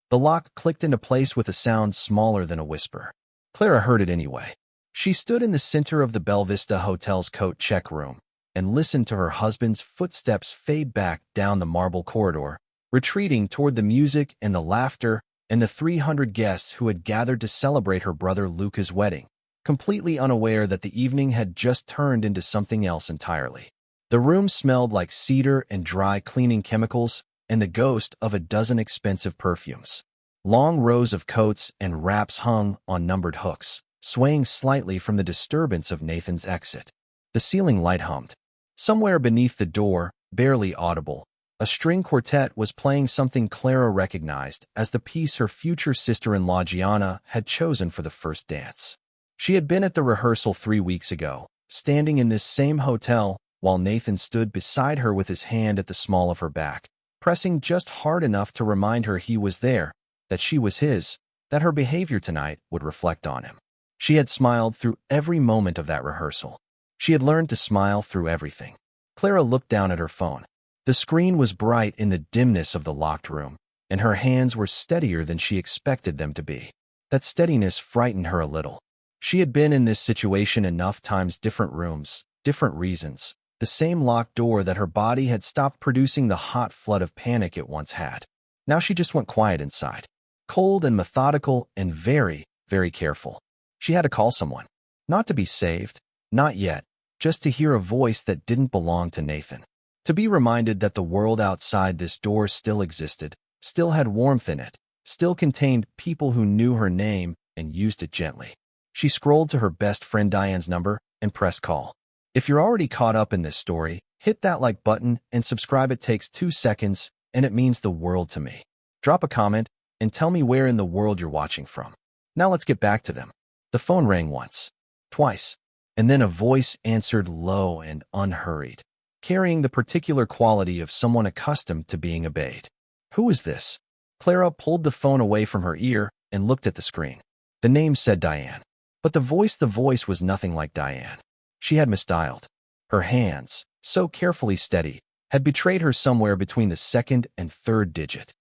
The lock clicked into place with a sound smaller than a whisper. Clara heard it anyway. She stood in the center of the Belle Vista Hotel's coat check room and listened to her husband's footsteps fade back down the marble corridor, retreating toward the music and the laughter and the 300 guests who had gathered to celebrate her brother Luca's wedding, completely unaware that the evening had just turned into something else entirely. The room smelled like cedar and dry cleaning chemicals and the ghost of a dozen expensive perfumes. Long rows of coats and wraps hung on numbered hooks, swaying slightly from the disturbance of Nathan's exit. The ceiling light hummed. Somewhere beneath the door, barely audible, a string quartet was playing something Clara recognized as the piece her future sister-in-law Gianna had chosen for the first dance. She had been at the rehearsal 3 weeks ago, standing in this same hotel while Nathan stood beside her with his hand at the small of her back, pressing just hard enough to remind her he was there, that she was his, that her behavior tonight would reflect on him. She had smiled through every moment of that rehearsal. She had learned to smile through everything. Clara looked down at her phone. The screen was bright in the dimness of the locked room, and her hands were steadier than she expected them to be. That steadiness frightened her a little. She had been in this situation enough times, different rooms, different reasons, the same locked door that her body had stopped producing the hot flood of panic it once had. Now she just went quiet inside, cold and methodical and very, very careful. She had to call someone. Not to be saved, not yet, just to hear a voice that didn't belong to Nathan. To be reminded that the world outside this door still existed, still had warmth in it, still contained people who knew her name and used it gently. She scrolled to her best friend Diane's number and pressed call. If you're already caught up in this story, hit that like button and subscribe. It takes 2 seconds and it means the world to me. Drop a comment and tell me where in the world you're watching from. Now let's get back to them. The phone rang once, twice, and then a voice answered low and unhurried, carrying the particular quality of someone accustomed to being obeyed. Who is this? Clara pulled the phone away from her ear and looked at the screen. The name said Diane, but the voice was nothing like Diane. She had misdialed. Her hands, so carefully steady, had betrayed her somewhere between the second and third digit.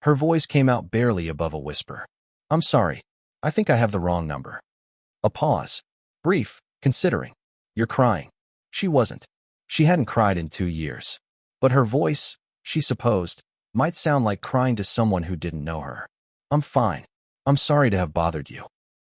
Her voice came out barely above a whisper. I'm sorry. I think I have the wrong number. A pause. Brief, considering. You're crying. She wasn't. She hadn't cried in 2 years. But her voice, she supposed, might sound like crying to someone who didn't know her. I'm fine. I'm sorry to have bothered you.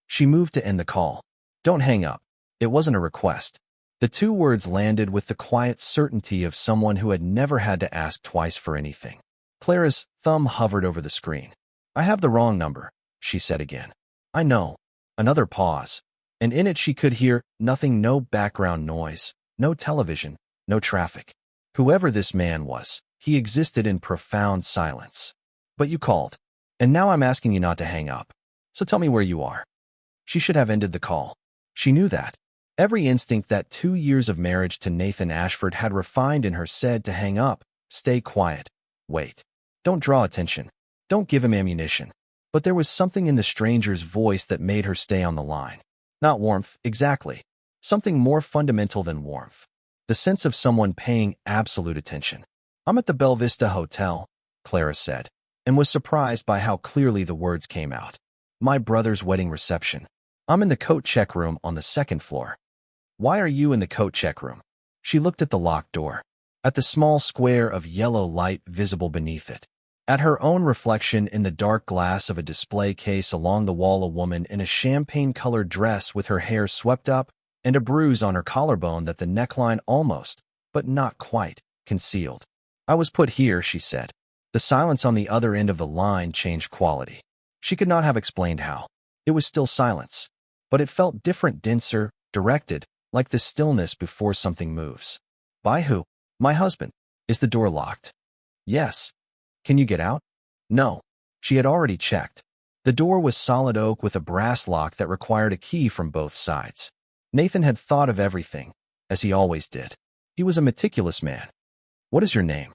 She moved to end the call. Don't hang up. It wasn't a request. The 2 words landed with the quiet certainty of someone who had never had to ask twice for anything. Clara's thumb hovered over the screen. I have the wrong number, she said again. I know. Another pause. And in it she could hear nothing, no background noise, no television, no traffic. Whoever this man was, he existed in profound silence. But you called. And now I'm asking you not to hang up. So tell me where you are. She should have ended the call. She knew that. Every instinct that 2 years of marriage to Nathan Ashford had refined in her said to hang up, stay quiet, wait. Don't draw attention. Don't give him ammunition. But there was something in the stranger's voice that made her stay on the line. Not warmth, exactly. Something more fundamental than warmth. The sense of someone paying absolute attention. I'm at the Belle Vista Hotel, Clara said, and was surprised by how clearly the words came out. My brother's wedding reception. I'm in the coat check room on the 2nd floor. Why are you in the coat check room? She looked at the locked door, at the small square of yellow light visible beneath it, at her own reflection in the dark glass of a display case along the wall, a woman in a champagne-colored dress with her hair swept up and a bruise on her collarbone that the neckline almost, but not quite, concealed. I was put here, she said. The silence on the other end of the line changed quality. She could not have explained how. It was still silence, but it felt different, denser, directed, like the stillness before something moves. By who? My husband. Is the door locked? Yes. Can you get out? No. She had already checked. The door was solid oak with a brass lock that required a key from both sides. Nathan had thought of everything, as he always did. He was a meticulous man. What is your name?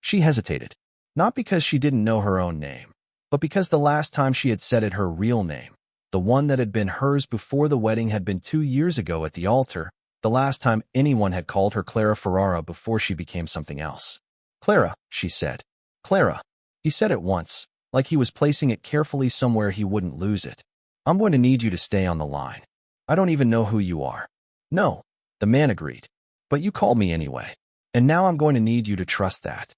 She hesitated, not because she didn't know her own name, but because the last time she had said it, her real name, the one that had been hers before the wedding, had been 2 years ago at the altar, the last time anyone had called her Clara Ferrara before she became something else. Clara, she said. Clara. He said it once, like he was placing it carefully somewhere he wouldn't lose it. I'm going to need you to stay on the line. I don't even know who you are. No, the man agreed. But you called me anyway. And now I'm going to need you to trust that.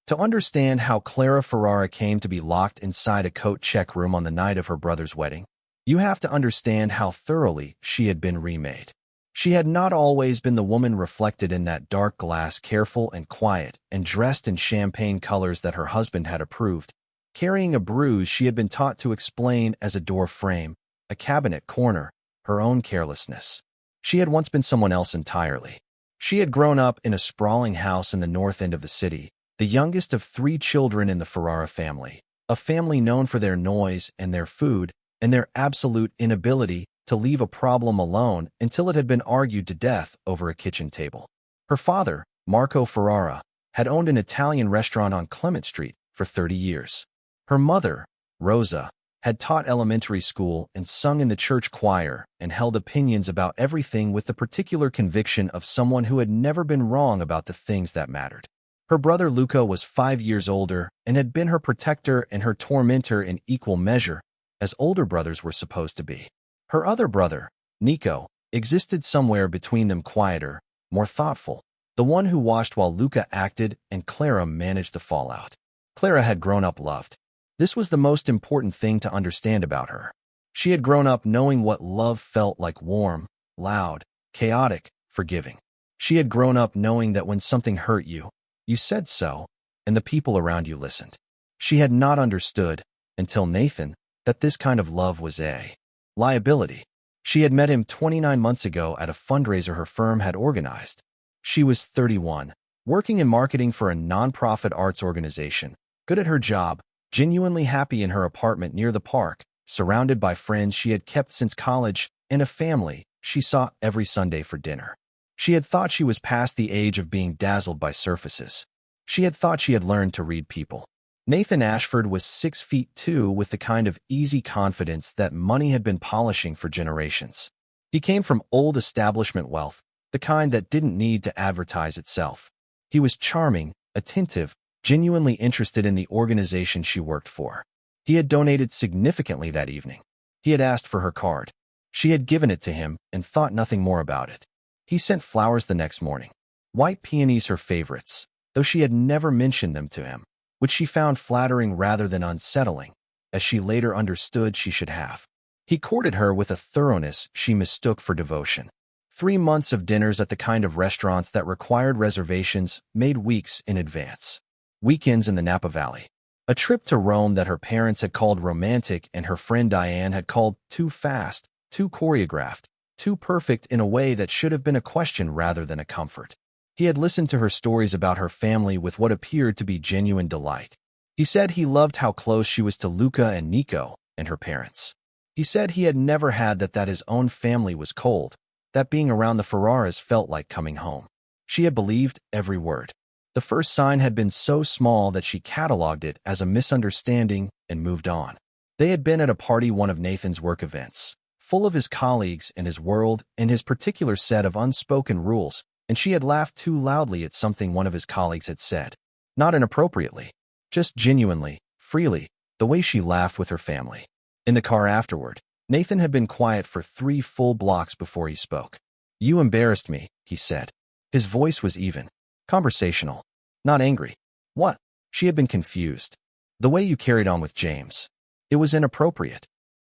To understand how Clara Ferrara came to be locked inside a coat check room on the night of her brother's wedding, you have to understand how thoroughly she had been remade. She had not always been the woman reflected in that dark glass, careful and quiet, and dressed in champagne colors that her husband had approved, carrying a bruise she had been taught to explain as a door frame, a cabinet corner, her own carelessness. She had once been someone else entirely. She had grown up in a sprawling house in the north end of the city, the youngest of 3 children in the Ferrara family, a family known for their noise and their food, and their absolute inability to leave a problem alone until it had been argued to death over a kitchen table. Her father, Marco Ferrara, had owned an Italian restaurant on Clement Street for 30 years. Her mother, Rosa, had taught elementary school and sung in the church choir and held opinions about everything with the particular conviction of someone who had never been wrong about the things that mattered. Her brother Luca was 5 years older and had been her protector and her tormentor in equal measure, as older brothers were supposed to be. Her other brother, Nico, existed somewhere between them, quieter, more thoughtful, the one who watched while Luca acted and Clara managed the fallout. Clara had grown up loved. This was the most important thing to understand about her. She had grown up knowing what love felt like: warm, loud, chaotic, forgiving. She had grown up knowing that when something hurt you, you said so, and the people around you listened. She had not understood, until Nathan, that this kind of love was a liability. She had met him 29 months ago at a fundraiser her firm had organized. She was 31, working in marketing for a nonprofit arts organization, good at her job, genuinely happy in her apartment near the park, surrounded by friends she had kept since college, and a family she saw every Sunday for dinner. She had thought she was past the age of being dazzled by surfaces. She had thought she had learned to read people. Nathan Ashford was 6'2" with the kind of easy confidence that money had been polishing for generations. He came from old establishment wealth, the kind that didn't need to advertise itself. He was charming, attentive, genuinely interested in the organization she worked for. He had donated significantly that evening. He had asked for her card. She had given it to him and thought nothing more about it. He sent flowers the next morning. White peonies, her favorites, though she had never mentioned them to him, which she found flattering rather than unsettling, as she later understood she should have. He courted her with a thoroughness she mistook for devotion. 3 months of dinners at the kind of restaurants that required reservations made weeks in advance. Weekends in the Napa Valley. A trip to Rome that her parents had called romantic and her friend Diane had called too fast, too choreographed, too perfect in a way that should have been a question rather than a comfort. He had listened to her stories about her family with what appeared to be genuine delight. He said he loved how close she was to Luca and Nico and her parents. He said he had never had that his own family was cold, that being around the Ferraras felt like coming home. She had believed every word. The first sign had been so small that she cataloged it as a misunderstanding and moved on. They had been at a party, one of Nathan's work events, full of his colleagues and his world and his particular set of unspoken rules, and she had laughed too loudly at something one of his colleagues had said. Not inappropriately, just genuinely, freely, the way she laughed with her family. In the car afterward, Nathan had been quiet for 3 full blocks before he spoke. "You embarrassed me," he said. His voice was even, conversational, not angry. "What?" She had been confused. "The way you carried on with James. It was inappropriate."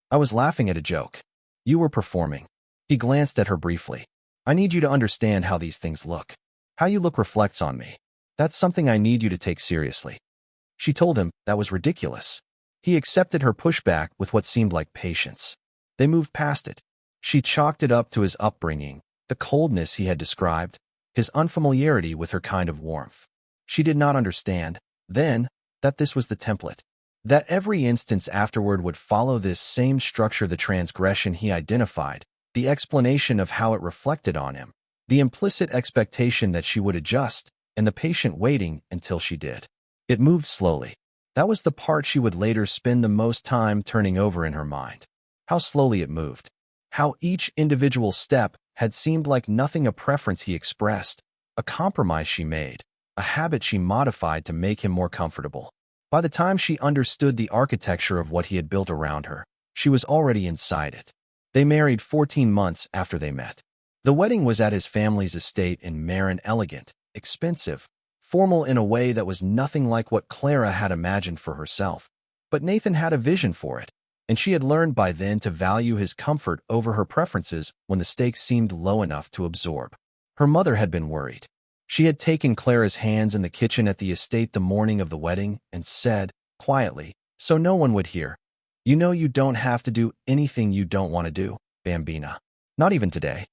"I was laughing at a joke. You were performing." He glanced at her briefly. "I need you to understand how these things look. How you look reflects on me. That's something I need you to take seriously." She told him that was ridiculous. He accepted her pushback with what seemed like patience. They moved past it. She chalked it up to his upbringing, the coldness he had described, his unfamiliarity with her kind of warmth. She did not understand, then, that this was the template. That every instance afterward would follow this same structure: the transgression he identified, the explanation of how it reflected on him, the implicit expectation that she would adjust, and the patient waiting until she did. It moved slowly. That was the part she would later spend the most time turning over in her mind. How slowly it moved. How each individual step had seemed like nothing: a preference he expressed, a compromise she made, a habit she modified to make him more comfortable. By the time she understood the architecture of what he had built around her, she was already inside it. They married 14 months after they met. The wedding was at his family's estate in Marin, elegant, expensive, formal in a way that was nothing like what Clara had imagined for herself. But Nathan had a vision for it, and she had learned by then to value his comfort over her preferences when the stakes seemed low enough to absorb. Her mother had been worried. She had taken Clara's hands in the kitchen at the estate the morning of the wedding and said, quietly, so no one would hear, "You know you don't have to do anything you don't want to do, Bambina. Not even today."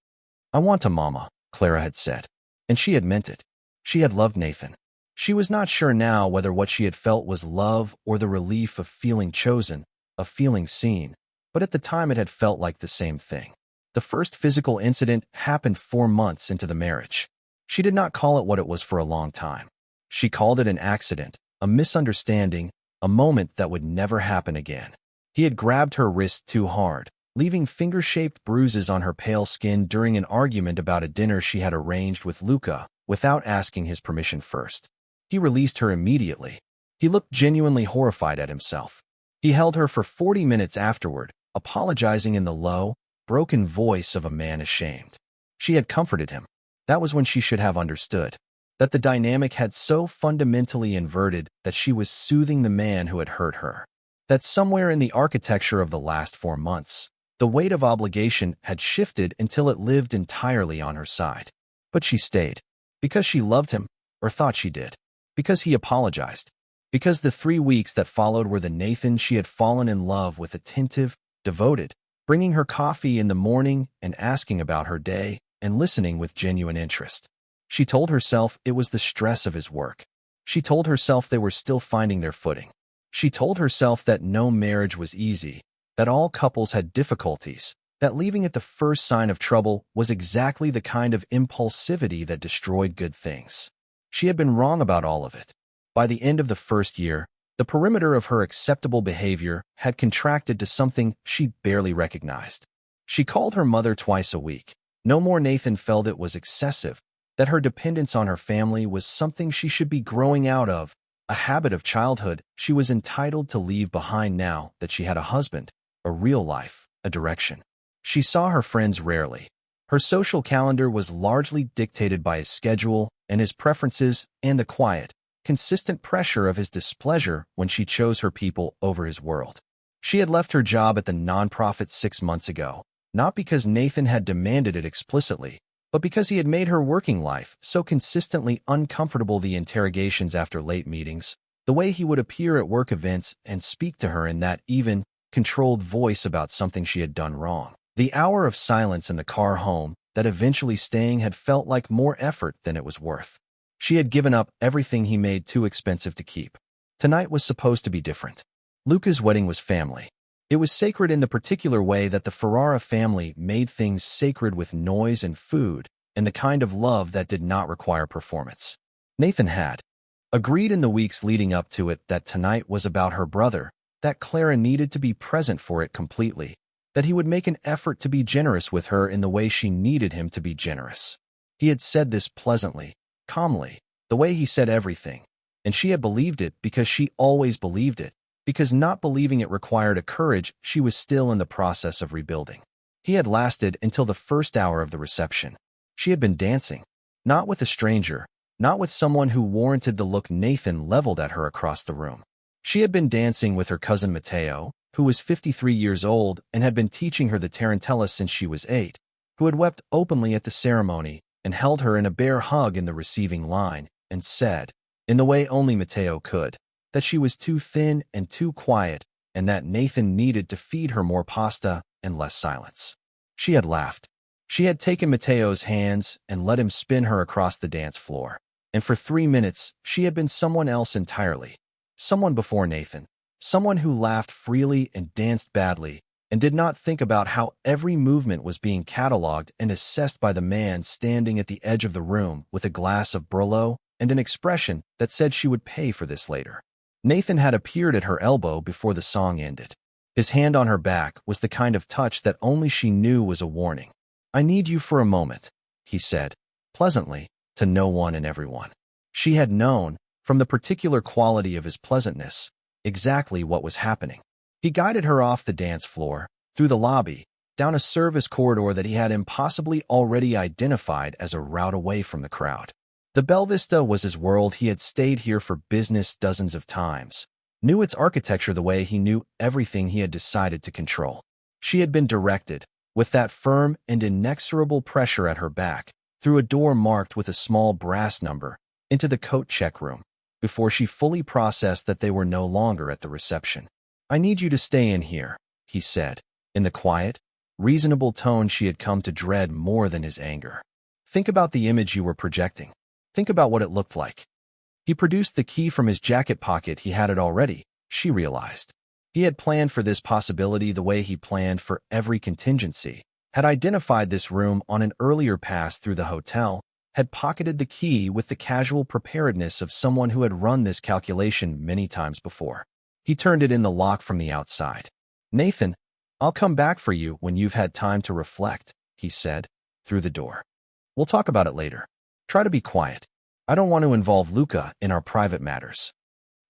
"I want to, Mama," Clara had said. And she had meant it. She had loved Nathan. She was not sure now whether what she had felt was love or the relief of feeling chosen, of feeling seen, but at the time it had felt like the same thing. The first physical incident happened 4 months into the marriage. She did not call it what it was for a long time. She called it an accident, a misunderstanding, a moment that would never happen again. He had grabbed her wrist too hard, leaving finger-shaped bruises on her pale skin during an argument about a dinner she had arranged with Luca without asking his permission first. He released her immediately. He looked genuinely horrified at himself. He held her for 40 minutes afterward, apologizing in the low, broken voice of a man ashamed. She had comforted him. That was when she should have understood that the dynamic had so fundamentally inverted that she was soothing the man who had hurt her. That somewhere in the architecture of the last 4 months, the weight of obligation had shifted until it lived entirely on her side. But she stayed. Because she loved him, or thought she did. Because he apologized. Because the 3 weeks that followed were the Nathan she had fallen in love with, attentive, devoted, bringing her coffee in the morning and asking about her day and listening with genuine interest. She told herself it was the stress of his work. She told herself they were still finding their footing. She told herself that no marriage was easy, that all couples had difficulties, that leaving at the first sign of trouble was exactly the kind of impulsivity that destroyed good things. She had been wrong about all of it. By the end of the first year, the perimeter of her acceptable behavior had contracted to something she barely recognized. She called her mother twice a week. No more Nathan felt it was excessive, that her dependence on her family was something she should be growing out of, a habit of childhood she was entitled to leave behind now that she had a husband, a real life, a direction. She saw her friends rarely. Her social calendar was largely dictated by his schedule and his preferences and the quiet, consistent pressure of his displeasure when she chose her people over his world. She had left her job at the nonprofit 6 months ago, not because Nathan had demanded it explicitly, but because he had made her working life so consistently uncomfortable. The interrogations after late meetings, the way he would appear at work events and speak to her in that even, controlled voice about something she had done wrong. The hour of silence in the car home, that eventually staying had felt like more effort than it was worth. She had given up everything he made too expensive to keep. Tonight was supposed to be different. Luca's wedding was family. It was sacred in the particular way that the Ferrara family made things sacred, with noise and food, and the kind of love that did not require performance. Nathan had agreed in the weeks leading up to it that tonight was about her brother, that Clara needed to be present for it completely, that he would make an effort to be generous with her in the way she needed him to be generous. He had said this pleasantly, calmly, the way he said everything, and she had believed it because she always believed it, because not believing it required a courage she was still in the process of rebuilding. He had lasted until the first hour of the reception. She had been dancing, not with a stranger, not with someone who warranted the look Nathan leveled at her across the room. She had been dancing with her cousin Matteo, who was 53 years old and had been teaching her the tarantella since she was 8, who had wept openly at the ceremony and held her in a bear hug in the receiving line and said, in the way only Matteo could, that she was too thin and too quiet and that Nathan needed to feed her more pasta and less silence. She had laughed. She had taken Matteo's hands and let him spin her across the dance floor. And for 3 minutes, she had been someone else entirely. Someone before Nathan. Someone who laughed freely and danced badly and did not think about how every movement was being catalogued and assessed by the man standing at the edge of the room with a glass of Merlot and an expression that said she would pay for this later. Nathan had appeared at her elbow before the song ended. His hand on her back was the kind of touch that only she knew was a warning. "I need you for a moment," he said, pleasantly, to no one and everyone. She had known, from the particular quality of his pleasantness, exactly what was happening. He guided her off the dance floor, through the lobby, down a service corridor that he had impossibly already identified as a route away from the crowd. The Belle Vista was his world. He had stayed here for business dozens of times, knew its architecture the way he knew everything he had decided to control. She had been directed, with that firm and inexorable pressure at her back, through a door marked with a small brass number, into the coat check room, before she fully processed that they were no longer at the reception. "I need you to stay in here," he said, in the quiet, reasonable tone she had come to dread more than his anger. "Think about the image you were projecting. Think about what it looked like." He produced the key from his jacket pocket. He had it already, she realized. He had planned for this possibility the way he planned for every contingency, had identified this room on an earlier pass through the hotel, had pocketed the key with the casual preparedness of someone who had run this calculation many times before. He turned it in the lock from the outside. "Nathan, I'll come back for you when you've had time to reflect," he said, through the door. "We'll talk about it later. Try to be quiet. I don't want to involve Luca in our private matters."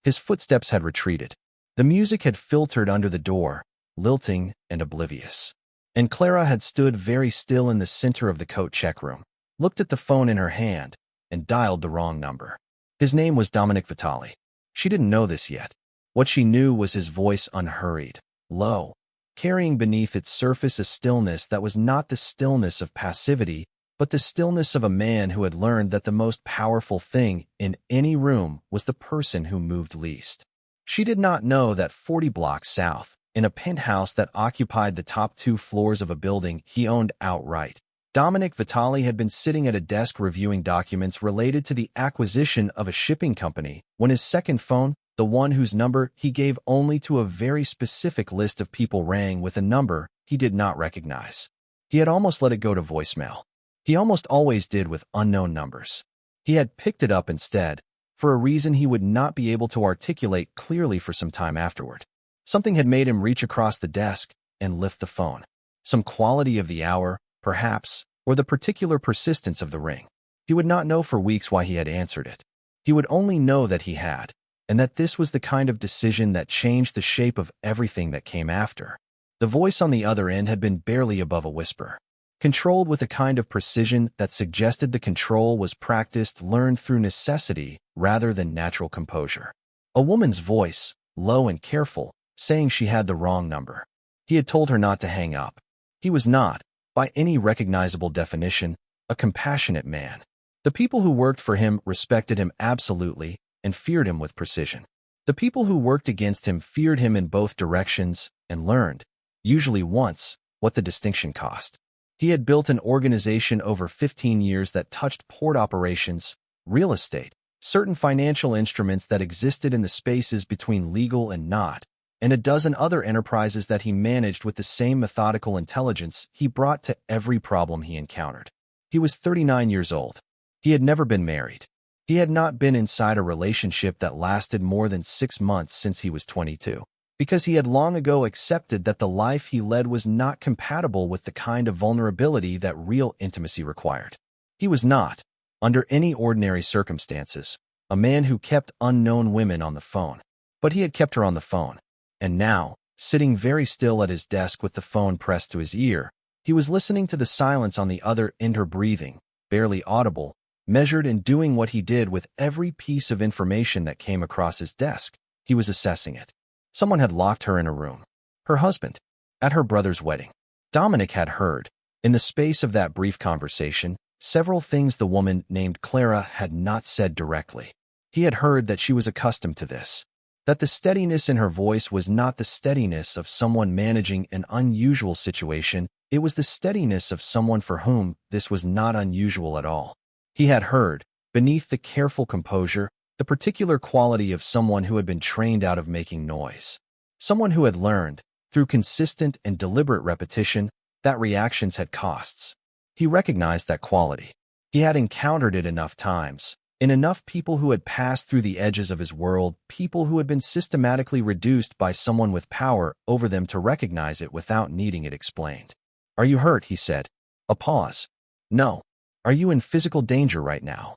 His footsteps had retreated. The music had filtered under the door, lilting and oblivious. And Clara had stood very still in the center of the coat check room, looked at the phone in her hand, and dialed the wrong number. His name was Dominic Vitale. She didn't know this yet. What she knew was his voice, unhurried, low, carrying beneath its surface a stillness that was not the stillness of passivity, but the stillness of a man who had learned that the most powerful thing in any room was the person who moved least. She did not know that 40 blocks south, in a penthouse that occupied the top 2 floors of a building he owned outright, Dominic Vitale had been sitting at a desk reviewing documents related to the acquisition of a shipping company when his second phone, the one whose number he gave only to a very specific list of people, rang with a number he did not recognize. He had almost let it go to voicemail. He almost always did with unknown numbers. He had picked it up instead, for a reason he would not be able to articulate clearly for some time afterward. Something had made him reach across the desk and lift the phone. Some quality of the hour, perhaps, or the particular persistence of the ring. He would not know for weeks why he had answered it. He would only know that he had, and that this was the kind of decision that changed the shape of everything that came after. The voice on the other end had been barely above a whisper, controlled with a kind of precision that suggested the control was practiced, learned through necessity rather than natural composure. A woman's voice, low and careful, saying she had the wrong number. He had told her not to hang up. He was not, by any recognizable definition, a compassionate man. The people who worked for him respected him absolutely and feared him with precision. The people who worked against him feared him in both directions and learned, usually once, what the distinction cost. He had built an organization over 15 years that touched port operations, real estate, certain financial instruments that existed in the spaces between legal and not, and a dozen other enterprises that he managed with the same methodical intelligence he brought to every problem he encountered. He was 39 years old. He had never been married. He had not been inside a relationship that lasted more than 6 months since he was 22, because he had long ago accepted that the life he led was not compatible with the kind of vulnerability that real intimacy required. He was not, under any ordinary circumstances, a man who kept unknown women on the phone. But he had kept her on the phone. And now, sitting very still at his desk with the phone pressed to his ear, he was listening to the silence on the other end, her breathing, barely audible, measured, and doing what he did with every piece of information that came across his desk. He was assessing it. Someone had locked her in a room. Her husband, at her brother's wedding. Dominic had heard, in the space of that brief conversation, several things the woman named Clara had not said directly. He had heard that she was accustomed to this, that the steadiness in her voice was not the steadiness of someone managing an unusual situation, it was the steadiness of someone for whom this was not unusual at all. He had heard, beneath the careful composure, the particular quality of someone who had been trained out of making noise. Someone who had learned, through consistent and deliberate repetition, that reactions had costs. He recognized that quality. He had encountered it enough times, in enough people who had passed through the edges of his world, people who had been systematically reduced by someone with power over them to recognize it without needing it explained. "Are you hurt?" he said. A pause. "No. Are you in physical danger right now?"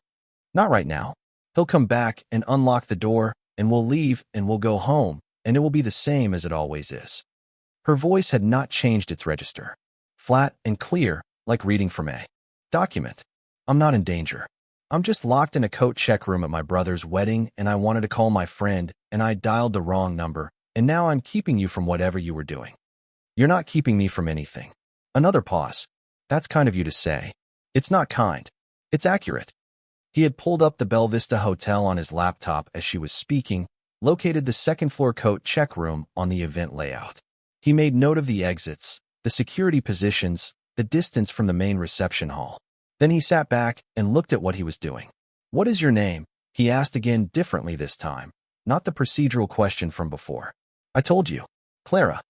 "Not right now." He'll come back and unlock the door, and we'll leave and we'll go home, and it will be the same as it always is. Her voice had not changed its register. Flat and clear, like reading from a document. I'm not in danger. I'm just locked in a coat check room at my brother's wedding, and I wanted to call my friend, and I dialed the wrong number, and now I'm keeping you from whatever you were doing. You're not keeping me from anything. Another pause. That's kind of you to say. It's not kind. It's accurate. He had pulled up the Belle Vista Hotel on his laptop as she was speaking, located the second-floor coat check room on the event layout. He made note of the exits, the security positions, the distance from the main reception hall. Then he sat back and looked at what he was doing. What is your name? He asked again, differently this time, not the procedural question from before. I told you. Clara.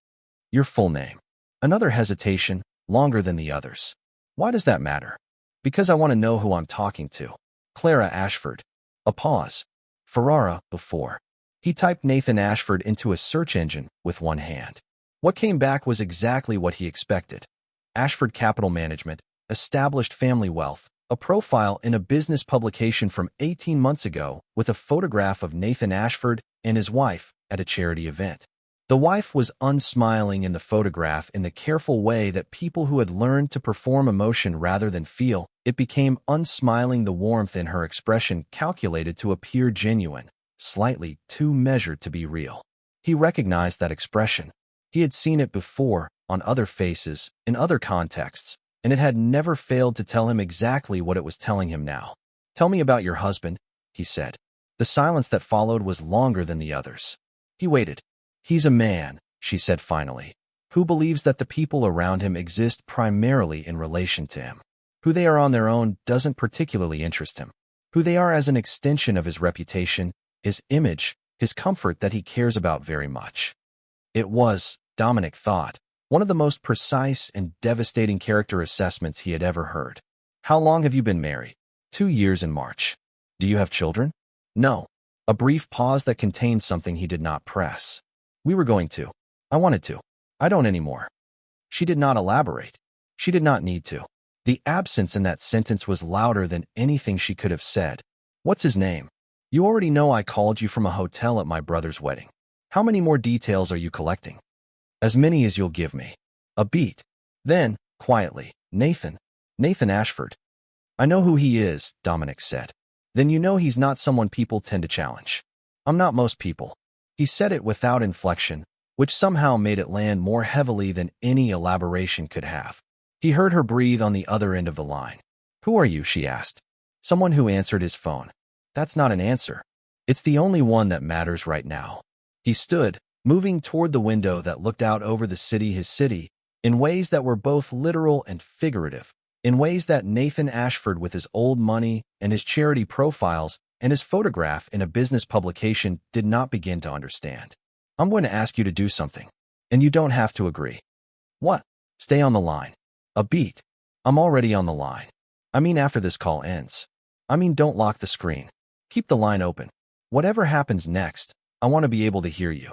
Your full name. Another hesitation, longer than the others. Why does that matter? Because I want to know who I'm talking to. Clara Ashford. A pause. Ferrara, before. He typed Nathan Ashford into a search engine with one hand. What came back was exactly what he expected. Ashford Capital Management, established family wealth, a profile in a business publication from 18 months ago with a photograph of Nathan Ashford and his wife at a charity event. The wife was unsmiling in the photograph in the careful way that people who had learned to perform emotion rather than feel it became unsmiling, the warmth in her expression calculated to appear genuine, slightly too measured to be real. He recognized that expression. He had seen it before, on other faces, in other contexts, and it had never failed to tell him exactly what it was telling him now. Tell me about your husband, he said. The silence that followed was longer than the others. He waited. He's a man, she said finally, who believes that the people around him exist primarily in relation to him. Who they are on their own doesn't particularly interest him. Who they are as an extension of his reputation, his image, his comfort that he cares about very much. It was, Dominic thought, one of the most precise and devastating character assessments he had ever heard. How long have you been married? 2 years in March. Do you have children? No. A brief pause that contained something he did not press. We were going to. I wanted to. I don't anymore. She did not elaborate. She did not need to. The absence in that sentence was louder than anything she could have said. What's his name? You already know I called you from a hotel at my brother's wedding. How many more details are you collecting? As many as you'll give me. A beat. Then, quietly, Nathan Ashford. I know who he is, Dominic said. Then you know he's not someone people tend to challenge. I'm not most people. He said it without inflection, which somehow made it land more heavily than any elaboration could have. He heard her breathe on the other end of the line. Who are you, she asked. Someone who answered his phone. That's not an answer. It's the only one that matters right now. He stood, moving toward the window that looked out over the city, his city, in ways that were both literal and figurative, in ways that Nathan Ashford with his old money and his charity profiles and his photograph in a business publication did not begin to understand. I'm going to ask you to do something, and you don't have to agree. What? Stay on the line. A beat. I'm already on the line. I mean after this call ends. I mean don't lock the screen. Keep the line open. Whatever happens next, I want to be able to hear you.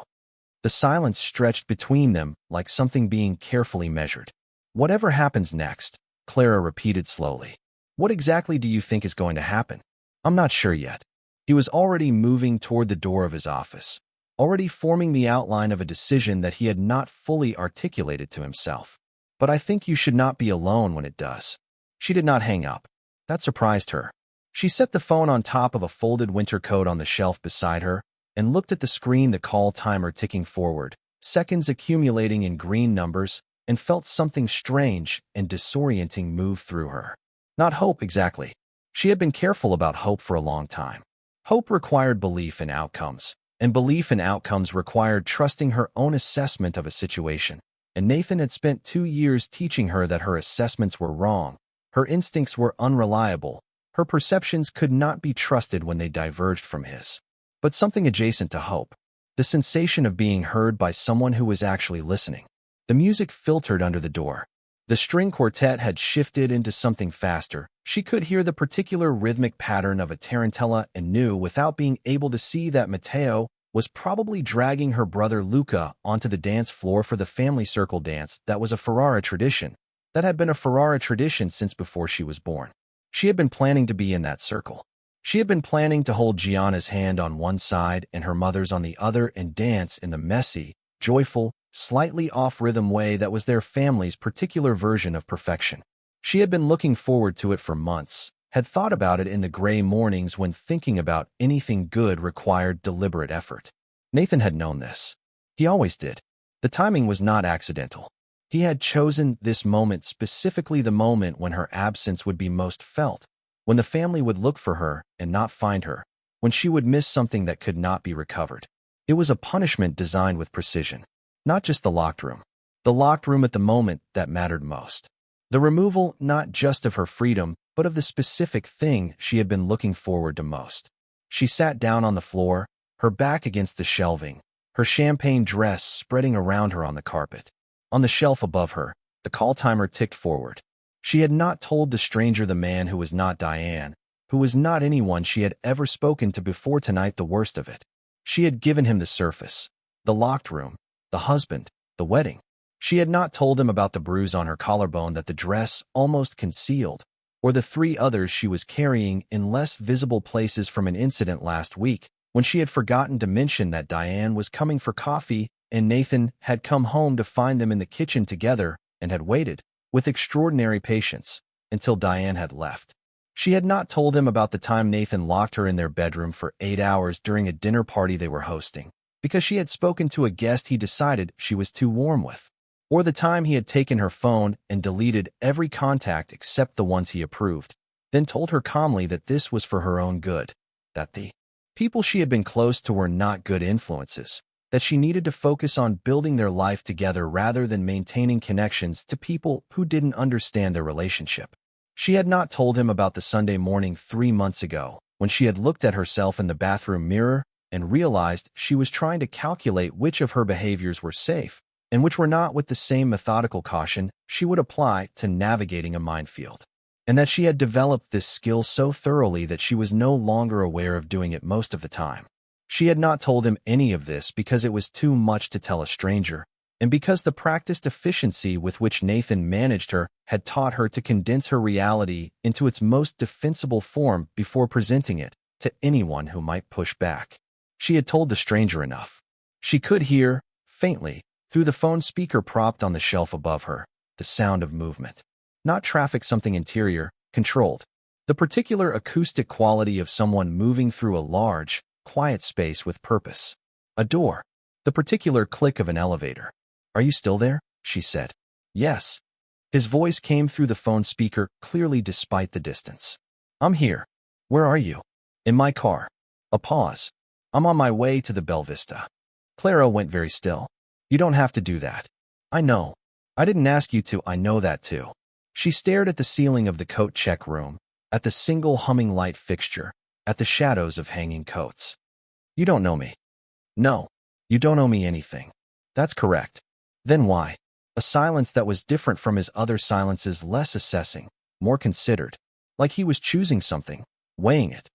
The silence stretched between them like something being carefully measured. Whatever happens next, Clara repeated slowly. What exactly do you think is going to happen? I'm not sure yet. He was already moving toward the door of his office, already forming the outline of a decision that he had not fully articulated to himself. But I think you should not be alone when it does. She did not hang up. That surprised her. She set the phone on top of a folded winter coat on the shelf beside her and looked at the screen, the call timer ticking forward, seconds accumulating in green numbers, and felt something strange and disorienting move through her. Not hope exactly. She had been careful about hope for a long time. Hope required belief in outcomes, and belief in outcomes required trusting her own assessment of a situation. And Nathan had spent 2 years teaching her that her assessments were wrong, her instincts were unreliable, her perceptions could not be trusted when they diverged from his. But something adjacent to hope, the sensation of being heard by someone who was actually listening. The music filtered under the door. The string quartet had shifted into something faster. She could hear the particular rhythmic pattern of a tarantella and knew, without being able to see, that Matteo was probably dragging her brother Luca onto the dance floor for the family circle dance that was a Ferrara tradition, that had been a Ferrara tradition since before she was born. She had been planning to be in that circle. She had been planning to hold Gianna's hand on one side and her mother's on the other and dance in the messy, joyful, slightly off-rhythm way that was their family's particular version of perfection. She had been looking forward to it for months, had thought about it in the gray mornings when thinking about anything good required deliberate effort. Nathan had known this. He always did. The timing was not accidental. He had chosen this moment, specifically the moment when her absence would be most felt, when the family would look for her and not find her, when she would miss something that could not be recovered. It was a punishment designed with precision. Not just the locked room. The locked room at the moment that mattered most. The removal not just of her freedom, but of the specific thing she had been looking forward to most. She sat down on the floor, her back against the shelving, her champagne dress spreading around her on the carpet. On the shelf above her, the call timer ticked forward. She had not told the stranger, the man who was not Diane, who was not anyone she had ever spoken to before tonight, the worst of it. She had given him the surface, the locked room, the husband, the wedding. She had not told him about the bruise on her collarbone that the dress almost concealed, or the 3 others she was carrying in less visible places from an incident last week when she had forgotten to mention that Diane was coming for coffee and Nathan had come home to find them in the kitchen together and had waited, with extraordinary patience, until Diane had left. She had not told him about the time Nathan locked her in their bedroom for 8 hours during a dinner party they were hosting, because she had spoken to a guest he decided she was too warm with, or the time he had taken her phone and deleted every contact except the ones he approved, then told her calmly that this was for her own good, that the people she had been close to were not good influences, that she needed to focus on building their life together rather than maintaining connections to people who didn't understand their relationship. She had not told him about the Sunday morning 3 months ago, when she had looked at herself in the bathroom mirror and realized she was trying to calculate which of her behaviors were safe and which were not, with the same methodical caution she would apply to navigating a minefield, and that she had developed this skill so thoroughly that she was no longer aware of doing it most of the time. She had not told him any of this because it was too much to tell a stranger, and because the practiced efficiency with which Nathan managed her had taught her to condense her reality into its most defensible form before presenting it to anyone who might push back. She had told the stranger enough. She could hear, faintly, through the phone speaker propped on the shelf above her, the sound of movement. Not traffic, something interior, controlled. The particular acoustic quality of someone moving through a large, quiet space with purpose. A door. The particular click of an elevator. "Are you still there?" she said. "Yes." His voice came through the phone speaker clearly despite the distance. "I'm here." "Where are you?" "In my car." A pause. "I'm on my way to the Belle Vista." Clara went very still. "You don't have to do that." "I know. I didn't ask you to. I know that too." She stared at the ceiling of the coat check room, at the single humming light fixture, at the shadows of hanging coats. "You don't know me." "No. You don't owe me anything." "That's correct." "Then why?" A silence that was different from his other silences, less assessing, more considered, like he was choosing something, weighing it.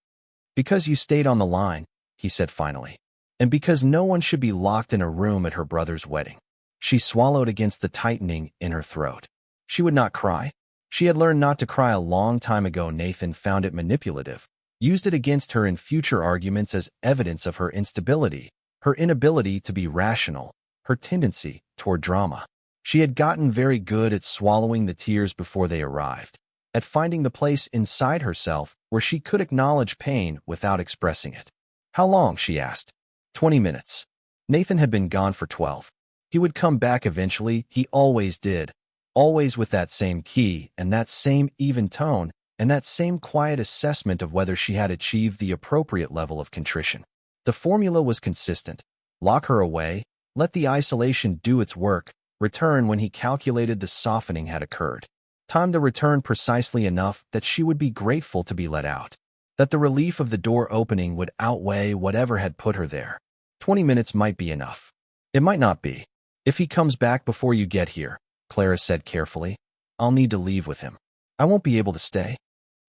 "Because you stayed on the line," he said finally. "And because no one should be locked in a room at her brother's wedding." She swallowed against the tightening in her throat. She would not cry. She had learned not to cry a long time ago. Nathan found it manipulative, used it against her in future arguments as evidence of her instability, her inability to be rational, her tendency toward drama. She had gotten very good at swallowing the tears before they arrived, at finding the place inside herself where she could acknowledge pain without expressing it. "How long?" she asked. 20 minutes. Nathan had been gone for 12. He would come back eventually. He always did. Always with that same key and that same even tone and that same quiet assessment of whether she had achieved the appropriate level of contrition. The formula was consistent. Lock her away, let the isolation do its work, return when he calculated the softening had occurred. Time the return precisely enough that she would be grateful to be let out, that the relief of the door opening would outweigh whatever had put her there. 20 minutes might be enough. It might not be. "If he comes back before you get here," Clara said carefully, "I'll need to leave with him. I won't be able to stay."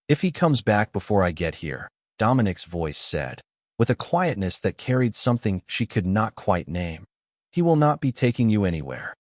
"If he comes back before I get here," Dominic's voice said, with a quietness that carried something she could not quite name, "he will not be taking you anywhere."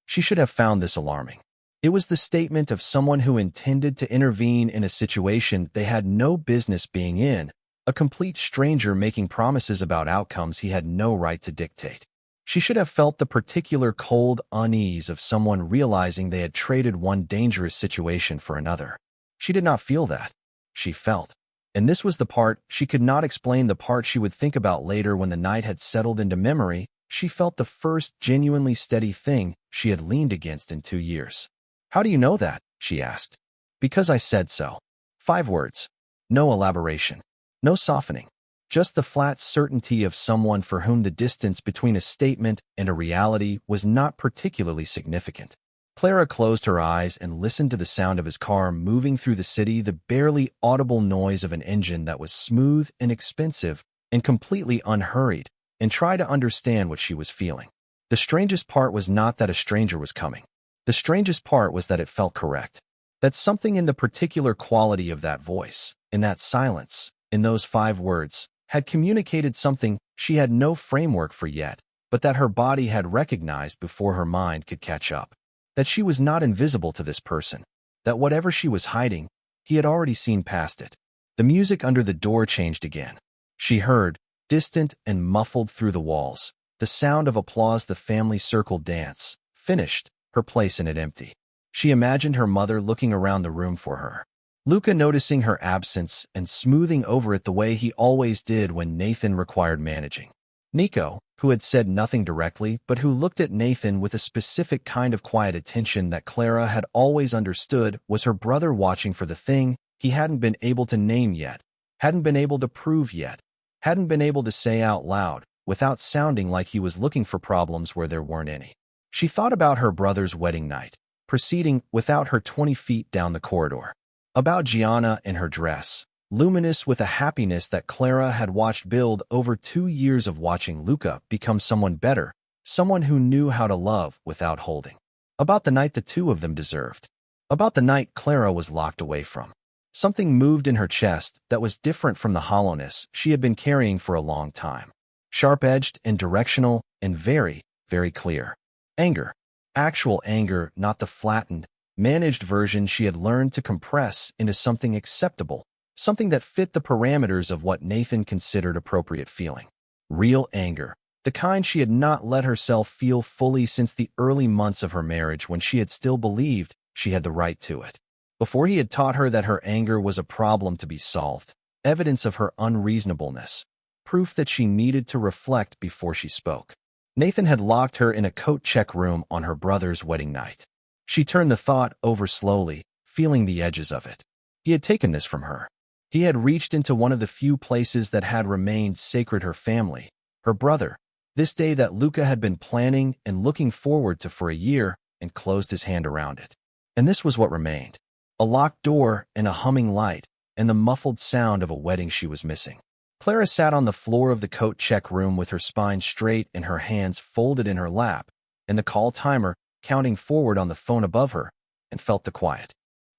She should have found this alarming. It was the statement of someone who intended to intervene in a situation they had no business being in, A complete stranger making promises about outcomes he had no right to dictate. She should have felt the particular cold unease of someone realizing they had traded one dangerous situation for another. She did not feel that. She felt. And this was the part she could not explain, the part she would think about later when the night had settled into memory. She felt the first genuinely steady thing she had leaned against in 2 years. "How do you know that?" she asked. "Because I said so." 5 words. No elaboration. No softening. Just the flat certainty of someone for whom the distance between a statement and a reality was not particularly significant. Clara closed her eyes and listened to the sound of his car moving through the city, the barely audible noise of an engine that was smooth and expensive and completely unhurried, and tried to understand what she was feeling. The strangest part was not that a stranger was coming. The strangest part was that it felt correct. That something in the particular quality of that voice, in that silence, in those 5 words, had communicated something she had no framework for yet, but that her body had recognized before her mind could catch up. That she was not invisible to this person. That whatever she was hiding, he had already seen past it. The music under the door changed again. She heard, distant and muffled through the walls, the sound of applause, the family circle dance, finished, her place in it empty. She imagined her mother looking around the room for her. Luca noticing her absence and smoothing over it the way he always did when Nathan required managing. Nico, who had said nothing directly but who looked at Nathan with a specific kind of quiet attention that Clara had always understood was her brother watching for the thing he hadn't been able to name yet, hadn't been able to prove yet, hadn't been able to say out loud, without sounding like he was looking for problems where there weren't any. She thought about her brother's wedding night, proceeding without her 20 feet down the corridor. About Gianna and her dress, luminous with a happiness that Clara had watched build over 2 years of watching Luca become someone better, someone who knew how to love without holding. About the night the two of them deserved. About the night Clara was locked away from. Something moved in her chest that was different from the hollowness she had been carrying for a long time. Sharp-edged and directional and very, very clear. Anger. Actual anger, not the flattened, managed version she had learned to compress into something acceptable, something that fit the parameters of what Nathan considered appropriate feeling. Real anger, the kind she had not let herself feel fully since the early months of her marriage when she had still believed she had the right to it. Before he had taught her that her anger was a problem to be solved, evidence of her unreasonableness, proof that she needed to reflect before she spoke. Nathan had locked her in a coat check room on her brother's wedding night. She turned the thought over slowly, feeling the edges of it. He had taken this from her. He had reached into one of the few places that had remained sacred: her family, her brother, this day that Luca had been planning and looking forward to for a year, and closed his hand around it. And this was what remained. A locked door and a humming light, and the muffled sound of a wedding she was missing. Clara sat on the floor of the coat check room with her spine straight and her hands folded in her lap, and the call timer counting forward on the phone above her, and felt the quiet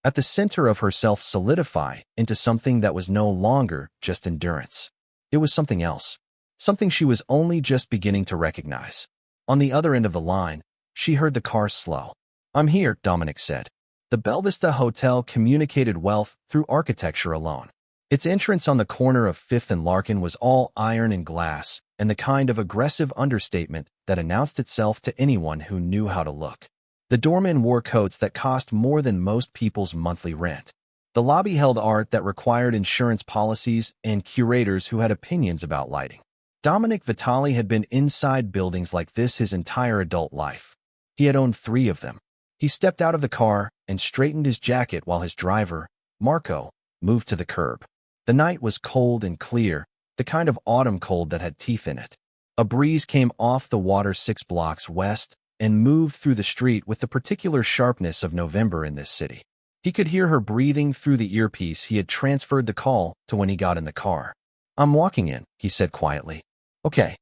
at the center of herself solidify into something that was no longer just endurance. It was something else, something she was only just beginning to recognize. On the other end of the line, she heard the car slow. "I'm here," Dominic said. The Belvista Hotel communicated wealth through architecture alone. Its entrance on the corner of 5th and Larkin was all iron and glass, and the kind of aggressive understatement that announced itself to anyone who knew how to look. The doormen wore coats that cost more than most people's monthly rent. The lobby held art that required insurance policies and curators who had opinions about lighting. Dominic Vitale had been inside buildings like this his entire adult life. He had owned 3 of them. He stepped out of the car and straightened his jacket while his driver, Marco, moved to the curb. The night was cold and clear, the kind of autumn cold that had teeth in it. A breeze came off the water 6 blocks west and moved through the street with the particular sharpness of November in this city. He could hear her breathing through the earpiece he had transferred the call to when he got in the car. "I'm walking in," he said quietly. "Okay."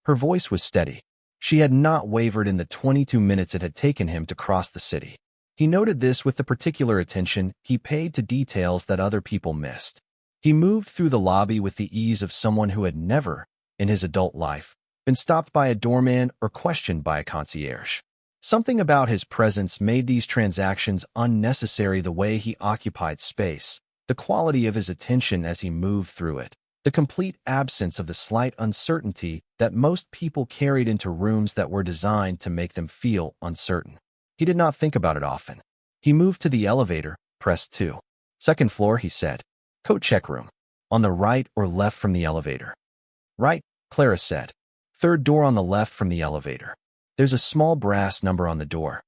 Her voice was steady. She had not wavered in the 22 minutes it had taken him to cross the city. He noted this with the particular attention he paid to details that other people missed. He moved through the lobby with the ease of someone who had never, in his adult life, been stopped by a doorman or questioned by a concierge. Something about his presence made these transactions unnecessary: the way he occupied space, the quality of his attention as he moved through it, The complete absence of the slight uncertainty that most people carried into rooms that were designed to make them feel uncertain. He did not think about it often. He moved to the elevator, pressed 2. Second floor, he said. Coat check room. On the right or left from the elevator? Right, Clara said. Third door on the left from the elevator. There's a small brass number on the door.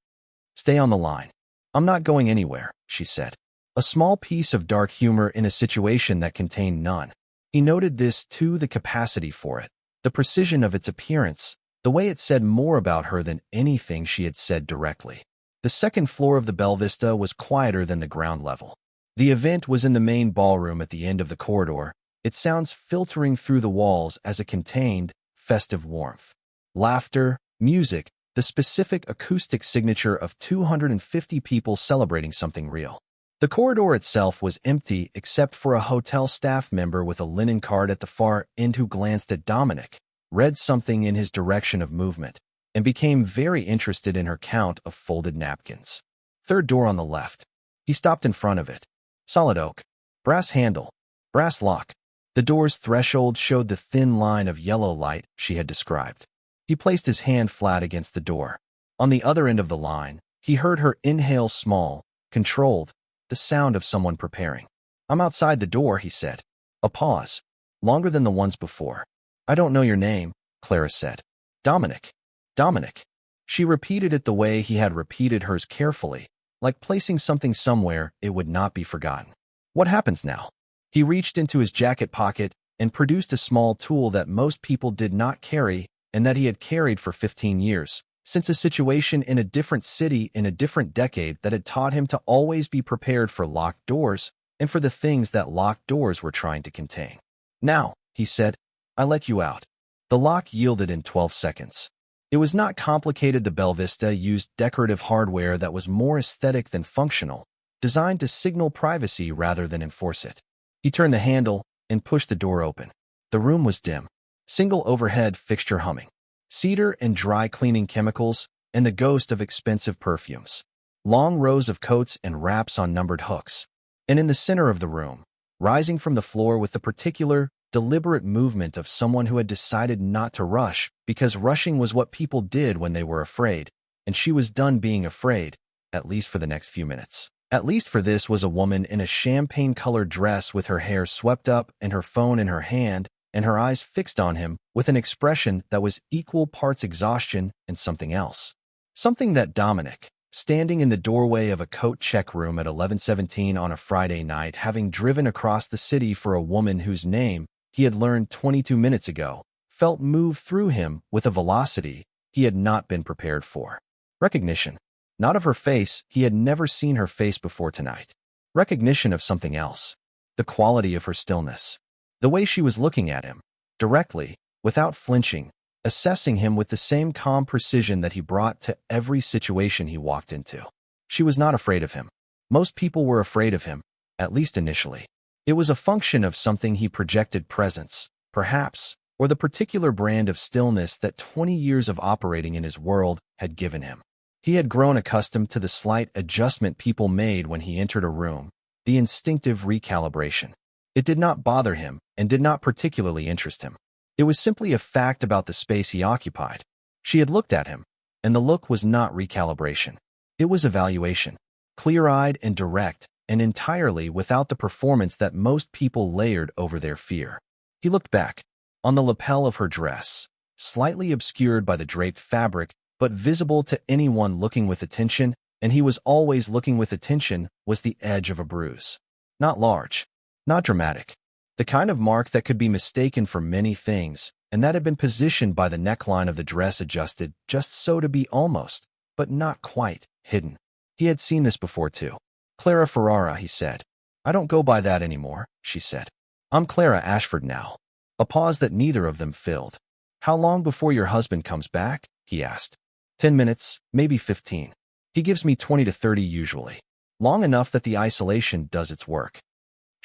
Stay on the line. I'm not going anywhere, she said. A small piece of dark humor in a situation that contained none. He noted this too, the capacity for it, the precision of its appearance, the way it said more about her than anything she had said directly. The second floor of the Belle Vista was quieter than the ground level. The event was in the main ballroom at the end of the corridor, its sounds filtering through the walls as it contained festive warmth. Laughter, music, the specific acoustic signature of 250 people celebrating something real. The corridor itself was empty except for a hotel staff member with a linen card at the far end who glanced at Dominic, read something in his direction of movement, and became very interested in her count of folded napkins. Third door on the left. He stopped in front of it. Solid oak. Brass handle. Brass lock. The door's threshold showed the thin line of yellow light she had described. He placed his hand flat against the door. On the other end of the line, he heard her inhale small, controlled, the sound of someone preparing. I'm outside the door, he said. A pause. Longer than the ones before. I don't know your name, Clara said. Dominic. Dominic. She repeated it the way he had repeated hers carefully, like placing something somewhere it would not be forgotten. What happens now? He reached into his jacket pocket and produced a small tool that most people did not carry and that he had carried for 15 years, since a situation in a different city in a different decade that had taught him to always be prepared for locked doors and for the things that locked doors were trying to contain. Now, he said, I let you out. The lock yielded in 12 seconds. It was not complicated. The Belle Vista used decorative hardware that was more aesthetic than functional, designed to signal privacy rather than enforce it. He turned the handle and pushed the door open. The room was dim. Single overhead fixture humming. Cedar and dry cleaning chemicals and the ghost of expensive perfumes. Long rows of coats and wraps on numbered hooks. And in the center of the room, rising from the floor with the particular, deliberate movement of someone who had decided not to rush because rushing was what people did when they were afraid, and she was done being afraid, at least for the next few minutes. At least for this was a woman in a champagne-colored dress with her hair swept up and her phone in her hand and her eyes fixed on him with an expression that was equal parts exhaustion and something else. Something that Dominic, standing in the doorway of a coat check room at 11:17 on a Friday night, having driven across the city for a woman whose name he had learned 22 minutes ago, felt move through him with a velocity he had not been prepared for. Recognition. Not of her face, he had never seen her face before tonight. Recognition of something else. The quality of her stillness. The way she was looking at him, directly, without flinching, assessing him with the same calm precision that he brought to every situation he walked into. She was not afraid of him. Most people were afraid of him, at least initially. It was a function of something he projected presence, perhaps, or the particular brand of stillness that 20 years of operating in his world had given him. He had grown accustomed to the slight adjustment people made when he entered a room, the instinctive recalibration. It did not bother him and did not particularly interest him. It was simply a fact about the space he occupied. She had looked at him, and the look was not recalibration. It was evaluation, clear-eyed and direct, and entirely without the performance that most people layered over their fear. He looked back, on the lapel of her dress, slightly obscured by the draped fabric, but visible to anyone looking with attention, and he was always looking with attention, was the edge of a bruise. Not large, not dramatic. The kind of mark that could be mistaken for many things, and that had been positioned by the neckline of the dress adjusted just so to be almost, but not quite, hidden. He had seen this before too. Clara Ferrara, he said. I don't go by that anymore, she said. I'm Clara Ashford now. A pause that neither of them filled. How long before your husband comes back? He asked. 10 minutes, maybe 15. He gives me 20 to 30 usually. Long enough that the isolation does its work.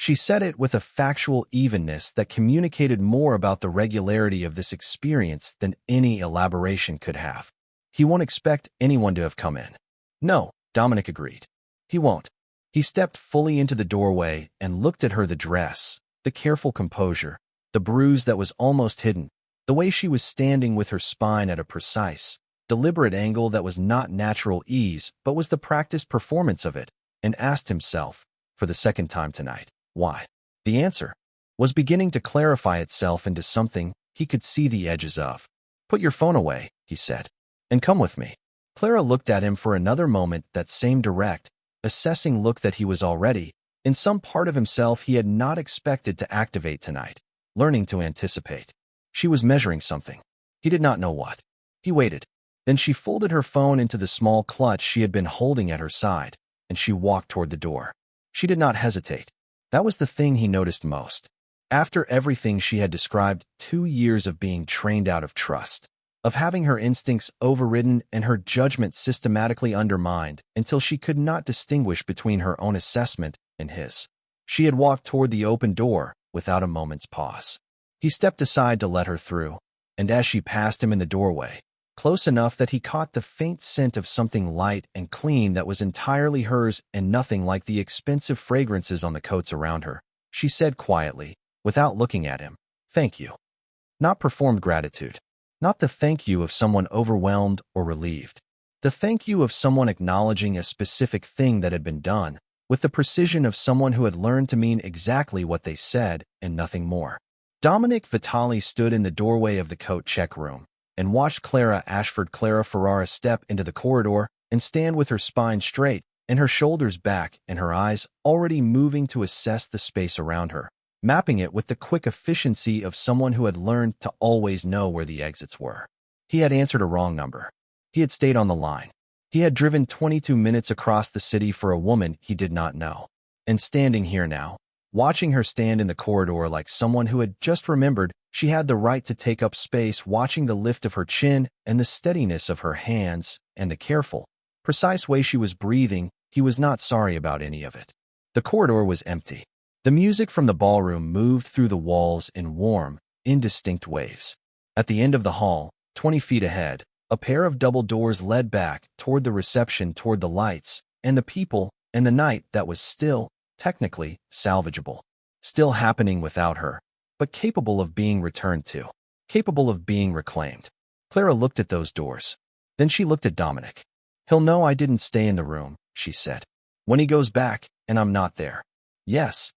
She said it with a factual evenness that communicated more about the regularity of this experience than any elaboration could have. He won't expect anyone to have come in. No, Dominic agreed. He won't. He stepped fully into the doorway and looked at her, the dress, the careful composure, The bruise that was almost hidden, the way she was standing with her spine at a precise, deliberate angle that was not natural ease but was the practiced performance of it, and asked himself, for the second time tonight, why? The answer was beginning to clarify itself into something he could see the edges of. "Put your phone away," he said, "and come with me." Clara looked at him for another moment, that same direct, assessing look that he was already, in some part of himself he had not expected to activate tonight, learning to anticipate. She was measuring something. He did not know what. He waited. Then she folded her phone into the small clutch she had been holding at her side, and she walked toward the door. She did not hesitate. That was the thing he noticed most. After everything she had described, 2 years of being trained out of trust, of having her instincts overridden and her judgment systematically undermined until she could not distinguish between her own assessment and his, she had walked toward the open door without a moment's pause. He stepped aside to let her through, and as she passed him in the doorway, close enough that he caught the faint scent of something light and clean that was entirely hers and nothing like the expensive fragrances on the coats around her, she said quietly, without looking at him, "Thank you." Not performed gratitude. Not the thank you of someone overwhelmed or relieved. The thank you of someone acknowledging a specific thing that had been done, with the precision of someone who had learned to mean exactly what they said and nothing more. Dominic Vitale stood in the doorway of the coat check room and watched Clara Ferrara step into the corridor and stand with her spine straight and her shoulders back and her eyes already moving to assess the space around her, mapping it with the quick efficiency of someone who had learned to always know where the exits were. He had answered a wrong number. He had stayed on the line. He had driven 22 minutes across the city for a woman he did not know. And standing here now, watching her stand in the corridor like someone who had just remembered she had the right to take up space, watching the lift of her chin and the steadiness of her hands and the careful, precise way she was breathing, he was not sorry about any of it. The corridor was empty. The music from the ballroom moved through the walls in warm, indistinct waves. At the end of the hall, 20 feet ahead, a pair of double doors led back toward the reception, toward the lights, and the people, and the night that was still, technically, salvageable. Still happening without her, but capable of being returned to, capable of being reclaimed. Clara looked at those doors. Then she looked at Dominic. "He'll know I didn't stay in the room," she said. "When he goes back, and I'm not there. Yes.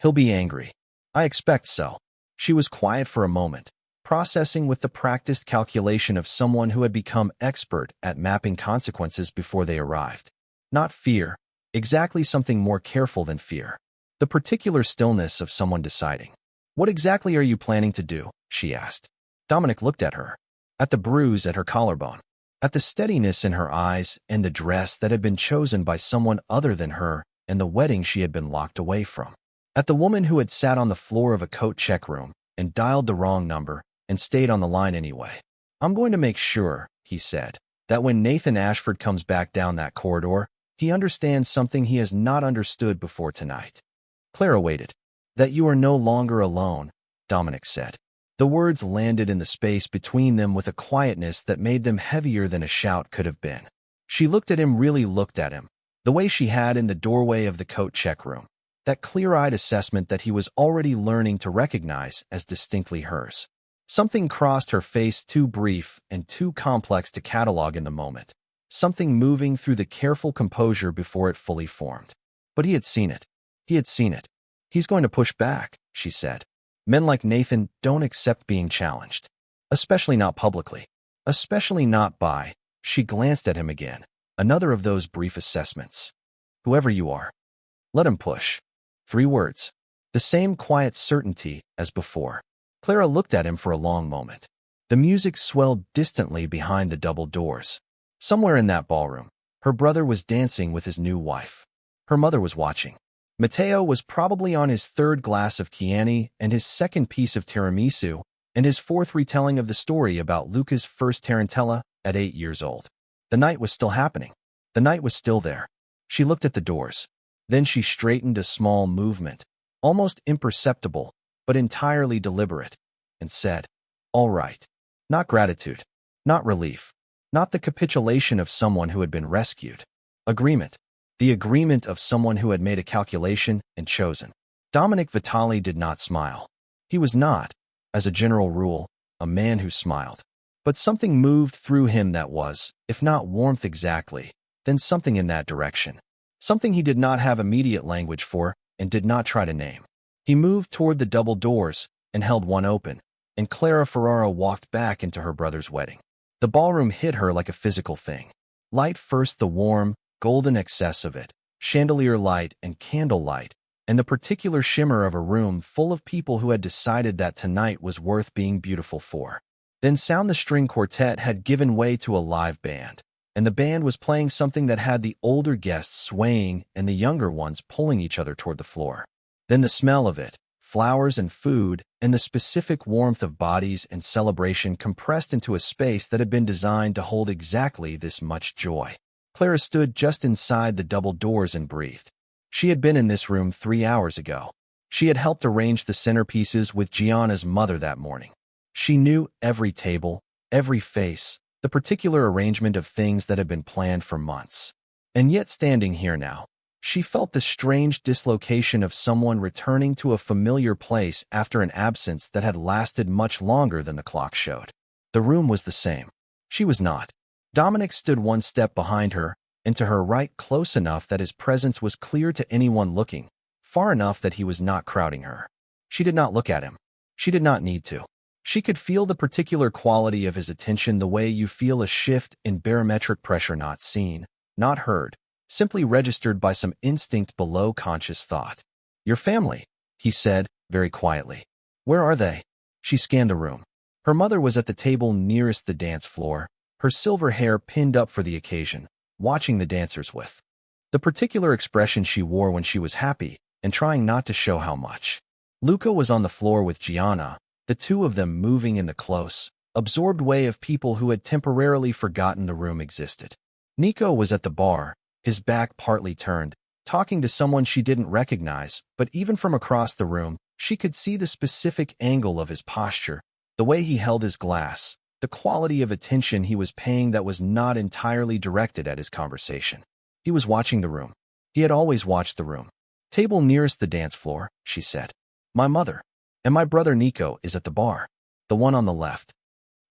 He'll be angry. I expect so." She was quiet for a moment, processing with the practiced calculation of someone who had become expert at mapping consequences before they arrived. Not fear, exactly something more careful than fear. The particular stillness of someone deciding. "What exactly are you planning to do?" she asked. Dominic looked at her, at the bruise at her collarbone, at the steadiness in her eyes and the dress that had been chosen by someone other than her and the wedding she had been locked away from, at the woman who had sat on the floor of a coat check room and dialed the wrong number and stayed on the line anyway. "I'm going to make sure," he said, "that when Nathan Ashford comes back down that corridor, he understands something he has not understood before tonight." Clara waited. "That you are no longer alone," Dominic said. The words landed in the space between them with a quietness that made them heavier than a shout could have been. She looked at him, really looked at him, the way she had in the doorway of the coat check room, that clear-eyed assessment that he was already learning to recognize as distinctly hers. Something crossed her face, too brief and too complex to catalog in the moment, something moving through the careful composure before it fully formed. But he had seen it. He had seen it. "He's going to push back," she said. "Men like Nathan don't accept being challenged. Especially not publicly. Especially not by—" She glanced at him again. Another of those brief assessments. "Whoever you are. Let him push." 3 words. The same quiet certainty as before. Clara looked at him for a long moment. The music swelled distantly behind the double doors. Somewhere in that ballroom, her brother was dancing with his new wife. Her mother was watching. Matteo was probably on his 3rd glass of Chianti and his 2nd piece of tiramisu, and his 4th retelling of the story about Luca's first tarantella at 8 years old. The night was still happening. The night was still there. She looked at the doors. Then she straightened a small movement, almost imperceptible, but entirely deliberate, and said, "All right." Not gratitude. Not relief. Not the capitulation of someone who had been rescued. Agreement. The agreement of someone who had made a calculation and chosen. Dominic Vitale did not smile. He was not, as a general rule, a man who smiled. But something moved through him that was, if not warmth exactly, then something in that direction. Something he did not have immediate language for and did not try to name. He moved toward the double doors and held one open, and Clara Ferrara walked back into her brother's wedding. The ballroom hit her like a physical thing. Light first, the warm, golden excess of it, chandelier light and candle light, and the particular shimmer of a room full of people who had decided that tonight was worth being beautiful for. Then sound. The string quartet had given way to a live band, and the band was playing something that had the older guests swaying and the younger ones pulling each other toward the floor. Then the smell of it, flowers and food, and the specific warmth of bodies and celebration compressed into a space that had been designed to hold exactly this much joy. Clara stood just inside the double doors and breathed. She had been in this room 3 hours ago. She had helped arrange the centerpieces with Gianna's mother that morning. She knew every table, every face, the particular arrangement of things that had been planned for months. And yet, standing here now, she felt the strange dislocation of someone returning to a familiar place after an absence that had lasted much longer than the clock showed. The room was the same. She was not. Dominic stood one step behind her, and to her right, close enough that his presence was clear to anyone looking, far enough that he was not crowding her. She did not look at him. She did not need to. She could feel the particular quality of his attention the way you feel a shift in barometric pressure, not seen, not heard, simply registered by some instinct below conscious thought. "Your family," he said, very quietly. "Where are they?" She scanned the room. Her mother was at the table nearest the dance floor, her silver hair pinned up for the occasion, watching the dancers with the particular expression she wore when she was happy and trying not to show how much. Luca was on the floor with Gianna, the two of them moving in the close, absorbed way of people who had temporarily forgotten the room existed. Nico was at the bar, his back partly turned, talking to someone she didn't recognize, but even from across the room, she could see the specific angle of his posture, the way he held his glass, the quality of attention he was paying that was not entirely directed at his conversation. He was watching the room. He had always watched the room. "Table nearest the dance floor," she said. "My mother. And my brother Nico is at the bar. The one on the left."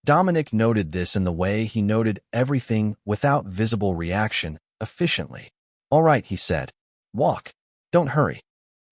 Dominic noted this in the way he noted everything without visible reaction, efficiently. "All right," he said. "Walk. Don't hurry."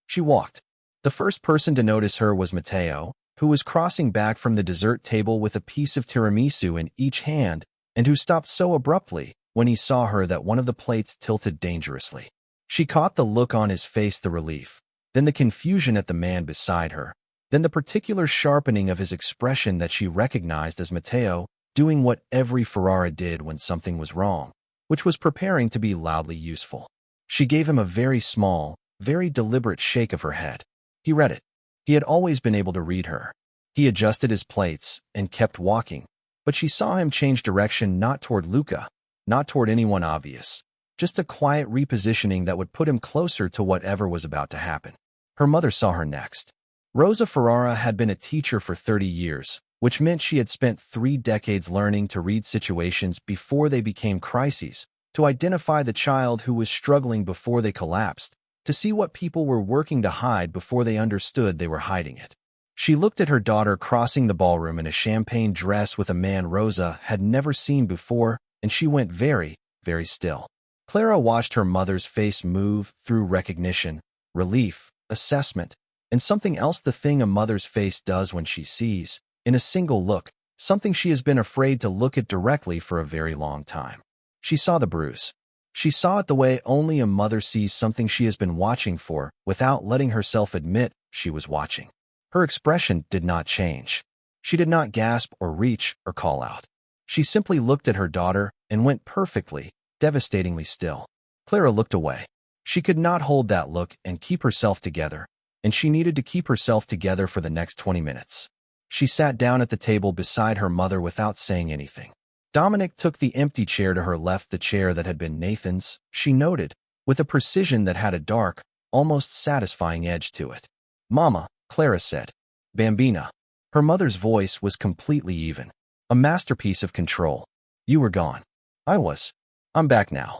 She walked. The first person to notice her was Matteo, who was crossing back from the dessert table with a piece of tiramisu in each hand, and who stopped so abruptly when he saw her that one of the plates tilted dangerously. She caught the look on his face, the relief, then the confusion at the man beside her, then the particular sharpening of his expression that she recognized as Matteo doing what every Ferrara did when something was wrong, which was preparing to be loudly useful. She gave him a very small, very deliberate shake of her head. He read it. He had always been able to read her. He adjusted his plates and kept walking, but she saw him change direction, not toward Luca, not toward anyone obvious, just a quiet repositioning that would put him closer to whatever was about to happen. Her mother saw her next. Rosa Ferrara had been a teacher for 30 years, which meant she had spent 3 decades learning to read situations before they became crises, to identify the child who was struggling before they collapsed, to see what people were working to hide before they understood they were hiding it. She looked at her daughter crossing the ballroom in a champagne dress with a man Rosa had never seen before, and she went very, very still. Clara watched her mother's face move through recognition, relief, assessment, and something else, the thing a mother's face does when she sees, in a single look, something she has been afraid to look at directly for a very long time. She saw the bruise. She saw it the way only a mother sees something she has been watching for, without letting herself admit she was watching. Her expression did not change. She did not gasp or reach or call out. She simply looked at her daughter and went perfectly, devastatingly still. Clara looked away. She could not hold that look and keep herself together, and she needed to keep herself together for the next 20 minutes. She sat down at the table beside her mother without saying anything. Dominic took the empty chair to her left, the chair that had been Nathan's, she noted, with a precision that had a dark, almost satisfying edge to it. "Mama," Clara said. "Bambina." Her mother's voice was completely even, a masterpiece of control. "You were gone." "I was. I'm back now."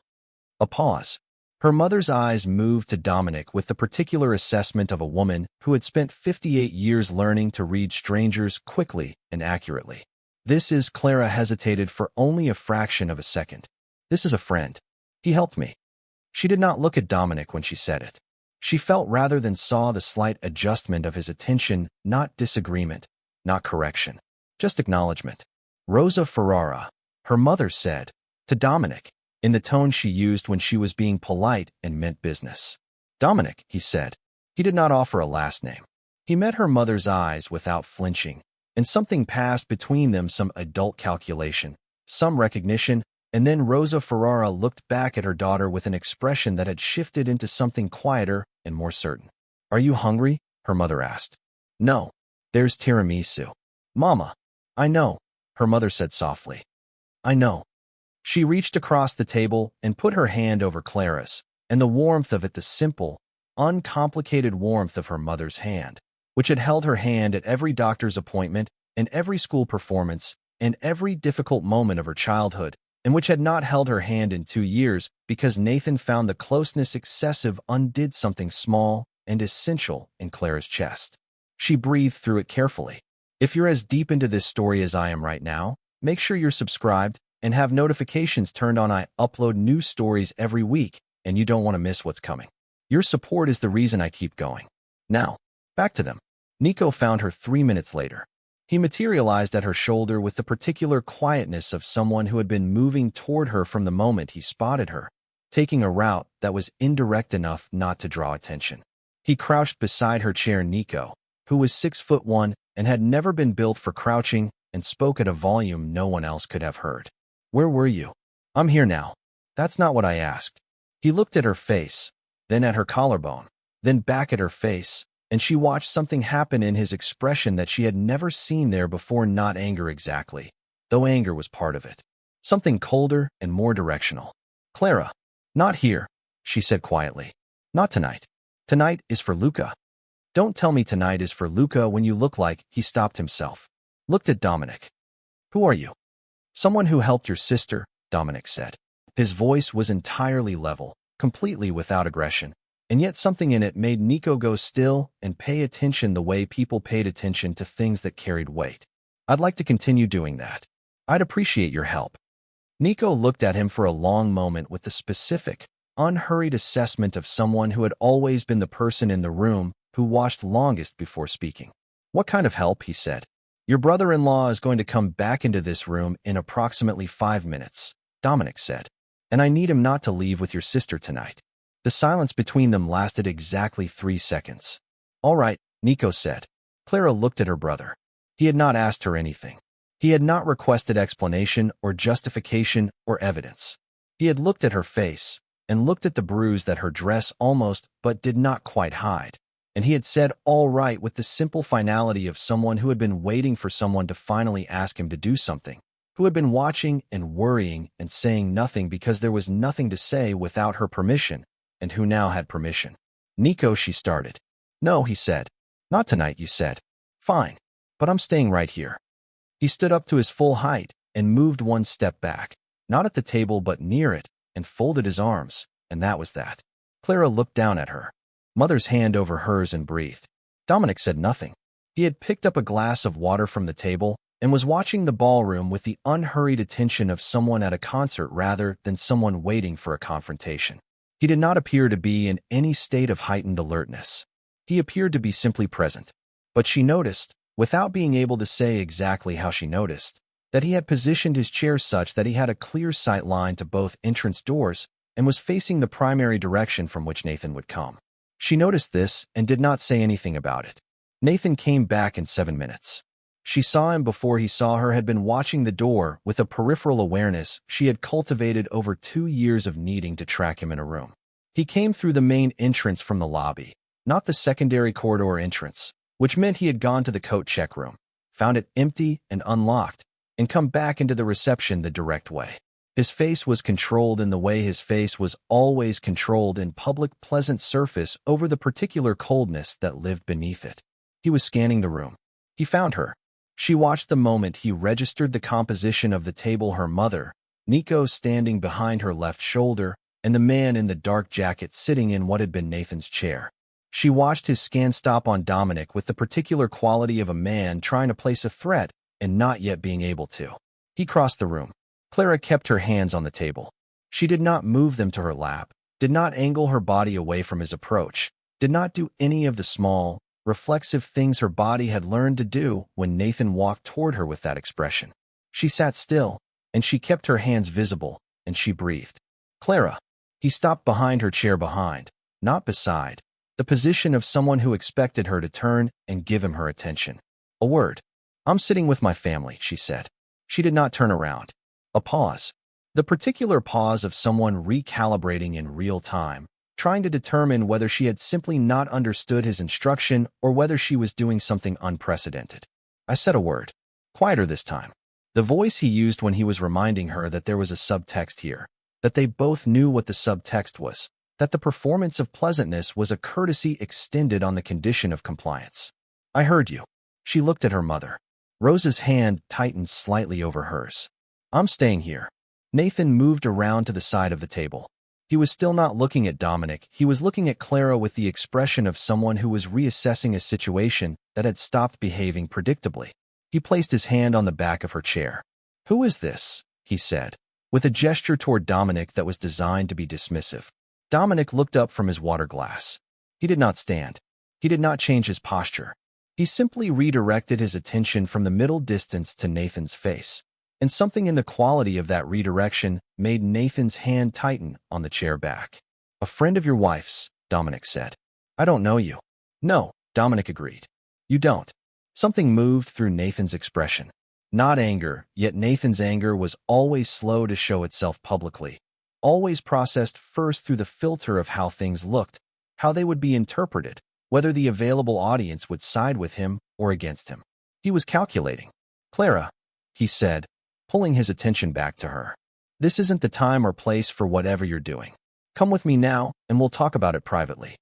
A pause. Her mother's eyes moved to Dominic with the particular assessment of a woman who had spent 58 years learning to read strangers quickly and accurately. This is Clara hesitated for only a fraction of a second. This is a friend. He helped me. She did not look at Dominic when she said it. She felt rather than saw the slight adjustment of his attention, not disagreement, not correction, just acknowledgement. Rosa Ferrara, her mother said, to Dominic, in the tone she used when she was being polite and meant business. Dominic, he said. He did not offer a last name. He met her mother's eyes without flinching, and something passed between them, some adult calculation, some recognition, and then Rosa Ferrara looked back at her daughter with an expression that had shifted into something quieter and more certain. Are you hungry? Her mother asked. No. There's tiramisu. Mama. I know, her mother said softly. I know. She reached across the table and put her hand over Clara's, and the warmth of it, the simple, uncomplicated warmth of her mother's hand, which had held her hand at every doctor's appointment and every school performance and every difficult moment of her childhood, and which had not held her hand in 2 years because Nathan found the closeness excessive, undid something small and essential in Clara's chest. She breathed through it carefully. If you're as deep into this story as I am right now, make sure you're subscribed and have notifications turned on. I upload new stories every week, and you don't want to miss what's coming. Your support is the reason I keep going. Now, back to them. Nico found her 3 minutes later. He materialized at her shoulder with the particular quietness of someone who had been moving toward her from the moment he spotted her, taking a route that was indirect enough not to draw attention. He crouched beside her chair. Nico, who was 6'1" and had never been built for crouching, and spoke at a volume no one else could have heard. Where were you? I'm here now. That's not what I asked. He looked at her face, then at her collarbone, then back at her face, and she watched something happen in his expression that she had never seen there before. Not anger exactly, though anger was part of it. Something colder and more directional. Clara. Not here, she said quietly. Not tonight. Tonight is for Luca. Don't tell me tonight is for Luca when you look like. He stopped himself. Looked at Dominic. Who are you? Someone who helped your sister, Dominic said. His voice was entirely level, completely without aggression, and yet something in it made Nico go still and pay attention the way people paid attention to things that carried weight. I'd like to continue doing that. I'd appreciate your help. Nico looked at him for a long moment with the specific, unhurried assessment of someone who had always been the person in the room who watched longest before speaking. What kind of help? He said. Your brother-in-law is going to come back into this room in approximately 5 minutes, Dominic said, and I need him not to leave with your sister tonight. The silence between them lasted exactly 3 seconds. All right, Nico said. Clara looked at her brother. He had not asked her anything. He had not requested explanation or justification or evidence. He had looked at her face and looked at the bruise that her dress almost but did not quite hide. And he had said all right with the simple finality of someone who had been waiting for someone to finally ask him to do something, who had been watching and worrying and saying nothing because there was nothing to say without her permission, and who now had permission. Nico, she started. No, he said. Not tonight, you said. Fine, but I'm staying right here. He stood up to his full height and moved 1 step back, not at the table but near it, and folded his arms, and that was that. Clara looked down at her. Mother's hand over hers and breathed. Dominic said nothing. He had picked up a glass of water from the table and was watching the ballroom with the unhurried attention of someone at a concert rather than someone waiting for a confrontation. He did not appear to be in any state of heightened alertness. He appeared to be simply present. But she noticed, without being able to say exactly how she noticed, that he had positioned his chair such that he had a clear sight line to both entrance doors and was facing the primary direction from which Nathan would come. She noticed this and did not say anything about it. Nathan came back in 7 minutes. She saw him before he saw her, had been watching the door with a peripheral awareness she had cultivated over 2 years of needing to track him in a room. He came through the main entrance from the lobby, not the secondary corridor entrance, which meant he had gone to the coat check room, found it empty and unlocked, and come back into the reception the direct way. His face was controlled in the way his face was always controlled in public, pleasant surface over the particular coldness that lived beneath it. He was scanning the room. He found her. She watched the moment he registered the composition of the table. Her mother, Nico, standing behind her left shoulder, and the man in the dark jacket sitting in what had been Nathan's chair. She watched his scan stop on Dominic with the particular quality of a man trying to place a threat and not yet being able to. He crossed the room. Clara kept her hands on the table. She did not move them to her lap, did not angle her body away from his approach, did not do any of the small, reflexive things her body had learned to do when Nathan walked toward her with that expression. She sat still, and she kept her hands visible, and she breathed. Clara. He stopped behind her chair behind, not beside, the position of someone who expected her to turn and give him her attention. A word. I'm sitting with my family, she said. She did not turn around. A pause. The particular pause of someone recalibrating in real time, trying to determine whether she had simply not understood his instruction or whether she was doing something unprecedented. I said a word. Quieter this time. The voice he used when he was reminding her that there was a subtext here, that they both knew what the subtext was, that the performance of pleasantness was a courtesy extended on the condition of compliance. I heard you. She looked at her mother. Rosa's hand tightened slightly over hers. I'm staying here. Nathan moved around to the side of the table. He was still not looking at Dominic. He was looking at Clara with the expression of someone who was reassessing a situation that had stopped behaving predictably. He placed his hand on the back of her chair. Who is this? He said, with a gesture toward Dominic that was designed to be dismissive. Dominic looked up from his water glass. He did not stand. He did not change his posture. He simply redirected his attention from the middle distance to Nathan's face. And something in the quality of that redirection made Nathan's hand tighten on the chair back. A friend of your wife's, Dominic said. I don't know you. No, Dominic agreed. You don't. Something moved through Nathan's expression. Not anger, yet Nathan's anger was always slow to show itself publicly. Always processed first through the filter of how things looked, how they would be interpreted, whether the available audience would side with him or against him. He was calculating. Clara, he said, pulling his attention back to her. This isn't the time or place for whatever you're doing. Come with me now, and we'll talk about it privately.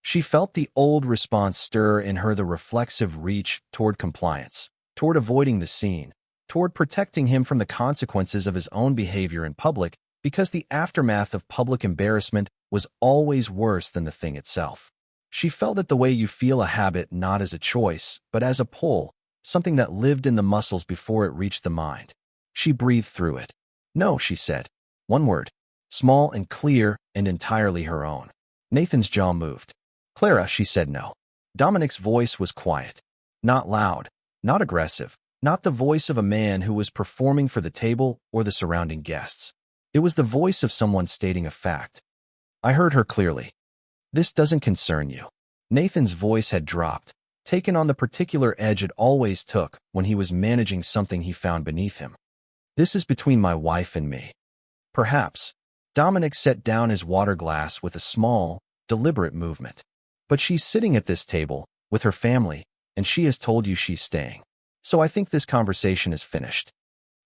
She felt the old response stir in her, the reflexive reach toward compliance, toward avoiding the scene, toward protecting him from the consequences of his own behavior in public, because the aftermath of public embarrassment was always worse than the thing itself. She felt it the way you feel a habit not as a choice, but as a pull, something that lived in the muscles before it reached the mind. She breathed through it. No, she said. One word. Small and clear and entirely her own. Nathan's jaw moved. Clara, she said no. Dominic's voice was quiet. Not loud, not aggressive, not the voice of a man who was performing for the table or the surrounding guests. It was the voice of someone stating a fact. I heard her clearly. This doesn't concern you. Nathan's voice had dropped, taken on the particular edge it always took when he was managing something he found beneath him. This is between my wife and me. Perhaps. Dominic set down his water glass with a small, deliberate movement. But she's sitting at this table, with her family, and she has told you she's staying. So I think this conversation is finished.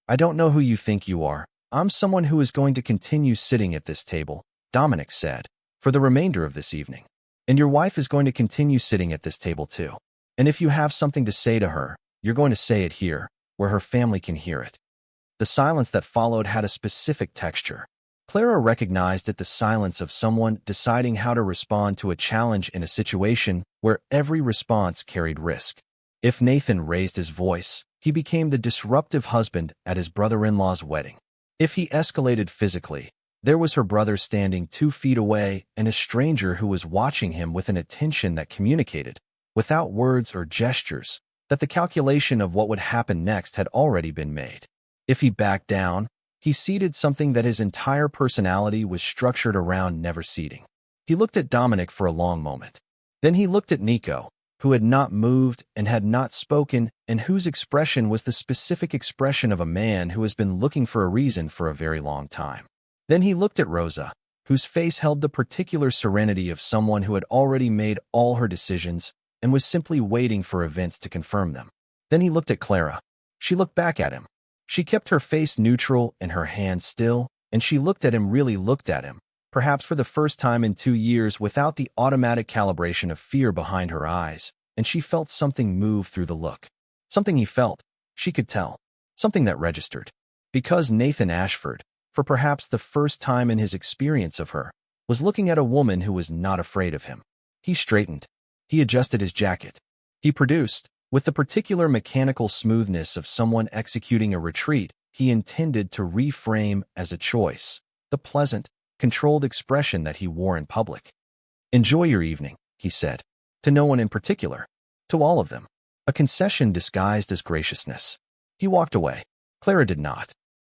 I don't know who you think you are. I'm someone who is going to continue sitting at this table, Dominic said, for the remainder of this evening. And your wife is going to continue sitting at this table too. And if you have something to say to her, you're going to say it here, where her family can hear it. The silence that followed had a specific texture. Clara recognized it, the silence of someone deciding how to respond to a challenge in a situation where every response carried risk. If Nathan raised his voice, he became the disruptive husband at his brother-in-law's wedding. If he escalated physically, there was her brother standing 2 feet away and a stranger who was watching him with an attention that communicated, without words or gestures, that the calculation of what would happen next had already been made. If he backed down, he ceded something that his entire personality was structured around never ceding. He looked at Dominic for a long moment. Then he looked at Nico, who had not moved and had not spoken, and whose expression was the specific expression of a man who has been looking for a reason for a very long time. Then he looked at Rosa, whose face held the particular serenity of someone who had already made all her decisions and was simply waiting for events to confirm them. Then he looked at Clara. She looked back at him. She kept her face neutral and her hands still, and she looked at him, really looked at him, perhaps for the first time in 2 years without the automatic calibration of fear behind her eyes, and she felt something move through the look. Something he felt, she could tell. Something that registered. Because Nathan Ashford, for perhaps the first time in his experience of her, was looking at a woman who was not afraid of him. He straightened. He adjusted his jacket. He produced, with the particular mechanical smoothness of someone executing a retreat he intended to reframe as a choice, the pleasant, controlled expression that he wore in public. "Enjoy your evening," he said, to no one in particular, to all of them, a concession disguised as graciousness. He walked away. Clara did not.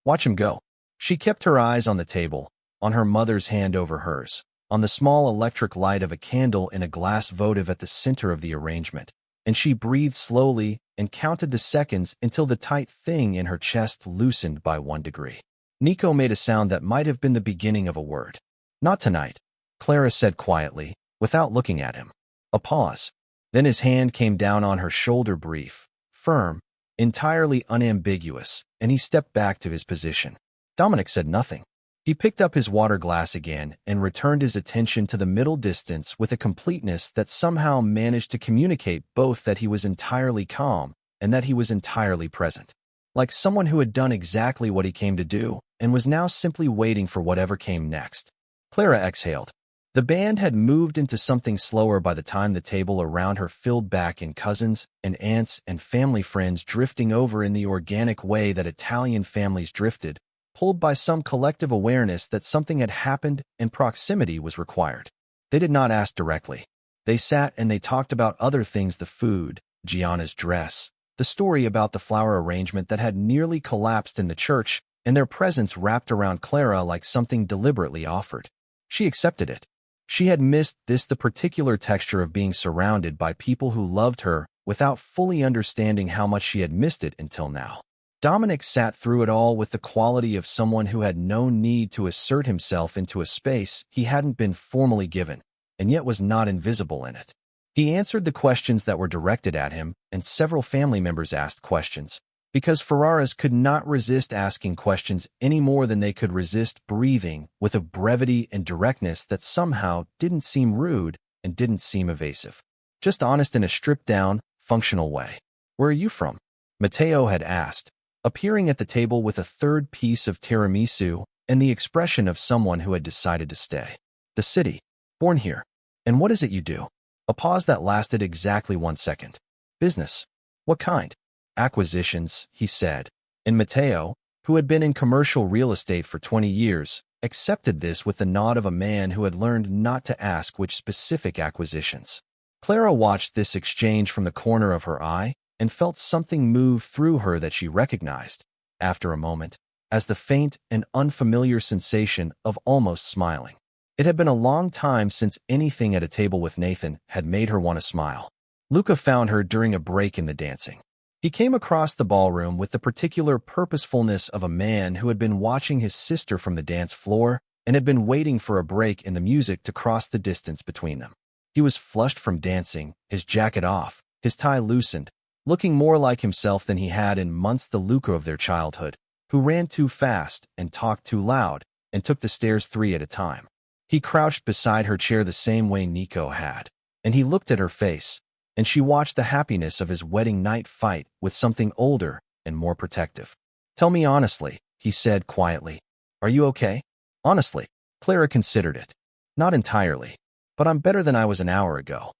Watch him go. She kept her eyes on the table, on her mother's hand over hers, on the small electric light of a candle in a glass votive at the center of the arrangement, and she breathed slowly and counted the seconds until the tight thing in her chest loosened by 1 degree. Nico made a sound that might have been the beginning of a word. "Not tonight," Clara said quietly, without looking at him. A pause. Then his hand came down on her shoulder, brief, firm, entirely unambiguous, and he stepped back to his position. Dominic said nothing. He picked up his water glass again and returned his attention to the middle distance with a completeness that somehow managed to communicate both that he was entirely calm and that he was entirely present. Like someone who had done exactly what he came to do and was now simply waiting for whatever came next. Clara exhaled. The band had moved into something slower by the time the table around her filled back in cousins and aunts and family friends drifting over in the organic way that Italian families drifted, pulled by some collective awareness that something had happened and proximity was required. They did not ask directly. They sat and they talked about other things: the food, Gianna's dress, the story about the flower arrangement that had nearly collapsed in the church, and their presence wrapped around Clara like something deliberately offered. She accepted it. She had missed the particular texture of being surrounded by people who loved her without fully understanding how much she had missed it until now. Dominic sat through it all with the quality of someone who had no need to assert himself into a space he hadn't been formally given, and yet was not invisible in it. He answered the questions that were directed at him, and several family members asked questions, because Ferraras could not resist asking questions any more than they could resist breathing, with a brevity and directness that somehow didn't seem rude and didn't seem evasive. Just honest in a stripped-down, functional way. "Where are you from?" Matteo had asked, appearing at the table with a third piece of tiramisu and the expression of someone who had decided to stay. "The city. Born here." "And what is it you do?" A pause that lasted exactly 1 second. "Business." "What kind?" "Acquisitions," he said, and Matteo, who had been in commercial real estate for 20 years, accepted this with the nod of a man who had learned not to ask which specific acquisitions. Clara watched this exchange from the corner of her eye and felt something move through her that she recognized, after a moment, as the faint and unfamiliar sensation of almost smiling. It had been a long time since anything at a table with Nathan had made her want to smile. Luca found her during a break in the dancing. He came across the ballroom with the particular purposefulness of a man who had been watching his sister from the dance floor and had been waiting for a break in the music to cross the distance between them. He was flushed from dancing, his jacket off, his tie loosened, looking more like himself than he had in months. The Luca of their childhood, who ran too fast and talked too loud and took the stairs 3 at a time. He crouched beside her chair the same way Nico had, and he looked at her face, and she watched the happiness of his wedding night fight with something older and more protective. "Tell me honestly," he said quietly. "Are you okay?" "Honestly." Clara considered it. "Not entirely, but I'm better than I was an hour ago."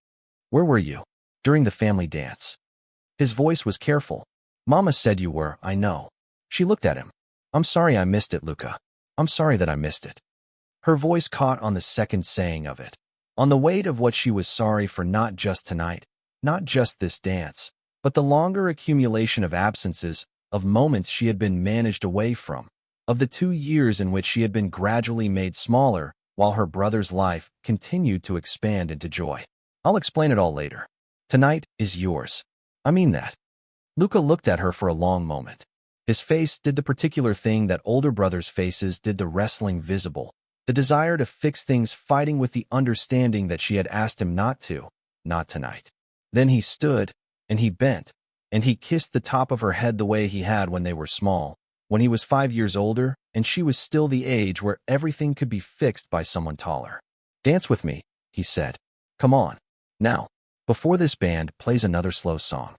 "Where were you?" "During the family dance." His voice was careful. "Mama said you were, I know." She looked at him. "I'm sorry I missed it, Luca. I'm sorry that I missed it." Her voice caught on the second saying of it, on the weight of what she was sorry for, not just tonight, not just this dance, but the longer accumulation of absences, of moments she had been managed away from, of the 2 years in which she had been gradually made smaller while her brother's life continued to expand into joy. "I'll explain it all later. Tonight is yours. I mean that." Luca looked at her for a long moment. His face did the particular thing that older brothers' faces did: the wrestling visible, the desire to fix things, fighting with the understanding that she had asked him not to, not tonight. Then he stood, and he bent, and he kissed the top of her head the way he had when they were small, when he was 5 years older, and she was still the age where everything could be fixed by someone taller. "Dance with me," he said. "Come on. Now, before this band plays another slow song."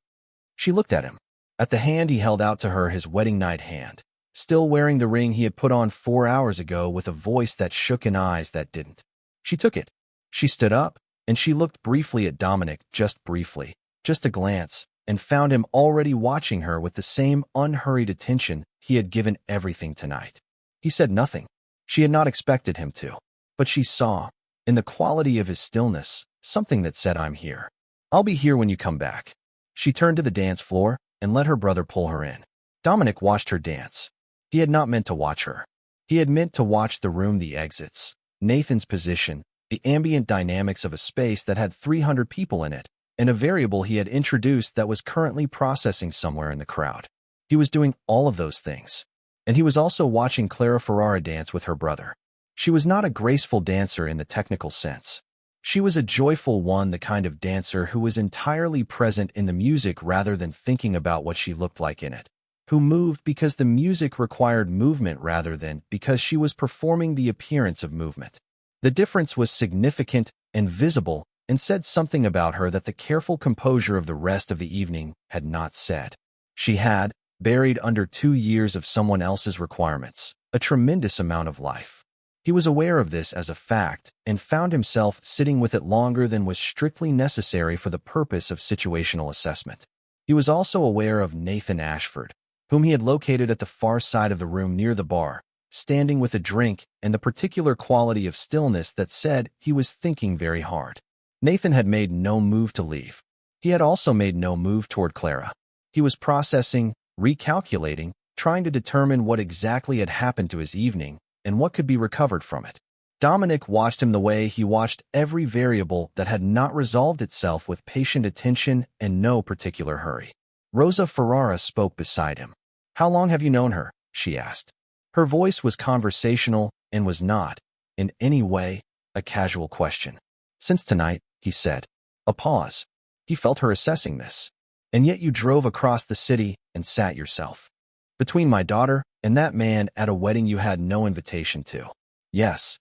She looked at him, at the hand he held out to her, his wedding night hand, still wearing the ring he had put on 4 hours ago, with a voice that shook and eyes that didn't. She took it. She stood up, and she looked briefly at Dominic, just briefly, just a glance, and found him already watching her with the same unhurried attention he had given everything tonight. He said nothing. She had not expected him to. But she saw, in the quality of his stillness, something that said, "I'm here. I'll be here when you come back." She turned to the dance floor and let her brother pull her in. Dominic watched her dance. He had not meant to watch her. He had meant to watch the room, the exits, Nathan's position, the ambient dynamics of a space that had 300 people in it, and a variable he had introduced that was currently processing somewhere in the crowd. He was doing all of those things. And he was also watching Clara Ferrara dance with her brother. She was not a graceful dancer in the technical sense. She was a joyful one, the kind of dancer who was entirely present in the music rather than thinking about what she looked like in it, who moved because the music required movement rather than because she was performing the appearance of movement. The difference was significant and visible and said something about her that the careful composure of the rest of the evening had not said. She had, buried under 2 years of someone else's requirements, a tremendous amount of life. He was aware of this as a fact and found himself sitting with it longer than was strictly necessary for the purpose of situational assessment. He was also aware of Nathan Ashford, whom he had located at the far side of the room near the bar, standing with a drink and the particular quality of stillness that said he was thinking very hard. Nathan had made no move to leave. He had also made no move toward Clara. He was processing, recalculating, trying to determine what exactly had happened to his evening and what could be recovered from it. Dominic watched him the way he watched every variable that had not resolved itself, with patient attention and no particular hurry. Rosa Ferrara spoke beside him. "How long have you known her?" she asked. Her voice was conversational and was not, in any way, a casual question. "Since tonight," he said. A pause. He felt her assessing this. "And yet you drove across the city and sat yourself between my daughter and that man at a wedding you had no invitation to." "Yes.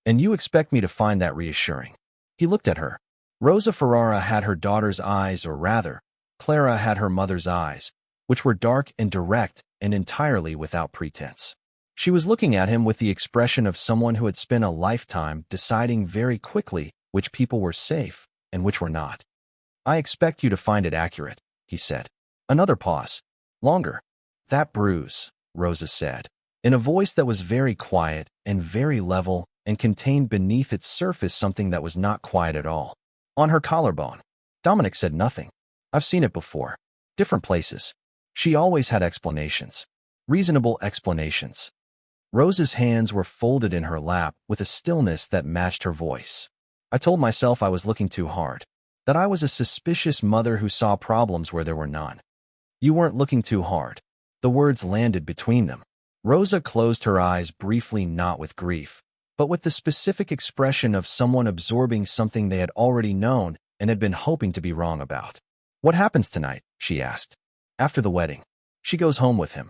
And you expect me to find that reassuring?" He looked at her. Rosa Ferrara had her daughter's eyes, or rather, Clara had her mother's eyes, which were dark and direct and entirely without pretense. She was looking at him with the expression of someone who had spent a lifetime deciding very quickly which people were safe and which were not. "I expect you to find it accurate," he said. Another pause. "Longer." "That bruise," Rosa said, in a voice that was very quiet and very level and contained beneath its surface something that was not quiet at all. "On her collarbone." Dominic said nothing. "I've seen it before. Different places." She always had explanations. Reasonable explanations. Rosa's hands were folded in her lap with a stillness that matched her voice. "I told myself I was looking too hard. That I was a suspicious mother who saw problems where there were none." "You weren't looking too hard." The words landed between them. Rosa closed her eyes briefly, not with grief, but with the specific expression of someone absorbing something they had already known and had been hoping to be wrong about. "What happens tonight?" she asked. "After the wedding. She goes home with him."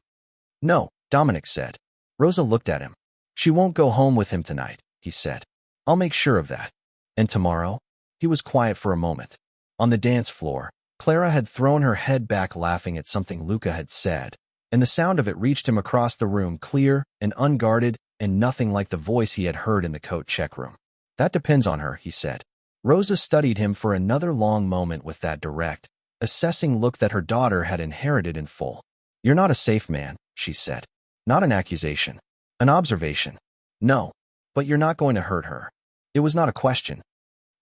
"No," Dominic said. Rosa looked at him. "She won't go home with him tonight," he said. "I'll make sure of that." "And tomorrow?" He was quiet for a moment. On the dance floor, Clara had thrown her head back, laughing at something Luca had said, and the sound of it reached him across the room, clear and unguarded and nothing like the voice he had heard in the coat check room. "That depends on her," he said. Rosa studied him for another long moment with that direct, assessing look that her daughter had inherited in full. "You're not a safe man," she said. "Not an accusation. An observation." "No. But you're not going to hurt her." It was not a question.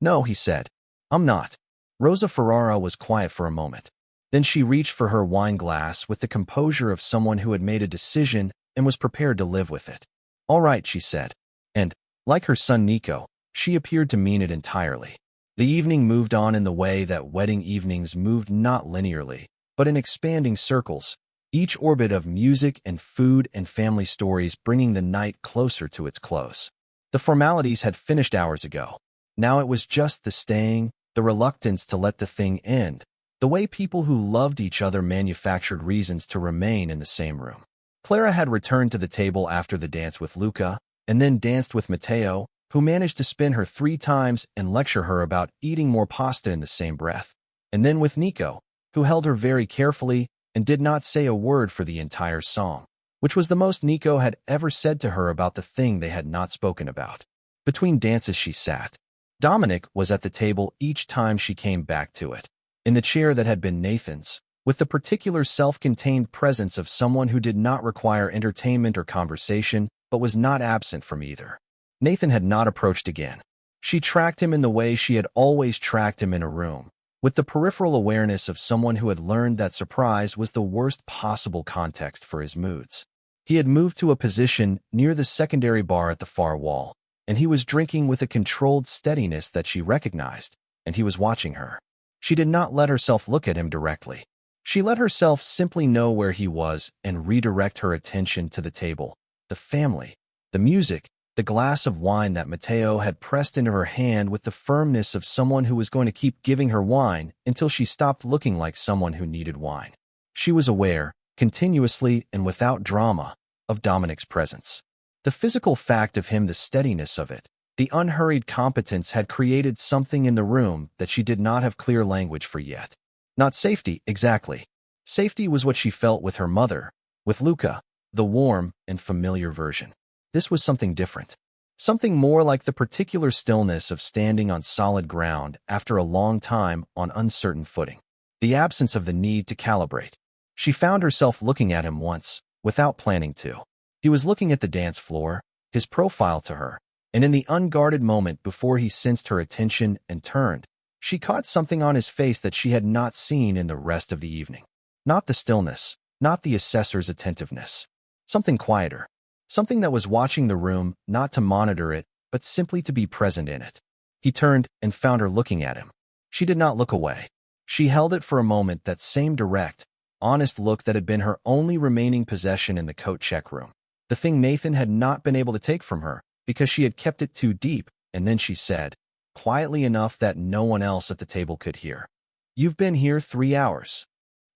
"No," he said. "I'm not." Rosa Ferrara was quiet for a moment. Then she reached for her wine glass with the composure of someone who had made a decision and was prepared to live with it. "All right," she said. And, like her son Nico, she appeared to mean it entirely. The evening moved on in the way that wedding evenings moved, not linearly, but in expanding circles, each orbit of music and food and family stories bringing the night closer to its close. The formalities had finished hours ago. Now it was just the staying, the reluctance to let the thing end, the way people who loved each other manufactured reasons to remain in the same room. Clara had returned to the table after the dance with Luca, and then danced with Matteo, who managed to spin her 3 times and lecture her about eating more pasta in the same breath, and then with Nico, who held her very carefully and did not say a word for the entire song. which was the most Nico had ever said to her about the thing they had not spoken about. Between dances she sat. Dominic was at the table each time she came back to it, in the chair that had been Nathan's, with the particular self-contained presence of someone who did not require entertainment or conversation, but was not absent from either. Nathan had not approached again. She tracked him in the way she had always tracked him in a room, with the peripheral awareness of someone who had learned that surprise was the worst possible context for his moods. He had moved to a position near the secondary bar at the far wall, and he was drinking with a controlled steadiness that she recognized, and he was watching her. She did not let herself look at him directly. She let herself simply know where he was and redirect her attention to the table, the family, the music, the glass of wine that Matteo had pressed into her hand with the firmness of someone who was going to keep giving her wine until she stopped looking like someone who needed wine. She was aware, continuously and without drama, of Dominic's presence. The physical fact of him, the steadiness of it, the unhurried competence had created something in the room that she did not have clear language for yet. Not safety, exactly. Safety was what she felt with her mother, with Luca, the warm and familiar version. This was something different. Something more like the particular stillness of standing on solid ground after a long time on uncertain footing. The absence of the need to calibrate. She found herself looking at him once, without planning to. He was looking at the dance floor, his profile to her, and in the unguarded moment before he sensed her attention and turned, she caught something on his face that she had not seen in the rest of the evening. Not the stillness, not the assessor's attentiveness. Something quieter. Something that was watching the room, not to monitor it, but simply to be present in it. He turned and found her looking at him. She did not look away. She held it for a moment, that same direct, honest look that had been her only remaining possession in the coat check room. The thing Nathan had not been able to take from her, because she had kept it too deep, and then she said, quietly enough that no one else at the table could hear. "You've been here 3 hours."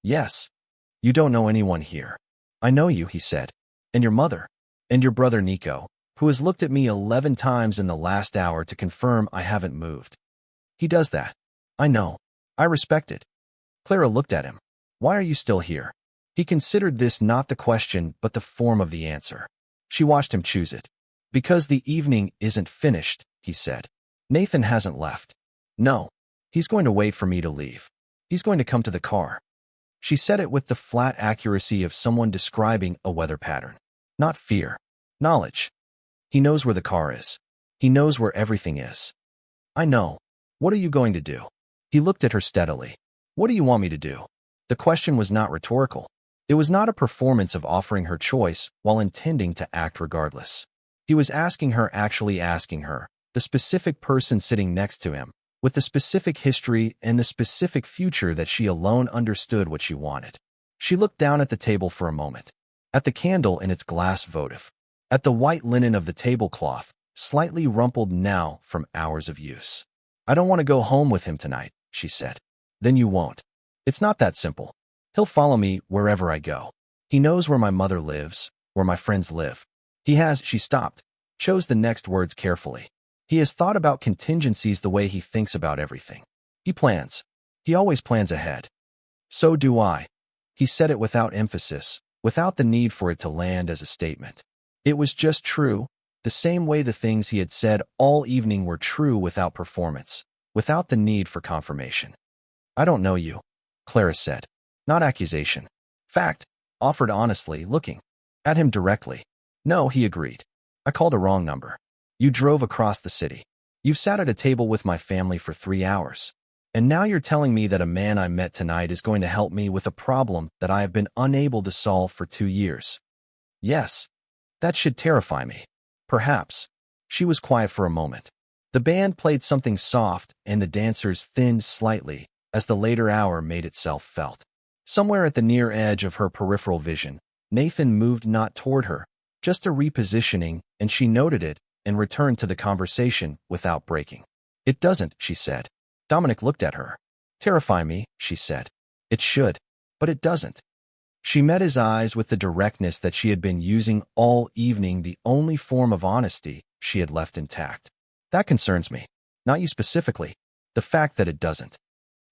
"Yes." "You don't know anyone here." "I know you," he said. "And your mother. And your brother Nico, who has looked at me 11 times in the last hour to confirm I haven't moved. He does that. I know. I respect it." Clara looked at him. "Why are you still here?" He considered this not the question but the form of the answer. She watched him choose it. "Because the evening isn't finished," he said. "Nathan hasn't left." "No. He's going to wait for me to leave. He's going to come to the car." She said it with the flat accuracy of someone describing a weather pattern. Not fear. Knowledge. "He knows where the car is. He knows where everything is." "I know. What are you going to do?" He looked at her steadily. "What do you want me to do?" The question was not rhetorical. It was not a performance of offering her choice while intending to act regardless. He was asking her, actually asking her, the specific person sitting next to him, with the specific history and the specific future that she alone understood what she wanted. She looked down at the table for a moment, at the candle in its glass votive, at the white linen of the tablecloth, slightly rumpled now from hours of use. "I don't want to go home with him tonight," she said. "Then you won't. It's not that simple. He'll follow me wherever I go. He knows where my mother lives, where my friends live. He has," she stopped, chose the next words carefully. "He has thought about contingencies the way he thinks about everything. He plans. He always plans ahead. So do I." He said it without emphasis, without the need for it to land as a statement. It was just true, the same way the things he had said all evening were true without performance, without the need for confirmation. "I don't know you," Clara said. Not accusation. Fact, offered honestly, looking at him directly. "No," he agreed. "I called a wrong number. You drove across the city. You've sat at a table with my family for 3 hours. And now you're telling me that a man I met tonight is going to help me with a problem that I have been unable to solve for 2 years. Yes. That should terrify me. Perhaps." She was quiet for a moment. The band played something soft, and the dancers thinned slightly as the later hour made itself felt. Somewhere at the near edge of her peripheral vision, Nathan moved not toward her, just a repositioning, and she noted it and returned to the conversation without breaking. "It doesn't," she said. Dominic looked at her. "Terrify me," she said. "It should, but it doesn't." She met his eyes with the directness that she had been using all evening, the only form of honesty she had left intact. "That concerns me. Not you specifically. The fact that it doesn't."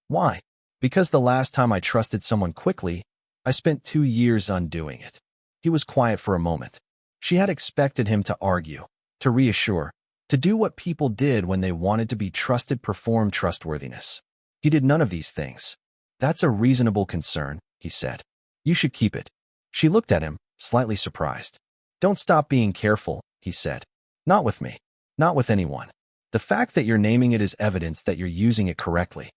"Why?" "Because the last time I trusted someone quickly, I spent 2 years undoing it." He was quiet for a moment. She had expected him to argue, to reassure, to do what people did when they wanted to be trusted, perform trustworthiness. He did none of these things. That's a reasonable concern, he said. You should keep it. She looked at him, slightly surprised. Don't stop being careful, he said. Not with me. Not with anyone. The fact that you're naming it is evidence that you're using it correctly.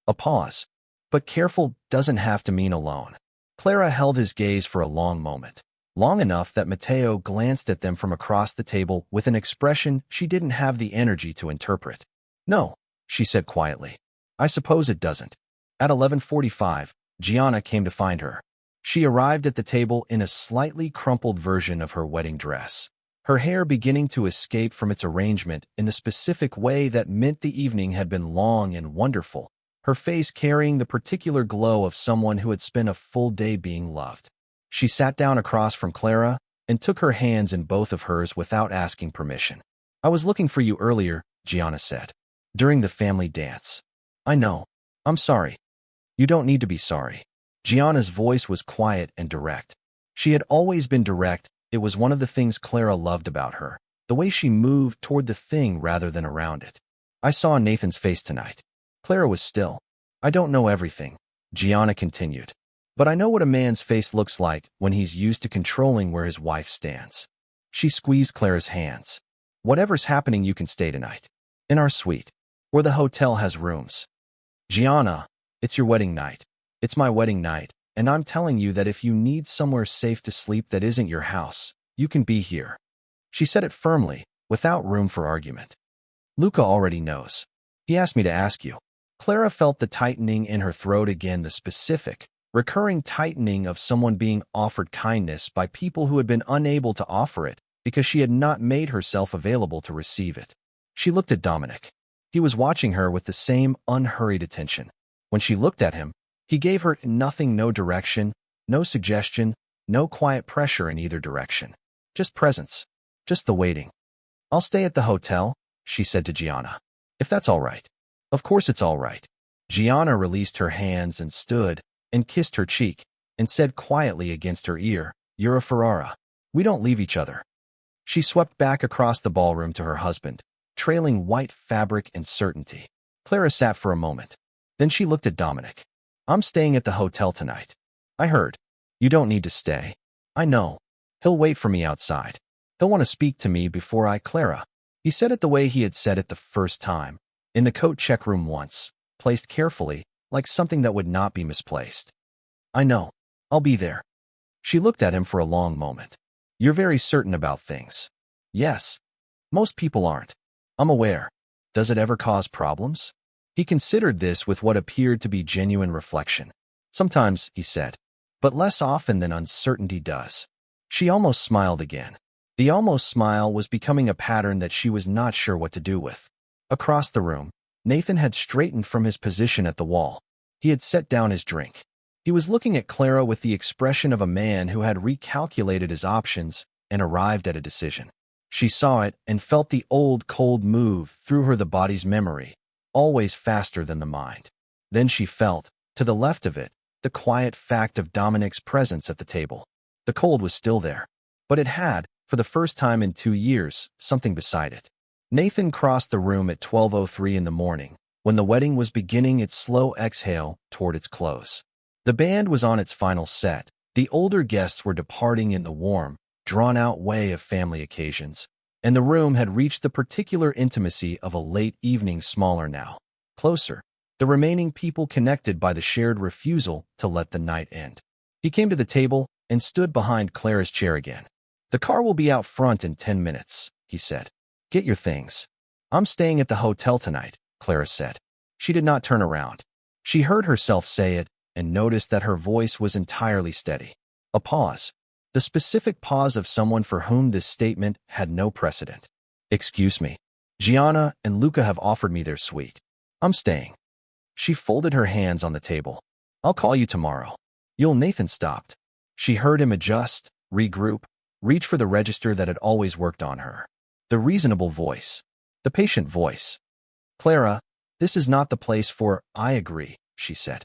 A pause. But careful doesn't have to mean alone. Clara held his gaze for a long moment. Long enough that Matteo glanced at them from across the table with an expression she didn't have the energy to interpret. No, she said quietly. I suppose it doesn't. At 11:45, Gianna came to find her. She arrived at the table in a slightly crumpled version of her wedding dress, her hair beginning to escape from its arrangement in the specific way that meant the evening had been long and wonderful, her face carrying the particular glow of someone who had spent a full day being loved. She sat down across from Clara and took her hands in both of hers without asking permission. I was looking for you earlier, Gianna said. During the family dance. I know. I'm sorry. You don't need to be sorry. Gianna's voice was quiet and direct. She had always been direct. It was one of the things Clara loved about her, the way she moved toward the thing rather than around it. I saw Nathan's face tonight. Clara was still. I don't know everything, Gianna continued. But I know what a man's face looks like when he's used to controlling where his wife stands. She squeezed Clara's hands. Whatever's happening, you can stay tonight. In our suite. Where the hotel has rooms. Gianna, it's your wedding night. It's my wedding night, and I'm telling you that if you need somewhere safe to sleep that isn't your house, you can be here. She said it firmly, without room for argument. Luca already knows. He asked me to ask you. Clara felt the tightening in her throat again, the specific, recurring tightening of someone being offered kindness by people who had been unable to offer it because she had not made herself available to receive it. She looked at Dominic. He was watching her with the same unhurried attention. When she looked at him, he gave her nothing, no direction, no suggestion, no quiet pressure in either direction. Just presence. Just the waiting. I'll stay at the hotel, she said to Gianna. If that's all right. Of course it's all right. Gianna released her hands and stood and kissed her cheek and said quietly against her ear, You're a Ferrara. We don't leave each other. She swept back across the ballroom to her husband, trailing white fabric and certainty. Clara sat for a moment. Then she looked at Dominic. I'm staying at the hotel tonight. I heard. You don't need to stay. I know. He'll wait for me outside. He'll want to speak to me before Clara. He said it the way he had said it the first time, in the coat check room once, placed carefully, like something that would not be misplaced. I know. I'll be there. She looked at him for a long moment. You're very certain about things. Yes. Most people aren't. I'm aware. Does it ever cause problems? He considered this with what appeared to be genuine reflection. Sometimes, he said, but less often than uncertainty does. She almost smiled again. The almost smile was becoming a pattern that she was not sure what to do with. Across the room, Nathan had straightened from his position at the wall. He had set down his drink. He was looking at Clara with the expression of a man who had recalculated his options and arrived at a decision. She saw it and felt the old cold move through her, the body's memory, always faster than the mind. Then she felt, to the left of it, the quiet fact of Dominic's presence at the table. The cold was still there, but it had, for the first time in 2 years, something beside it. Nathan crossed the room at 12:03 in the morning, when the wedding was beginning its slow exhale toward its close. The band was on its final set. The older guests were departing in the warm, drawn-out way of family occasions, and the room had reached the particular intimacy of a late evening, smaller now, closer, the remaining people connected by the shared refusal to let the night end. He came to the table and stood behind Clara's chair again. The car will be out front in 10 minutes, he said. Get your things. I'm staying at the hotel tonight, Clara said. She did not turn around. She heard herself say it and noticed that her voice was entirely steady. A pause. The specific pause of someone for whom this statement had no precedent. Excuse me. Gianna and Luca have offered me their suite. I'm staying. She folded her hands on the table. I'll call you tomorrow. Nathan stopped. She heard him adjust, regroup, reach for the register that had always worked on her. The reasonable voice. The patient voice. Clara, this is not the place for, I agree, she said.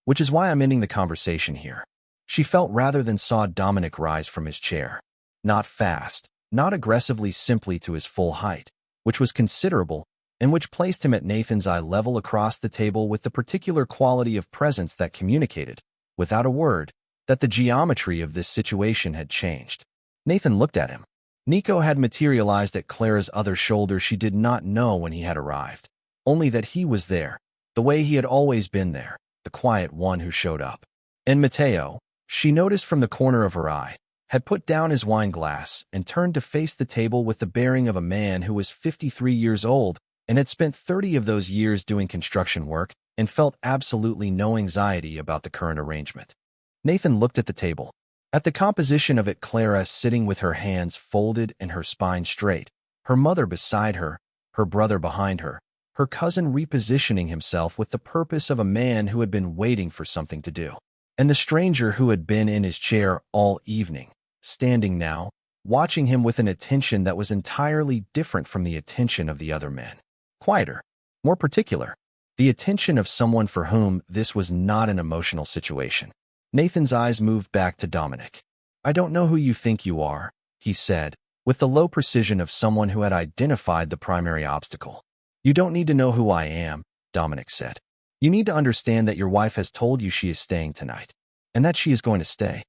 Which is why I'm ending the conversation here. She felt rather than saw Dominic rise from his chair. Not fast, not aggressively, simply to his full height, which was considerable, and which placed him at Nathan's eye level across the table with the particular quality of presence that communicated, without a word, that the geometry of this situation had changed. Nathan looked at him. Nico had materialized at Clara's other shoulder. She did not know when he had arrived, only that he was there, the way he had always been there, the quiet one who showed up. And Matteo, she noticed from the corner of her eye, had put down his wine glass and turned to face the table with the bearing of a man who was 53 years old and had spent 30 of those years doing construction work and felt absolutely no anxiety about the current arrangement. Nathan looked at the table, at the composition of it: Clara sitting with her hands folded and her spine straight, her mother beside her, her brother behind her, her cousin repositioning himself with the purpose of a man who had been waiting for something to do, and the stranger who had been in his chair all evening, standing now, watching him with an attention that was entirely different from the attention of the other men. Quieter, more particular, the attention of someone for whom this was not an emotional situation. Nathan's eyes moved back to Dominic. "I don't know who you think you are," he said, with the low precision of someone who had identified the primary obstacle. "You don't need to know who I am," Dominic said. "You need to understand that your wife has told you she is staying tonight, and that she is going to stay."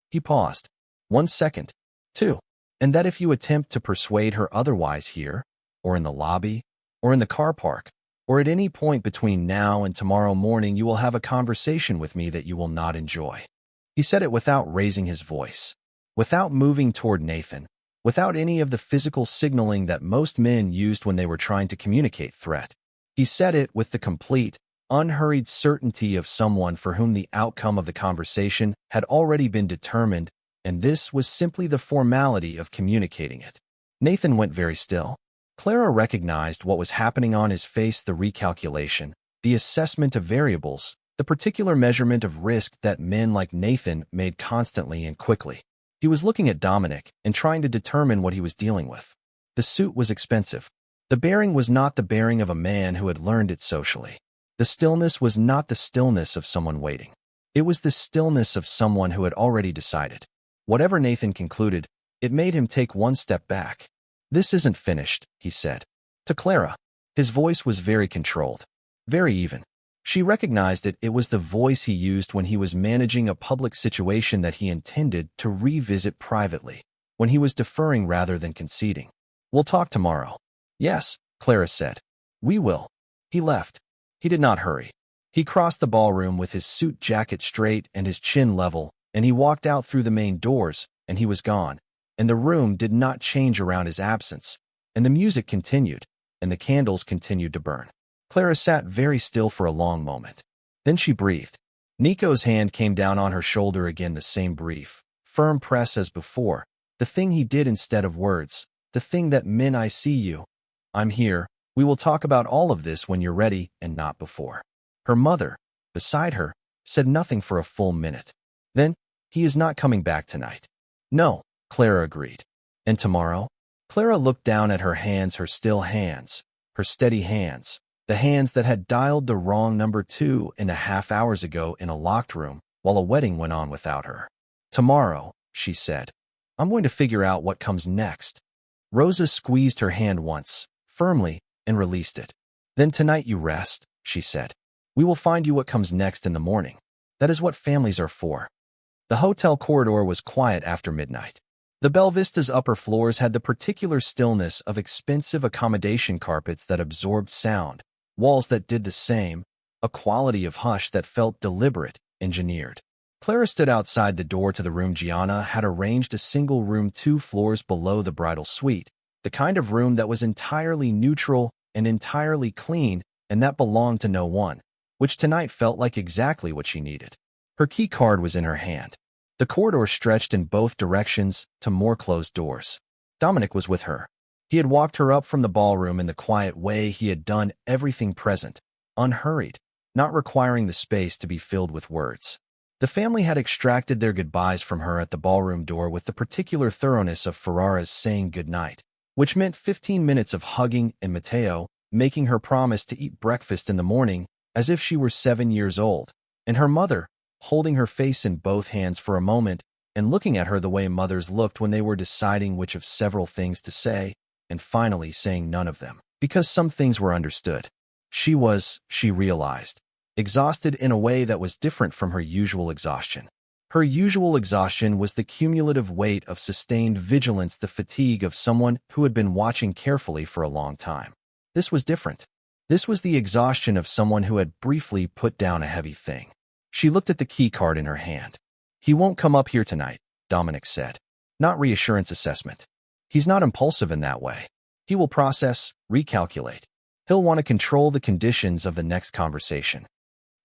He paused. 1 second, 2, and that if you attempt to persuade her otherwise here, or in the lobby, or in the car park, or at any point between now and tomorrow morning, you will have a conversation with me that you will not enjoy. He said it without raising his voice, without moving toward Nathan, without any of the physical signaling that most men used when they were trying to communicate threat. He said it with the complete, unhurried certainty of someone for whom the outcome of the conversation had already been determined, and this was simply the formality of communicating it. Nathan went very still. Clara recognized what was happening on his face: the recalculation, the assessment of variables, the particular measurement of risk that men like Nathan made constantly and quickly. He was looking at Dominic and trying to determine what he was dealing with. The suit was expensive. The bearing was not the bearing of a man who had learned it socially. The stillness was not the stillness of someone waiting. It was the stillness of someone who had already decided. Whatever Nathan concluded, it made him take one step back. "This isn't finished," he said. To Clara, his voice was very controlled, very even. She recognized it. It was the voice he used when he was managing a public situation that he intended to revisit privately, when he was deferring rather than conceding. "We'll talk tomorrow." "Yes," Clara said. "We will." He left. He did not hurry. He crossed the ballroom with his suit jacket straight and his chin level, and he walked out through the main doors, and he was gone. And the room did not change around his absence, and the music continued, and the candles continued to burn. Clara sat very still for a long moment. Then she breathed. Nico's hand came down on her shoulder again, the same brief, firm press as before, the thing he did instead of words, the thing that meant, "I see you. I'm here. We will talk about all of this when you're ready and not before." Her mother, beside her, said nothing for a full minute. Then, "He is not coming back tonight." "No," Clara agreed. "And tomorrow?" Clara looked down at her hands, her still hands, her steady hands, the hands that had dialed the wrong number 2.5 hours ago in a locked room while a wedding went on without her. "Tomorrow," she said. "I'm going to figure out what comes next." Rosa squeezed her hand once, firmly, and released it. "Then tonight you rest," she said. "We will find you what comes next in the morning. That is what families are for." The hotel corridor was quiet after midnight. The Belvista's upper floors had the particular stillness of expensive accommodation carpets that absorbed sound, walls that did the same, a quality of hush that felt deliberate, engineered. Clara stood outside the door to the room Gianna had arranged, a single room 2 floors below the bridal suite, the kind of room that was entirely neutral and entirely clean and that belonged to no one, which tonight felt like exactly what she needed. Her key card was in her hand. The corridor stretched in both directions to more closed doors. Dominic was with her. He had walked her up from the ballroom in the quiet way he had done everything present, unhurried, not requiring the space to be filled with words. The family had extracted their goodbyes from her at the ballroom door with the particular thoroughness of Ferrara's saying goodnight, which meant 15 minutes of hugging and Matteo making her promise to eat breakfast in the morning as if she were 7 years old, and her mother holding her face in both hands for a moment and looking at her the way mothers looked when they were deciding which of several things to say, and finally saying none of them, because some things were understood. She realized, exhausted in a way that was different from her usual exhaustion. Her usual exhaustion was the cumulative weight of sustained vigilance, the fatigue of someone who had been watching carefully for a long time. This was different. This was the exhaustion of someone who had briefly put down a heavy thing. She looked at the key card in her hand. "He won't come up here tonight," Dominic said. "Not reassurance assessment. He's not impulsive in that way. He will process, recalculate. He'll want to control the conditions of the next conversation."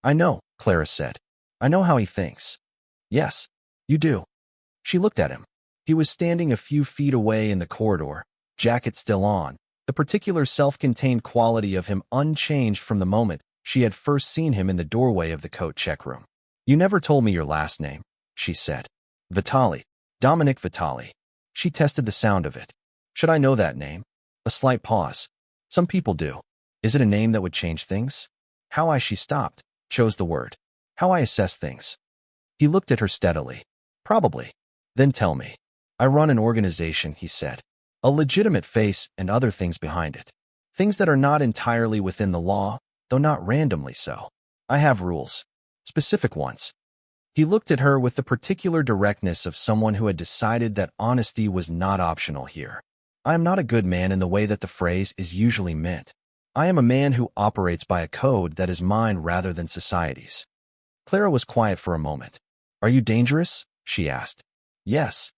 "I know," Clara said. "I know how he thinks." "Yes, you do." She looked at him. He was standing a few feet away in the corridor, jacket still on, the particular self-contained quality of him unchanged from the moment she had first seen him in the doorway of the coat check room. "You never told me your last name," she said. "Vitale. Dominic Vitale." She tested the sound of it. "Should I know that name?" A slight pause. "Some people do." "Is it a name that would change things?" She stopped, chose the word. "How I assess things." He looked at her steadily. "Probably." "Then tell me." "I run an organization," he said. "A legitimate face and other things behind it. Things that are not entirely within the law, though not randomly so. I have rules. Specific ones." He looked at her with the particular directness of someone who had decided that honesty was not optional here. "I am not a good man in the way that the phrase is usually meant. I am a man who operates by a code that is mine rather than society's." Clara was quiet for a moment. "Are you dangerous?" she asked. "Yes."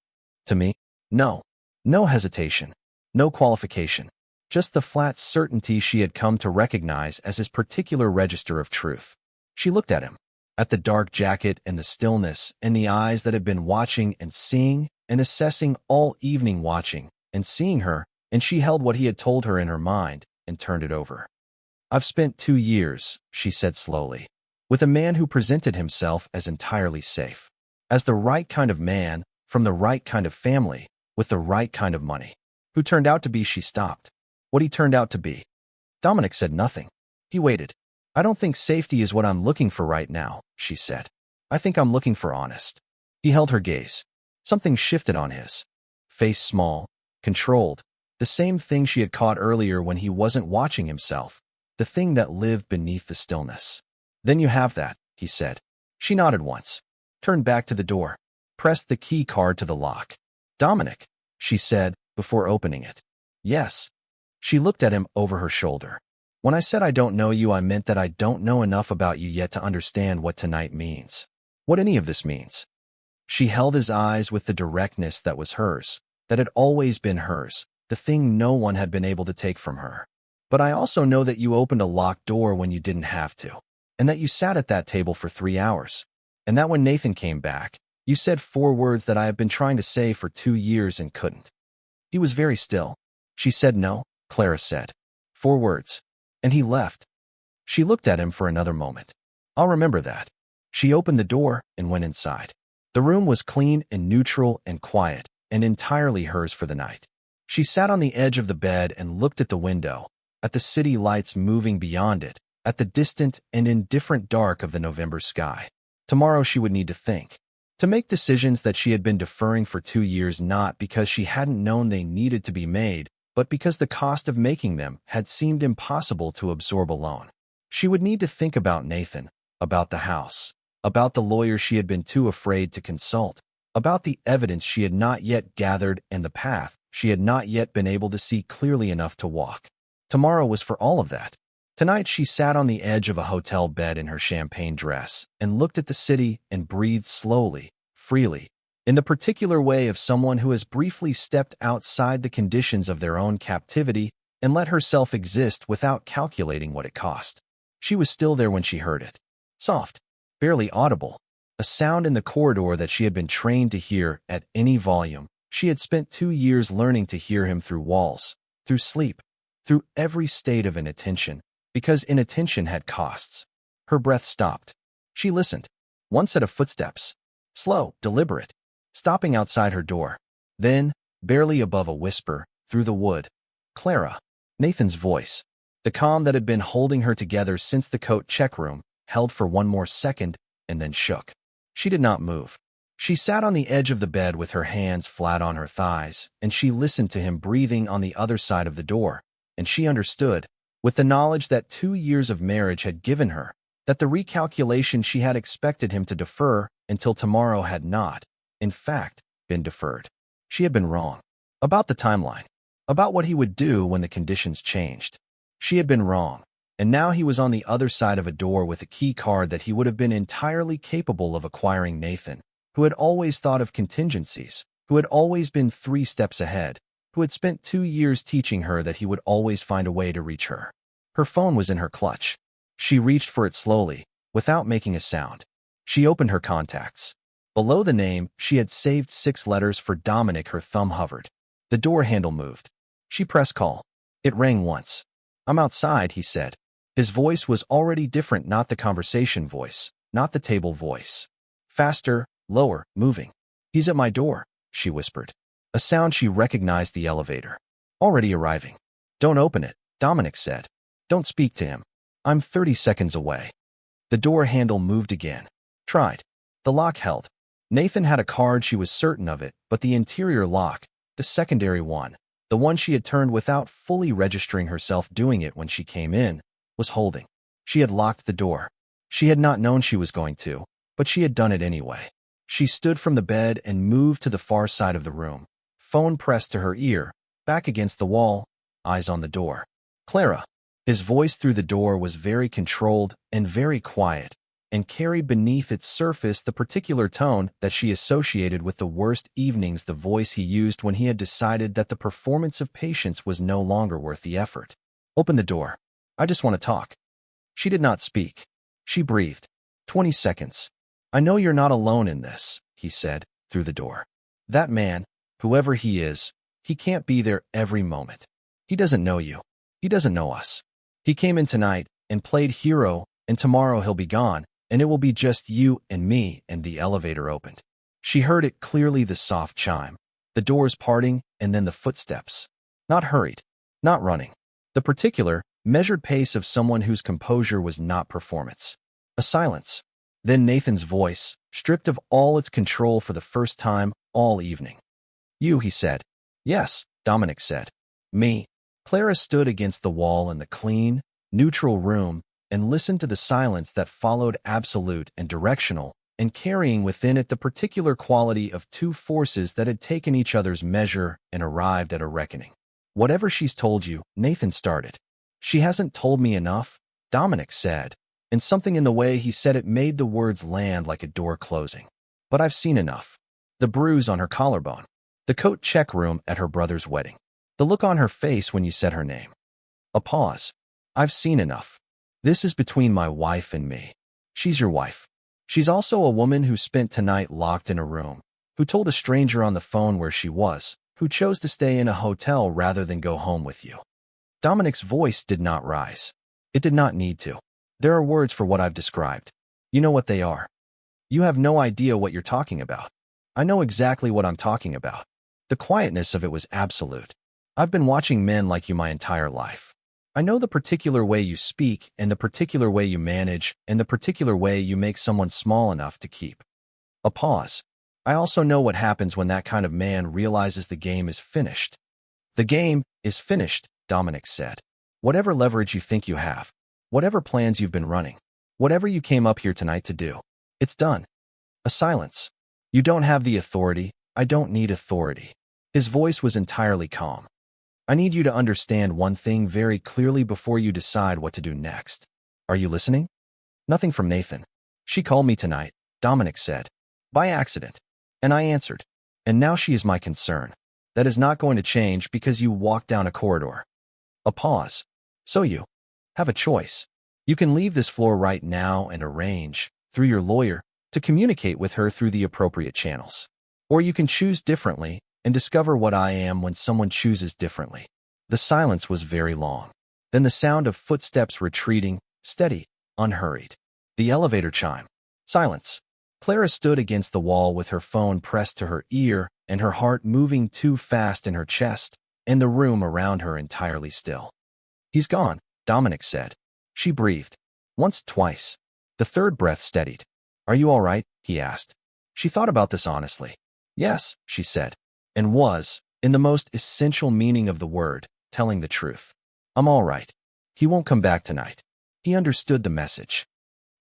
"To me?" "No." No hesitation. No qualification. Just the flat certainty she had come to recognize as his particular register of truth. She looked at him, at the dark jacket and the stillness and the eyes that had been watching and seeing and assessing all evening, watching and seeing her, and she held what he had told her in her mind and turned it over. "I've spent 2 years," she said slowly, "with a man who presented himself as entirely safe, as the right kind of man, from the right kind of family, with the right kind of money, who turned out to be—" She stopped. "What he turned out to be?" Dominic said nothing. He waited. "I don't think safety is what I'm looking for right now," she said. "I think I'm looking for honest." He held her gaze. Something shifted on his face, small, controlled, the same thing she had caught earlier when he wasn't watching himself, the thing that lived beneath the stillness. "Then you have that," he said. She nodded once, turned back to the door, pressed the key card to the lock. "Dominic," she said, before opening it. "Yes." She looked at him over her shoulder. "When I said I don't know you, I meant that I don't know enough about you yet to understand what tonight means. What any of this means." She held his eyes with the directness that was hers, that had always been hers, the thing no one had been able to take from her. "But I also know that you opened a locked door when you didn't have to, and that you sat at that table for 3 hours, and that when Nathan came back, you said 4 words that I have been trying to say for 2 years and couldn't." He was very still. "She said no," Clara said. 4 words. "And he left." She looked at him for another moment. "I'll remember that." She opened the door and went inside. The room was clean and neutral and quiet, and entirely hers for the night. She sat on the edge of the bed and looked at the window, at the city lights moving beyond it, at the distant and indifferent dark of the November sky. Tomorrow she would need to think, to make decisions that she had been deferring for 2 years, not because she hadn't known they needed to be made, but because the cost of making them had seemed impossible to absorb alone. She would need to think about Nathan, about the house, about the lawyer she had been too afraid to consult, about the evidence she had not yet gathered and the path she had not yet been able to see clearly enough to walk. Tomorrow was for all of that. Tonight she sat on the edge of a hotel bed in her champagne dress and looked at the city and breathed slowly, freely, in the particular way of someone who has briefly stepped outside the conditions of their own captivity and let herself exist without calculating what it cost. She was still there when she heard it. Soft, barely audible, a sound in the corridor that she had been trained to hear at any volume. She had spent 2 years learning to hear him through walls, through sleep, through every state of inattention, because inattention had costs. Her breath stopped. She listened. One set of footsteps, slow, deliberate, stopping outside her door. Then, barely above a whisper, through the wood, "Clara." Nathan's voice. The calm that had been holding her together since the coat check room held for one more second and then shook. She did not move. She sat on the edge of the bed with her hands flat on her thighs, and she listened to him breathing on the other side of the door, and she understood, with the knowledge that 2 years of marriage had given her, that the recalculation she had expected him to defer until tomorrow had not, in fact, been deferred. She had been wrong. About the timeline. About what he would do when the conditions changed. She had been wrong, and now he was on the other side of a door with a key card that he would have been entirely capable of acquiring Nathan, who had always thought of contingencies, who had always been 3 steps ahead, who had spent 2 years teaching her that he would always find a way to reach her. Her phone was in her clutch. She reached for it slowly, without making a sound. She opened her contacts. Below the name, she had saved 6 letters for Dominic. Her thumb hovered. The door handle moved. She pressed call. It rang once. "I'm outside," he said. His voice was already different, not the conversation voice, not the table voice. Faster, lower, moving. "He's at my door," she whispered. A sound she recognized: the elevator. "Already arriving." "Don't open it," Dominic said. "Don't speak to him. I'm 30 seconds away." The door handle moved again. Tried. The lock held. Nathan had a card, she was certain of it, but the interior lock, the secondary one, the one she had turned without fully registering herself doing it when she came in, was holding. She had locked the door. She had not known she was going to, but she had done it anyway. She stood from the bed and moved to the far side of the room, phone pressed to her ear, back against the wall, eyes on the door. "Clara." His voice through the door was very controlled and very quiet, and carried beneath its surface the particular tone that she associated with the worst evenings, the voice he used when he had decided that the performance of patience was no longer worth the effort. "Open the door. I just want to talk." She did not speak. She breathed. 20 seconds. "I know you're not alone in this," he said, through the door. "That man, whoever he is, he can't be there every moment. He doesn't know you. He doesn't know us. He came in tonight and played hero, and tomorrow he'll be gone, and it will be just you and me." And the elevator opened. She heard it clearly, the soft chime, the doors parting, and then the footsteps. Not hurried, not running. The particular, measured pace of someone whose composure was not performance. A silence. Then Nathan's voice, stripped of all its control for the first time all evening. "You," he said. "Yes," Dominic said. "Me." Clara stood against the wall in the clean, neutral room and listened to the silence that followed, absolute and directional, and carrying within it the particular quality of 2 forces that had taken each other's measure and arrived at a reckoning. "Whatever she's told you," Nathan started. "She hasn't told me enough," Dominic said, and something in the way he said it made the words land like a door closing. "But I've seen enough. The bruise on her collarbone. The coat check room at her brother's wedding. The look on her face when you said her name." A pause. "I've seen enough. This is between my wife and me. She's your wife. She's also a woman who spent tonight locked in a room, who told a stranger on the phone where she was, who chose to stay in a hotel rather than go home with you." Dominic's voice did not rise. It did not need to. "There are words for what I've described. You know what they are. You have no idea what you're talking about. I know exactly what I'm talking about." The quietness of it was absolute. "I've been watching men like you my entire life. I know the particular way you speak and the particular way you manage and the particular way you make someone small enough to keep." A pause. "I also know what happens when that kind of man realizes the game is finished." "The game is finished," Dominic said. "Whatever leverage you think you have, whatever plans you've been running, whatever you came up here tonight to do, it's done." A silence. "You don't have the authority. I don't need authority." His voice was entirely calm. "I need you to understand one thing very clearly before you decide what to do next. Are you listening?" Nothing from Nathan. "She called me tonight," Dominic said. "By accident. And I answered. And now she is my concern. That is not going to change because you walk down a corridor." A pause. "So you have a choice. You can leave this floor right now and arrange, through your lawyer, to communicate with her through the appropriate channels. Or you can choose differently and discover what I am when someone chooses differently." The silence was very long. Then the sound of footsteps retreating, steady, unhurried. The elevator chime. Silence. Clara stood against the wall with her phone pressed to her ear and her heart moving too fast in her chest, and the room around her entirely still. "He's gone," Dominic said. She breathed. Once, twice. The third breath steadied. "Are you all right?" he asked. She thought about this honestly. "Yes," she said, and was, in the most essential meaning of the word, telling the truth. "I'm all right. He won't come back tonight." He understood the message.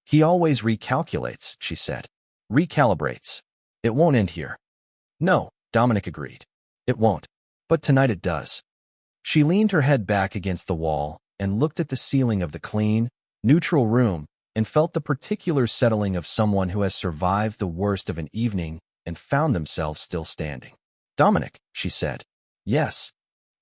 "He always recalculates," she said. "Recalibrates. It won't end here." "No," Dominic agreed. "It won't. But tonight it does." She leaned her head back against the wall and looked at the ceiling of the clean, neutral room and felt the particular settling of someone who has survived the worst of an evening and found themselves still standing. "Dominic," she said. "Yes.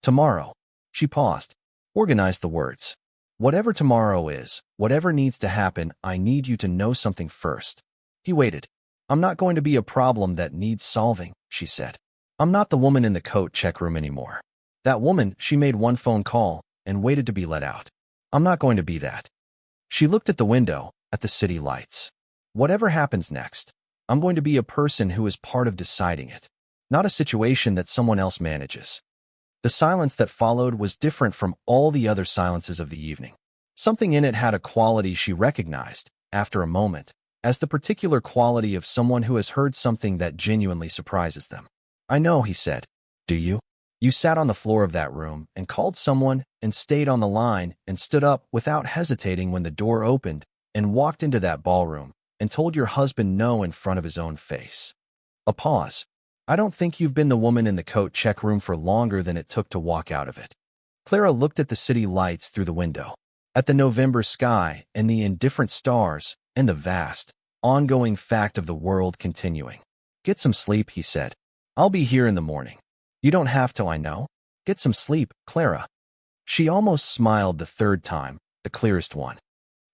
Tomorrow." She paused. Organized the words. "Whatever tomorrow is, whatever needs to happen, I need you to know something first." He waited. "I'm not going to be a problem that needs solving," she said. "I'm not the woman in the coat check room anymore. That woman, she made one phone call and waited to be let out. I'm not going to be that." She looked at the window, at the city lights. "Whatever happens next, I'm going to be a person who is part of deciding it, not a situation that someone else manages." The silence that followed was different from all the other silences of the evening. Something in it had a quality she recognized, after a moment, as the particular quality of someone who has heard something that genuinely surprises them. "I know," he said. "Do you? You sat on the floor of that room and called someone and stayed on the line and stood up without hesitating when the door opened and walked into that ballroom and told your husband no in front of his own face." A pause. "I don't think you've been the woman in the coat check room for longer than it took to walk out of it." Clara looked at the city lights through the window, at the November sky and the indifferent stars and the vast, ongoing fact of the world continuing. "Get some sleep," he said. "I'll be here in the morning." "You don't have to, I know. Get some sleep, Clara." She almost smiled the third time, the clearest one.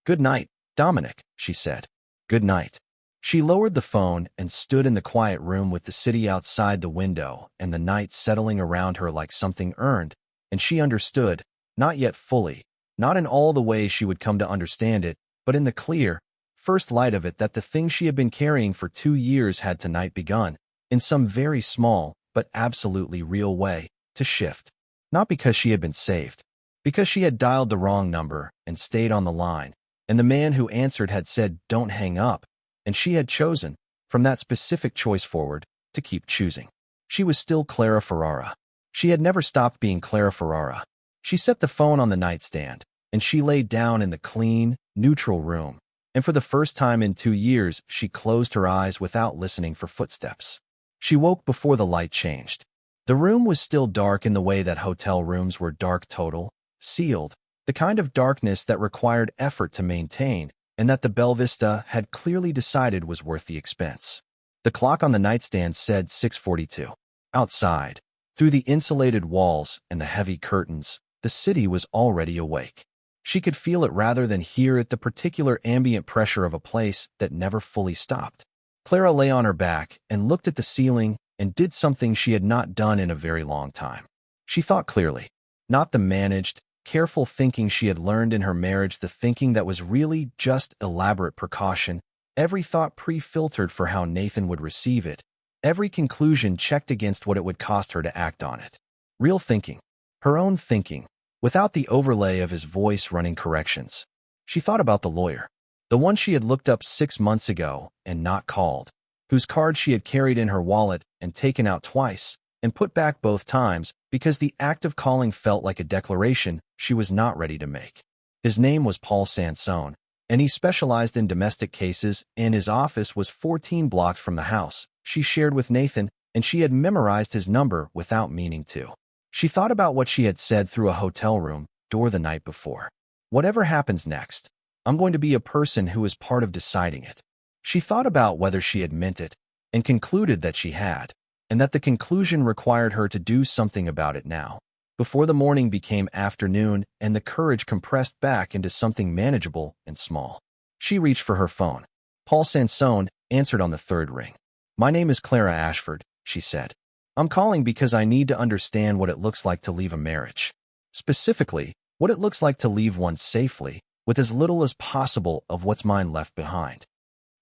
"Good night, Dominic," she said. "Good night." She lowered the phone and stood in the quiet room with the city outside the window and the night settling around her like something earned, and she understood, not yet fully, not in all the ways she would come to understand it, but in the clear, first light of it that the thing she had been carrying for 2 years had tonight begun, in some very small, but absolutely real way, to shift. Not because she had been saved, because she had dialed the wrong number and stayed on the line, and the man who answered had said, "Don't hang up," and she had chosen, from that specific choice forward, to keep choosing. She was still Clara Ferrara. She had never stopped being Clara Ferrara. She set the phone on the nightstand, and she lay down in the clean, neutral room, and for the first time in 2 years, she closed her eyes without listening for footsteps. She woke before the light changed. The room was still dark in the way that hotel rooms were dark total, sealed, the kind of darkness that required effort to maintain, and that the Belle Vista had clearly decided was worth the expense. The clock on the nightstand said 6:42. Outside, through the insulated walls and the heavy curtains, the city was already awake. She could feel it rather than hear it, the particular ambient pressure of a place that never fully stopped. Clara lay on her back and looked at the ceiling and did something she had not done in a very long time. She thought clearly, not the managed, careful thinking she had learned in her marriage, the thinking that was really just elaborate precaution, every thought pre-filtered for how Nathan would receive it, every conclusion checked against what it would cost her to act on it. Real thinking, her own thinking, without the overlay of his voice running corrections. She thought about the lawyer, the one she had looked up 6 months ago and not called, whose card she had carried in her wallet and taken out twice and put back both times because the act of calling felt like a declaration she was not ready to make. His name was Paul Sansone, and he specialized in domestic cases, and his office was 14 blocks from the house she shared with Nathan, and she had memorized his number without meaning to. She thought about what she had said through a hotel room door the night before. Whatever happens next, I'm going to be a person who is part of deciding it. She thought about whether she had meant it, and concluded that she had, and that the conclusion required her to do something about it now, before the morning became afternoon and the courage compressed back into something manageable and small. She reached for her phone. Paul Sansone answered on the third ring. "My name is Clara Ashford," she said. "I'm calling because I need to understand what it looks like to leave a marriage. Specifically, what it looks like to leave one safely, with as little as possible of what's mine left behind."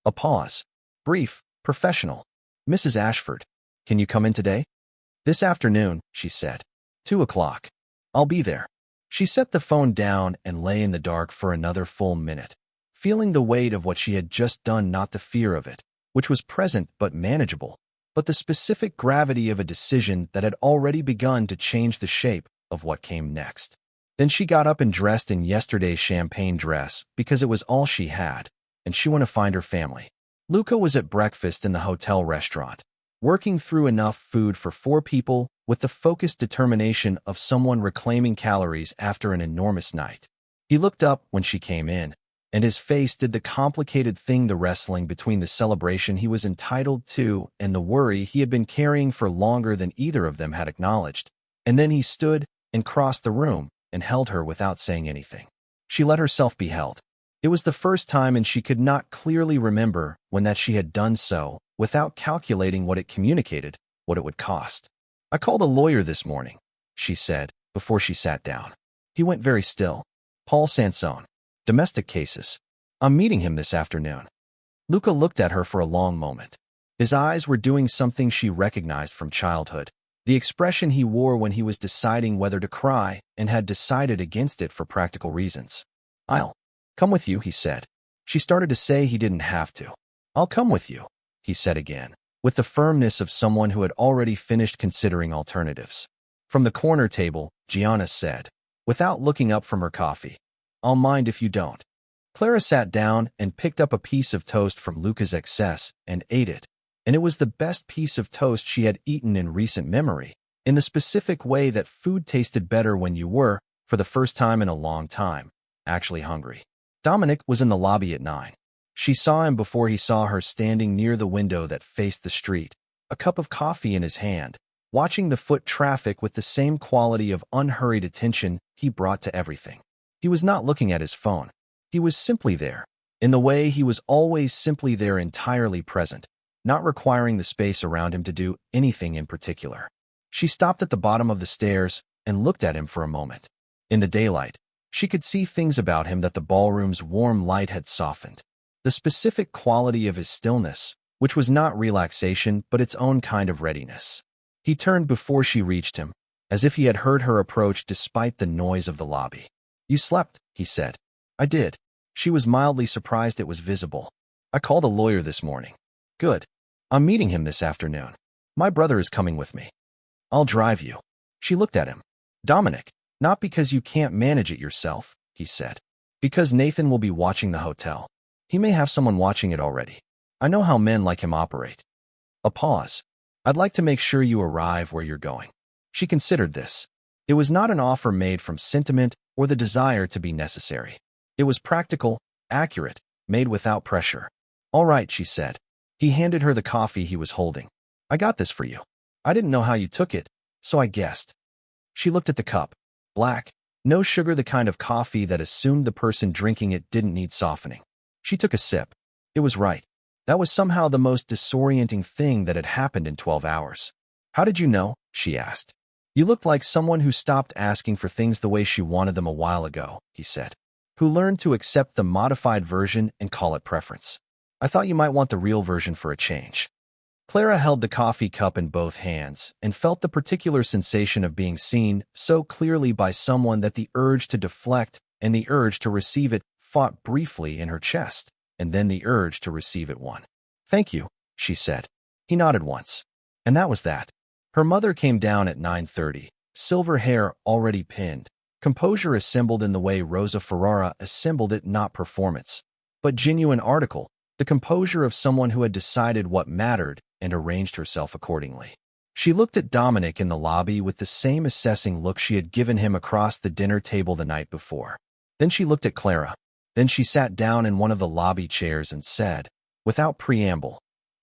A pause. Brief, professional. "Mrs. Ashford, can you come in today?" "This afternoon," she said. 2 o'clock. "I'll be there." She set the phone down and lay in the dark for another full minute, feeling the weight of what she had just done, not the fear of it, which was present but manageable, but the specific gravity of a decision that had already begun to change the shape of what came next. Then she got up and dressed in yesterday's champagne dress because it was all she had, and she went to find her family. Luca was at breakfast in the hotel restaurant, working through enough food for 4 people with the focused determination of someone reclaiming calories after an enormous night. He looked up when she came in, and his face did the complicated thing, the wrestling between the celebration he was entitled to and the worry he had been carrying for longer than either of them had acknowledged. And then he stood and crossed the room and held her without saying anything. She let herself be held. It was the first time, and she could not clearly remember when, that she had done so without calculating what it communicated, what it would cost. "I called a lawyer this morning," she said, before she sat down. He went very still. "Paul Sansone. Domestic cases. I'm meeting him this afternoon." Luca looked at her for a long moment. His eyes were doing something she recognized from childhood, the expression he wore when he was deciding whether to cry and had decided against it for practical reasons. "I'll come with you," he said. She started to say he didn't have to. "I'll come with you," he said again, with the firmness of someone who had already finished considering alternatives. From the corner table, Gianna said, without looking up from her coffee, "I'll mind if you don't." Clara sat down and picked up a piece of toast from Luca's excess and ate it, and it was the best piece of toast she had eaten in recent memory, in the specific way that food tasted better when you were, for the first time in a long time, actually hungry. Dominic was in the lobby at 9. She saw him before he saw her, standing near the window that faced the street, a cup of coffee in his hand, watching the foot traffic with the same quality of unhurried attention he brought to everything. He was not looking at his phone. He was simply there, in the way he was always simply there, entirely present, not requiring the space around him to do anything in particular. She stopped at the bottom of the stairs and looked at him for a moment. In the daylight, she could see things about him that the ballroom's warm light had softened. The specific quality of his stillness, which was not relaxation but its own kind of readiness. He turned before she reached him, as if he had heard her approach despite the noise of the lobby. "You slept," he said. "I did." She was mildly surprised it was visible. "I called a lawyer this morning." "Good. I'm meeting him this afternoon. My brother is coming with me." "I'll drive you." She looked at him. "Dominic, not because you can't manage it yourself," he said. "Because Nathan will be watching the hotel. He may have someone watching it already. I know how men like him operate." A pause. "I'd like to make sure you arrive where you're going." She considered this. It was not an offer made from sentiment or the desire to be necessary. It was practical, accurate, made without pressure. "All right," she said. He handed her the coffee he was holding. "I got this for you. I didn't know how you took it, so I guessed." She looked at the cup. Black, no sugar, the kind of coffee that assumed the person drinking it didn't need softening. She took a sip. It was right. That was somehow the most disorienting thing that had happened in 12 hours. "How did you know?" she asked. "You looked like someone who stopped asking for things the way she wanted them a while ago," he said. "Who learned to accept the modified version and call it preference. I thought you might want the real version for a change." Clara held the coffee cup in both hands and felt the particular sensation of being seen so clearly by someone that the urge to deflect and the urge to receive it fought briefly in her chest, and then the urge to receive it won. "Thank you," she said. He nodded once. And that was that. Her mother came down at 9:30, silver hair already pinned, composure assembled in the way Rosa Ferrara assembled it, not performance, but genuine article, the composure of someone who had decided what mattered and arranged herself accordingly. She looked at Dominic in the lobby with the same assessing look she had given him across the dinner table the night before. Then she looked at Clara. Then she sat down in one of the lobby chairs and said, without preamble,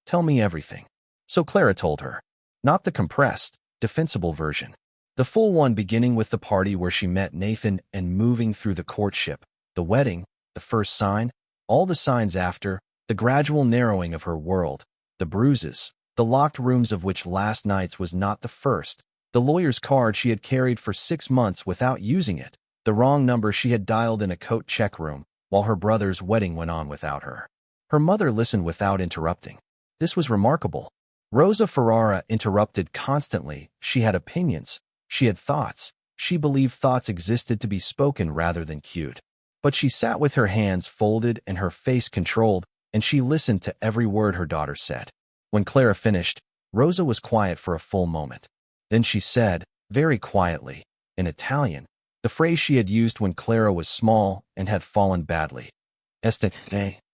"Tell me everything." So Clara told her. Not the compressed, defensible version. The full one, beginning with the party where she met Nathan and moving through the courtship, the wedding, the first sign, all the signs after, the gradual narrowing of her world, the bruises, the locked rooms of which last night's was not the first, the lawyer's card she had carried for 6 months without using it, the wrong number she had dialed in a coat check room, while her brother's wedding went on without her. Her mother listened without interrupting. This was remarkable. Rosa Ferrara interrupted constantly. She had opinions. She had thoughts. She believed thoughts existed to be spoken rather than cued. But she sat with her hands folded and her face controlled, and she listened to every word her daughter said. When Clara finished, Rosa was quiet for a full moment. Then she said, very quietly, in Italian, the phrase she had used when Clara was small and had fallen badly. Este,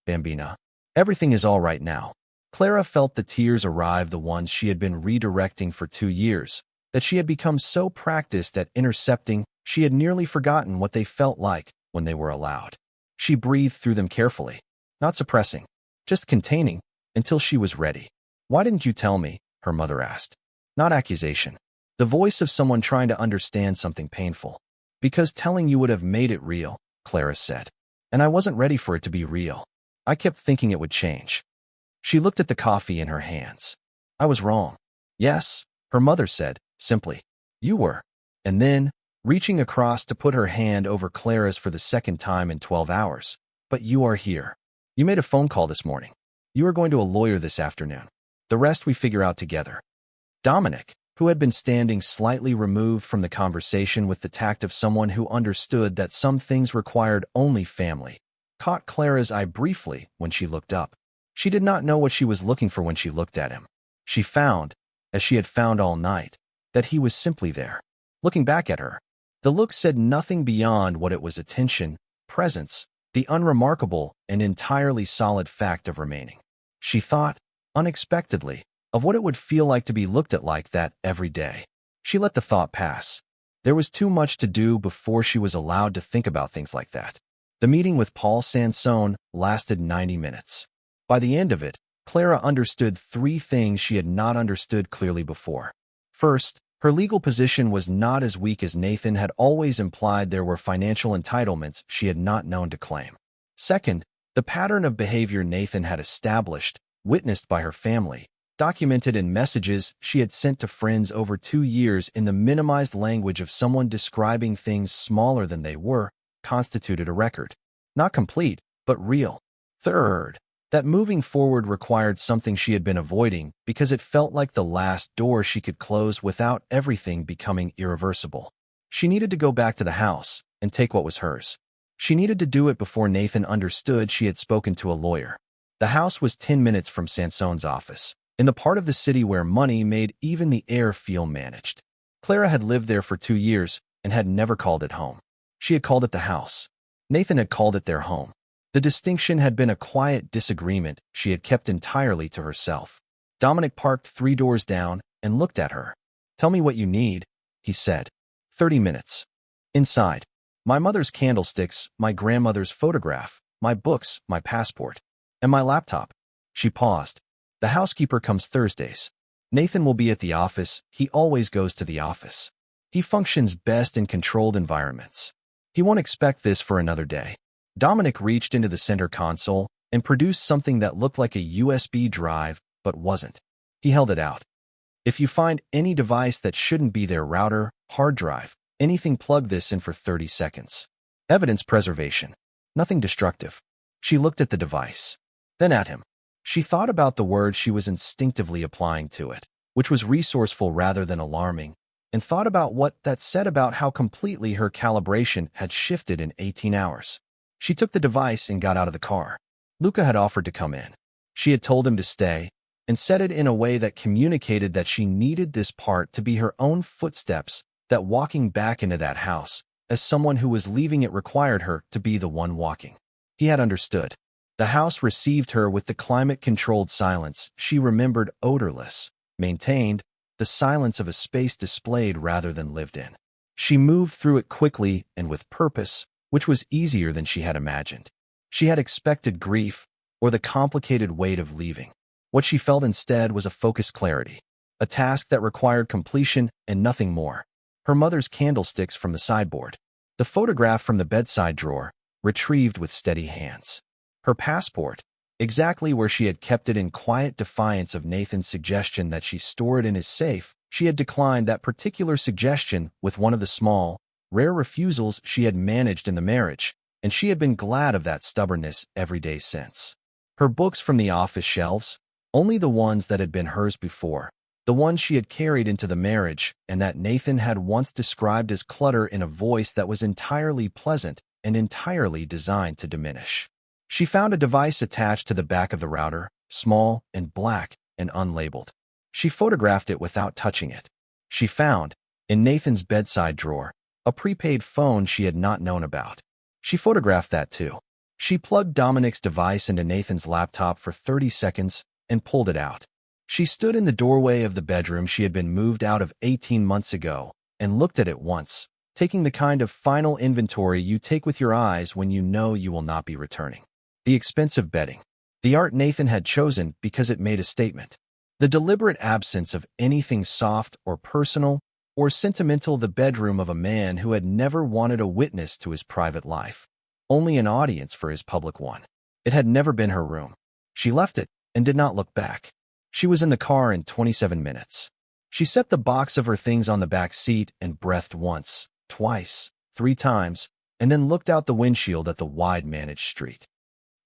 bambina. Everything is all right now. Clara felt the tears arrive, the ones she had been redirecting for 2 years, that she had become so practiced at intercepting, she had nearly forgotten what they felt like when they were allowed. She breathed through them carefully, not suppressing, just containing, until she was ready. Why didn't you tell me? Her mother asked. Not accusation. The voice of someone trying to understand something painful. Because telling you would have made it real, Clara said. And I wasn't ready for it to be real. I kept thinking it would change. She looked at the coffee in her hands. I was wrong. Yes, her mother said, simply. You were. And then, reaching across to put her hand over Clara's for the second time in 12 hours. But you are here. You made a phone call this morning. You are going to a lawyer this afternoon. The rest we figure out together. Dominic, who had been standing slightly removed from the conversation with the tact of someone who understood that some things required only family, caught Clara's eye briefly when she looked up. She did not know what she was looking for when she looked at him. She found, as she had found all night, that he was simply there, looking back at her. The look said nothing beyond what it was: attention, presence, the unremarkable and entirely solid fact of remaining. She thought, unexpectedly, of what it would feel like to be looked at like that every day. She let the thought pass. There was too much to do before she was allowed to think about things like that. The meeting with Paul Sansone lasted 90 minutes. By the end of it, Clara understood 3 things she had not understood clearly before. First, her legal position was not as weak as Nathan had always implied. There were financial entitlements she had not known to claim. Second, the pattern of behavior Nathan had established, witnessed by her family, documented in messages she had sent to friends over 2 years in the minimized language of someone describing things smaller than they were, constituted a record. Not complete, but real. Third, that moving forward required something she had been avoiding because it felt like the last door she could close without everything becoming irreversible. She needed to go back to the house and take what was hers. She needed to do it before Nathan understood she had spoken to a lawyer. The house was 10 minutes from Sansone's office, in the part of the city where money made even the air feel managed. Clara had lived there for 2 years and had never called it home. She had called it the house. Nathan had called it their home. The distinction had been a quiet disagreement she had kept entirely to herself. Dominic parked 3 doors down and looked at her. Tell me what you need, he said. 30 minutes. Inside. My mother's candlesticks, my grandmother's photograph, my books, my passport, and my laptop. She paused. The housekeeper comes Thursdays. Nathan will be at the office. He always goes to the office. He functions best in controlled environments. He won't expect this for another day. Dominic reached into the center console and produced something that looked like a USB drive, but wasn't. He held it out. If you find any device that shouldn't be there, router, hard drive, anything, plug this in for 30 seconds. Evidence preservation. Nothing destructive. She looked at the device, then at him. She thought about the word she was instinctively applying to it, which was resourceful rather than alarming, and thought about what that said about how completely her calibration had shifted in 18 hours. She took the device and got out of the car. Luca had offered to come in. She had told him to stay, and said it in a way that communicated that she needed this part to be her own footsteps, that walking back into that house, as someone who was leaving it, required her to be the one walking. He had understood. The house received her with the climate-controlled silence she remembered, odorless, maintained, the silence of a space displayed rather than lived in. She moved through it quickly and with purpose, which was easier than she had imagined. She had expected grief, or the complicated weight of leaving. What she felt instead was a focused clarity, a task that required completion and nothing more. Her mother's candlesticks from the sideboard, the photograph from the bedside drawer, retrieved with steady hands. Her passport, exactly where she had kept it in quiet defiance of Nathan's suggestion that she store it in his safe. She had declined that particular suggestion with one of the small, rare refusals she had managed in the marriage, and she had been glad of that stubbornness every day since. Her books from the office shelves, only the ones that had been hers before, the ones she had carried into the marriage and that Nathan had once described as clutter in a voice that was entirely pleasant, and entirely designed to diminish. She found a device attached to the back of the router, small and black and unlabeled. She photographed it without touching it. She found, in Nathan's bedside drawer, a prepaid phone she had not known about. She photographed that too. She plugged Dominic's device into Nathan's laptop for 30 seconds and pulled it out. She stood in the doorway of the bedroom she had been moved out of 18 months ago and looked at it once, taking the kind of final inventory you take with your eyes when you know you will not be returning. The expensive bedding. The art Nathan had chosen because it made a statement. The deliberate absence of anything soft or personal or sentimental, the bedroom of a man who had never wanted a witness to his private life, only an audience for his public one. It had never been her room. She left it and did not look back. She was in the car in 27 minutes. She set the box of her things on the back seat and breathed once, twice, 3 times, and then looked out the windshield at the wide managed street.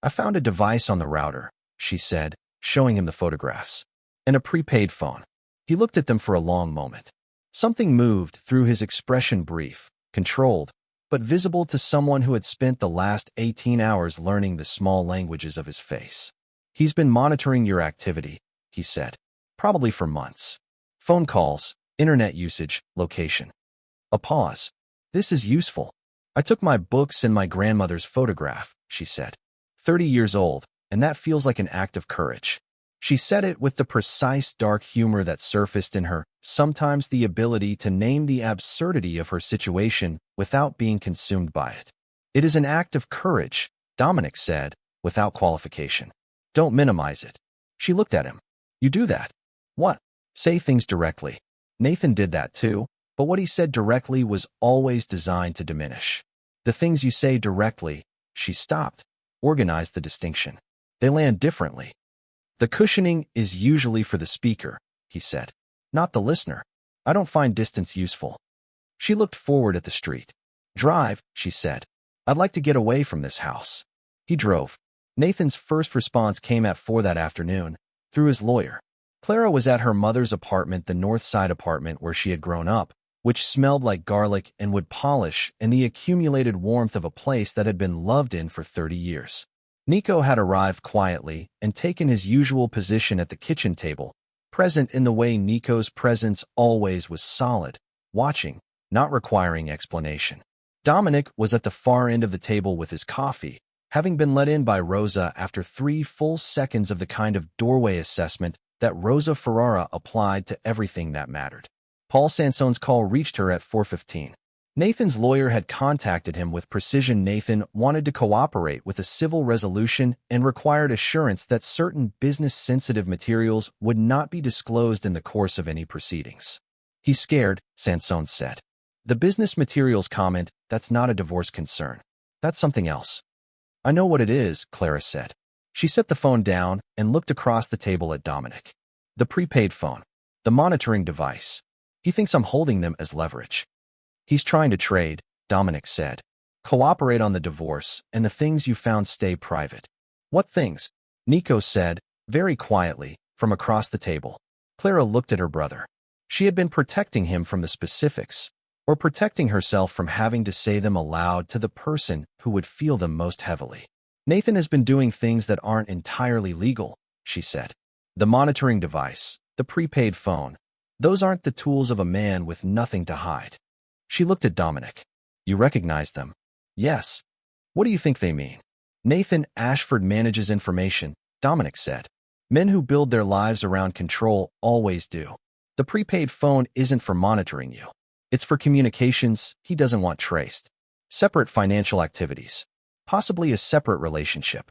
I found a device on the router, she said, showing him the photographs, and a prepaid phone. He looked at them for a long moment. Something moved through his expression, brief, controlled, but visible to someone who had spent the last 18 hours learning the small languages of his face. He's been monitoring your activity, he said, probably for months. Phone calls, internet usage, location. A pause. This is useful. I took my books and my grandmother's photograph, she said. 30 years old, and that feels like an act of courage. She said it with the precise dark humor that surfaced in her, sometimes the ability to name the absurdity of her situation without being consumed by it. It is an act of courage, Dominic said, without qualification. Don't minimize it. She looked at him. You do that. What? Say things directly. Nathan did that too, but what he said directly was always designed to diminish. The things you say directly, she stopped, organized the distinction. They land differently. The cushioning is usually for the speaker, he said, not the listener. I don't find distance useful. She looked forward at the street. Drive, she said. I'd like to get away from this house. He drove. Nathan's first response came at 4 that afternoon, through his lawyer. Clara was at her mother's apartment, the North Side apartment where she had grown up, which smelled like garlic and wood polish and the accumulated warmth of a place that had been loved in for 30 years. Nico had arrived quietly and taken his usual position at the kitchen table, present in the way Nico's presence always was, solid, watching, not requiring explanation. Dominic was at the far end of the table with his coffee, having been let in by Rosa after 3 full seconds of the kind of doorway assessment that Rosa Ferrara applied to everything that mattered. Paul Sansone's call reached her at 4:15. Nathan's lawyer had contacted him with precision. Nathan wanted to cooperate with a civil resolution and required assurance that certain business-sensitive materials would not be disclosed in the course of any proceedings. He's scared, Sansone said. The business materials comment, that's not a divorce concern. That's something else. I know what it is, Clara said. She set the phone down and looked across the table at Dominic. The prepaid phone. The monitoring device. He thinks I'm holding them as leverage. He's trying to trade, Dominic said. Cooperate on the divorce, and the things you found stay private. What things? Nico said, very quietly, from across the table. Clara looked at her brother. She had been protecting him from the specifics, or protecting herself from having to say them aloud to the person who would feel them most heavily. Nathan has been doing things that aren't entirely legal, she said. The monitoring device, the prepaid phone, those aren't the tools of a man with nothing to hide. She looked at Dominic. You recognize them? Yes. What do you think they mean? Nathan Ashford manages information, Dominic said. Men who build their lives around control always do. The prepaid phone isn't for monitoring you. It's for communications he doesn't want traced. Separate financial activities. Possibly a separate relationship.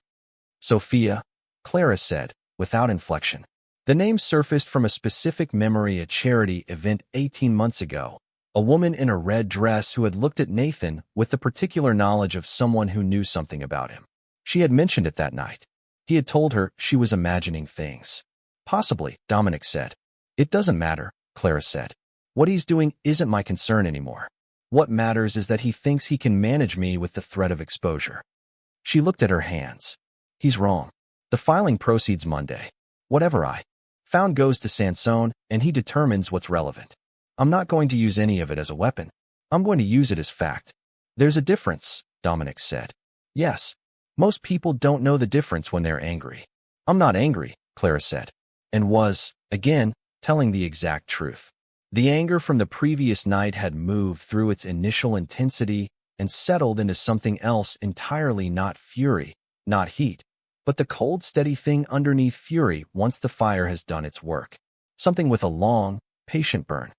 Sophia, Clara said, without inflection. The name surfaced from a specific memory, a charity event 18 months ago. A woman in a red dress who had looked at Nathan with the particular knowledge of someone who knew something about him. She had mentioned it that night. He had told her she was imagining things. Possibly, Dominic said. It doesn't matter, Clara said. What he's doing isn't my concern anymore. What matters is that he thinks he can manage me with the threat of exposure. She looked at her hands. He's wrong. The filing proceeds Monday. Whatever I found goes to Sansone, and he determines what's relevant. I'm not going to use any of it as a weapon. I'm going to use it as fact. There's a difference, Dominic said. Yes. Most people don't know the difference when they're angry. I'm not angry, Clara said, and was, again, telling the exact truth. The anger from the previous night had moved through its initial intensity and settled into something else entirely, not fury, not heat, but the cold, steady thing underneath fury once the fire has done its work. Something with a long, patient burn.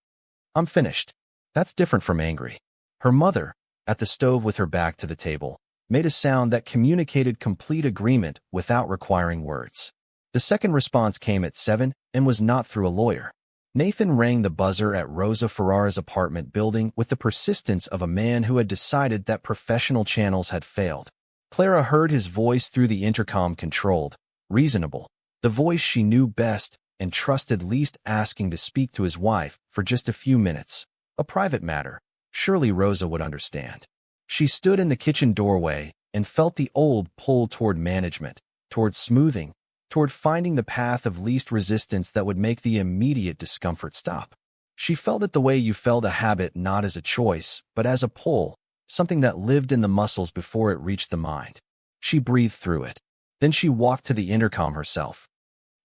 I'm finished. That's different from angry. Her mother, at the stove with her back to the table, made a sound that communicated complete agreement without requiring words. The second response came at 7 and was not through a lawyer. Nathan rang the buzzer at Rosa Ferrara's apartment building with the persistence of a man who had decided that professional channels had failed. Clara heard his voice through the intercom, controlled, reasonable, the voice she knew best and trusted least, asking to speak to his wife for just a few minutes. A private matter. Surely Rosa would understand. She stood in the kitchen doorway and felt the old pull toward management, toward smoothing, toward finding the path of least resistance that would make the immediate discomfort stop. She felt it the way you felt a habit, not as a choice, but as a pull, something that lived in the muscles before it reached the mind. She breathed through it. Then she walked to the intercom herself.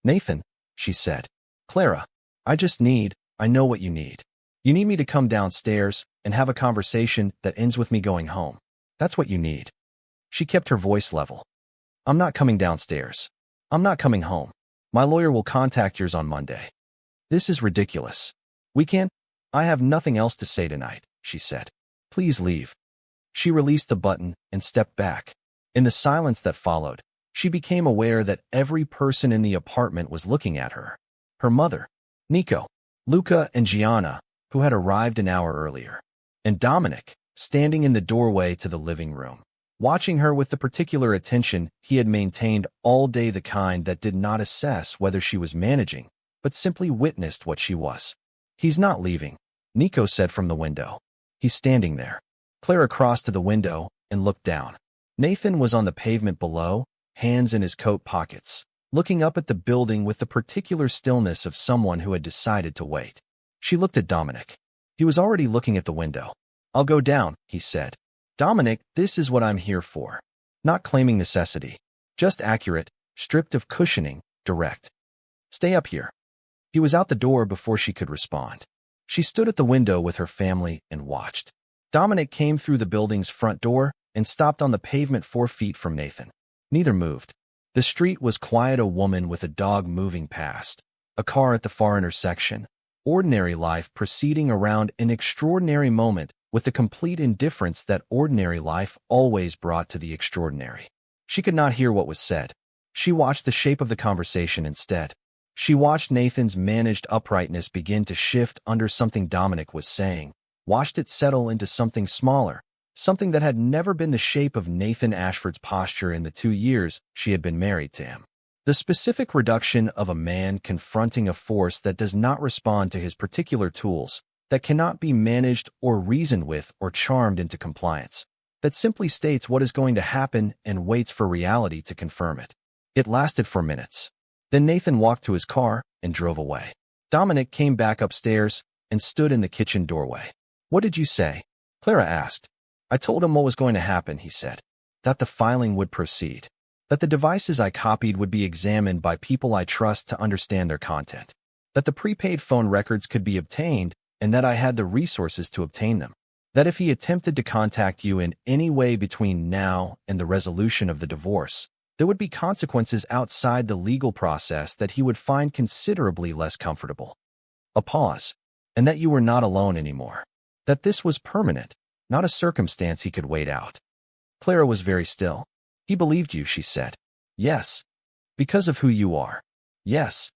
Nathan, she said. Clara, I know what you need. You need me to come downstairs and have a conversation that ends with me going home. That's what you need. She kept her voice level. I'm not coming downstairs. I'm not coming home. My lawyer will contact yours on Monday. This is ridiculous. I have nothing else to say tonight, she said. Please leave. She released the button and stepped back. In the silence that followed, she became aware that every person in the apartment was looking at her. Her mother, Nico, Luca, and Gianna, who had arrived an hour earlier, and Dominic, standing in the doorway to the living room, watching her with the particular attention he had maintained all day, the kind that did not assess whether she was managing, but simply witnessed what she was. He's not leaving, Nico said from the window. He's standing there. Clara crossed to the window and looked down. Nathan was on the pavement below, hands in his coat pockets, looking up at the building with the particular stillness of someone who had decided to wait. She looked at Dominic. He was already looking at the window. I'll go down, he said. Dominic, this is what I'm here for. Not claiming necessity. Just accurate, stripped of cushioning, direct. Stay up here. He was out the door before she could respond. She stood at the window with her family and watched. Dominic came through the building's front door and stopped on the pavement 4 feet from Nathan. Neither moved. The street was quiet, a woman with a dog moving past, a car at the far intersection. Ordinary life proceeding around an extraordinary moment with the complete indifference that ordinary life always brought to the extraordinary. She could not hear what was said. She watched the shape of the conversation instead. She watched Nathan's managed uprightness begin to shift under something Dominic was saying, watched it settle into something smaller, something that had never been the shape of Nathan Ashford's posture in the 2 years she had been married to him. The specific reduction of a man confronting a force that does not respond to his particular tools, that cannot be managed or reasoned with or charmed into compliance, that simply states what is going to happen and waits for reality to confirm it. It lasted for minutes. Then Nathan walked to his car and drove away. Dominic came back upstairs and stood in the kitchen doorway. What did you say? Clara asked. I told him what was going to happen, he said. That the filing would proceed. That the devices I copied would be examined by people I trust to understand their content. That the prepaid phone records could be obtained and that I had the resources to obtain them. That if he attempted to contact you in any way between now and the resolution of the divorce, there would be consequences outside the legal process that he would find considerably less comfortable. A pause. And that you were not alone anymore. That this was permanent, not a circumstance he could wait out. Clara was very still. He believed you, she said. Yes. Because of who you are. Yes.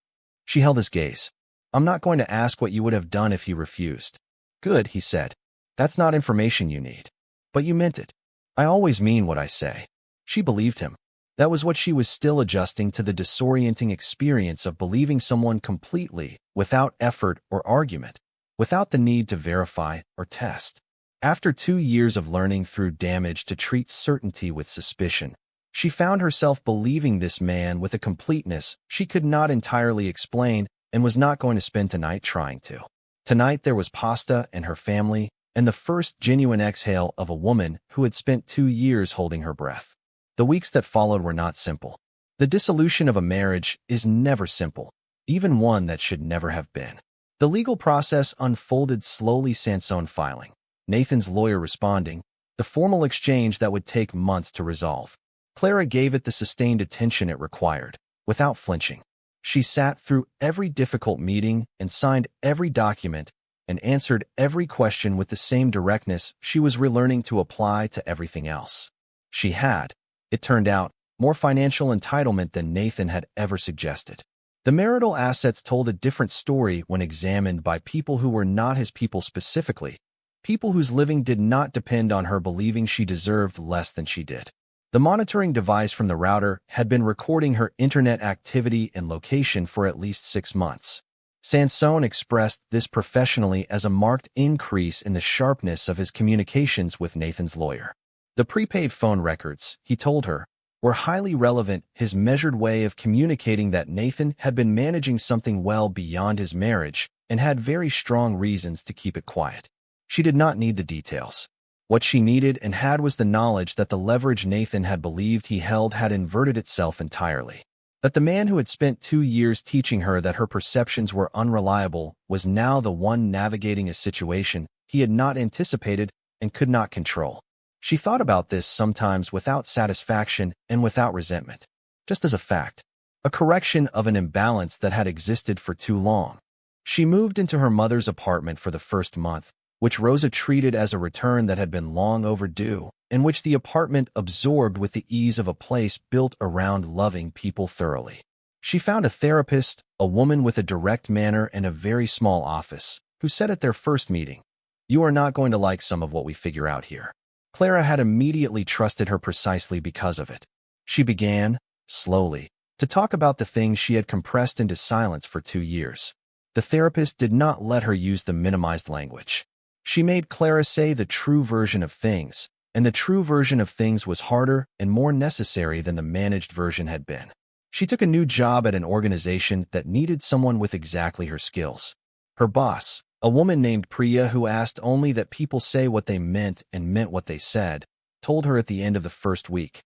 She held his gaze. I'm not going to ask what you would have done if he refused. Good, he said. That's not information you need. But you meant it. I always mean what I say. She believed him. That was what she was still adjusting to, the disorienting experience of believing someone completely, without effort or argument, without the need to verify or test. After 2 years of learning through damage to treat certainty with suspicion, she found herself believing this man with a completeness she could not entirely explain and was not going to spend tonight trying to. Tonight there was pasta and her family, and the first genuine exhale of a woman who had spent 2 years holding her breath. The weeks that followed were not simple. The dissolution of a marriage is never simple, even one that should never have been. The legal process unfolded slowly. Sansone filing, Nathan's lawyer responding, the formal exchange that would take months to resolve. Clara gave it the sustained attention it required, without flinching. She sat through every difficult meeting and signed every document and answered every question with the same directness she was relearning to apply to everything else. She had, it turned out, more financial entitlement than Nathan had ever suggested. The marital assets told a different story when examined by people who were not his people specifically, people whose living did not depend on her believing she deserved less than she did. The monitoring device from the router had been recording her internet activity and location for at least 6 months. Sansone expressed this professionally as a marked increase in the sharpness of his communications with Nathan's lawyer. The prepaid phone records, he told her, were highly relevant, his measured way of communicating that Nathan had been managing something well beyond his marriage and had very strong reasons to keep it quiet. She did not need the details. What she needed and had was the knowledge that the leverage Nathan had believed he held had inverted itself entirely. That the man who had spent 2 years teaching her that her perceptions were unreliable was now the one navigating a situation he had not anticipated and could not control. She thought about this sometimes without satisfaction and without resentment. Just as a fact, a correction of an imbalance that had existed for too long. She moved into her mother's apartment for the first month, which Rosa treated as a return that had been long overdue, and which the apartment absorbed with the ease of a place built around loving people thoroughly. She found a therapist, a woman with a direct manner and a very small office, who said at their first meeting, "You are not going to like some of what we figure out here." Clara had immediately trusted her precisely because of it. She began, slowly, to talk about the things she had compressed into silence for 2 years. The therapist did not let her use the minimized language. She made Clara say the true version of things, and the true version of things was harder and more necessary than the managed version had been. She took a new job at an organization that needed someone with exactly her skills. Her boss, a woman named Priya who asked only that people say what they meant and meant what they said, told her at the end of the first week,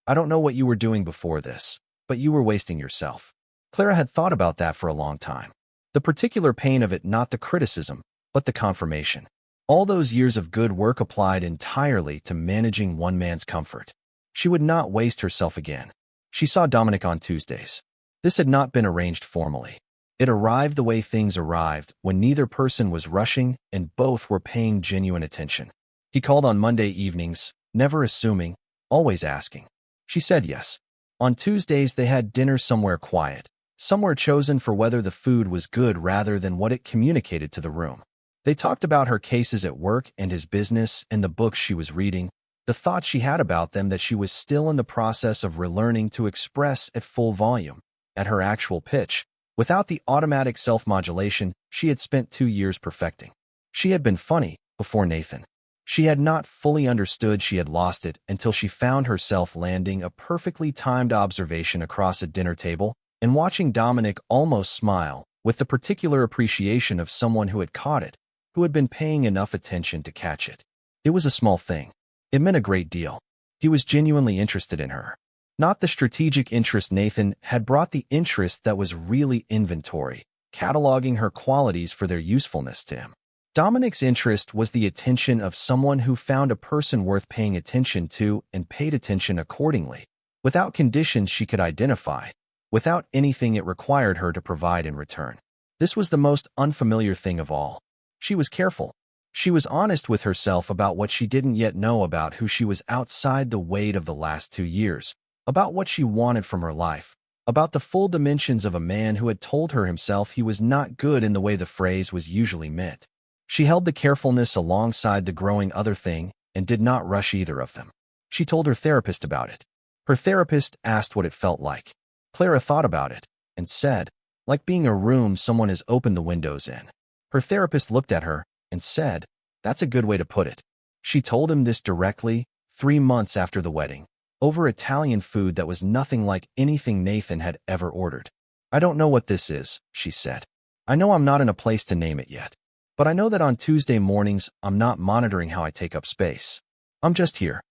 "I don't know what you were doing before this, but you were wasting yourself." Clara had thought about that for a long time. The particular pain of it, not the criticism, but the confirmation. All those years of good work applied entirely to managing one man's comfort. She would not waste herself again. She saw Dominic on Tuesdays. This had not been arranged formally. It arrived the way things arrived, when neither person was rushing and both were paying genuine attention. He called on Monday evenings, never assuming, always asking. She said yes. On Tuesdays they had dinner somewhere quiet, somewhere chosen for whether the food was good rather than what it communicated to the room. They talked about her cases at work and his business and the books she was reading, the thoughts she had about them that she was still in the process of relearning to express at full volume, at her actual pitch, without the automatic self-modulation she had spent 2 years perfecting. She had been funny before Nathan. She had not fully understood she had lost it until she found herself landing a perfectly timed observation across a dinner table and watching Dominic almost smile with the particular appreciation of someone who had caught it, who had been paying enough attention to catch it. It was a small thing. It meant a great deal. He was genuinely interested in her. Not the strategic interest Nathan had brought, the interest that was really inventory, cataloging her qualities for their usefulness to him. Dominic's interest was the attention of someone who found a person worth paying attention to and paid attention accordingly, without conditions she could identify, without anything it required her to provide in return. This was the most unfamiliar thing of all. She was careful. She was honest with herself about what she didn't yet know about who she was outside the weight of the last 2 years, about what she wanted from her life, about the full dimensions of a man who had told her himself he was not good in the way the phrase was usually meant. She held the carefulness alongside the growing other thing and did not rush either of them. She told her therapist about it. Her therapist asked what it felt like. Clara thought about it and said, "Like being a room someone has opened the windows in." Her therapist looked at her and said, "That's a good way to put it." She told him this directly, 3 months after the wedding, over Italian food that was nothing like anything Nathan had ever ordered. "I don't know what this is," she said. "I know I'm not in a place to name it yet. But I know that on Tuesday mornings, I'm not monitoring how I take up space. I'm just here.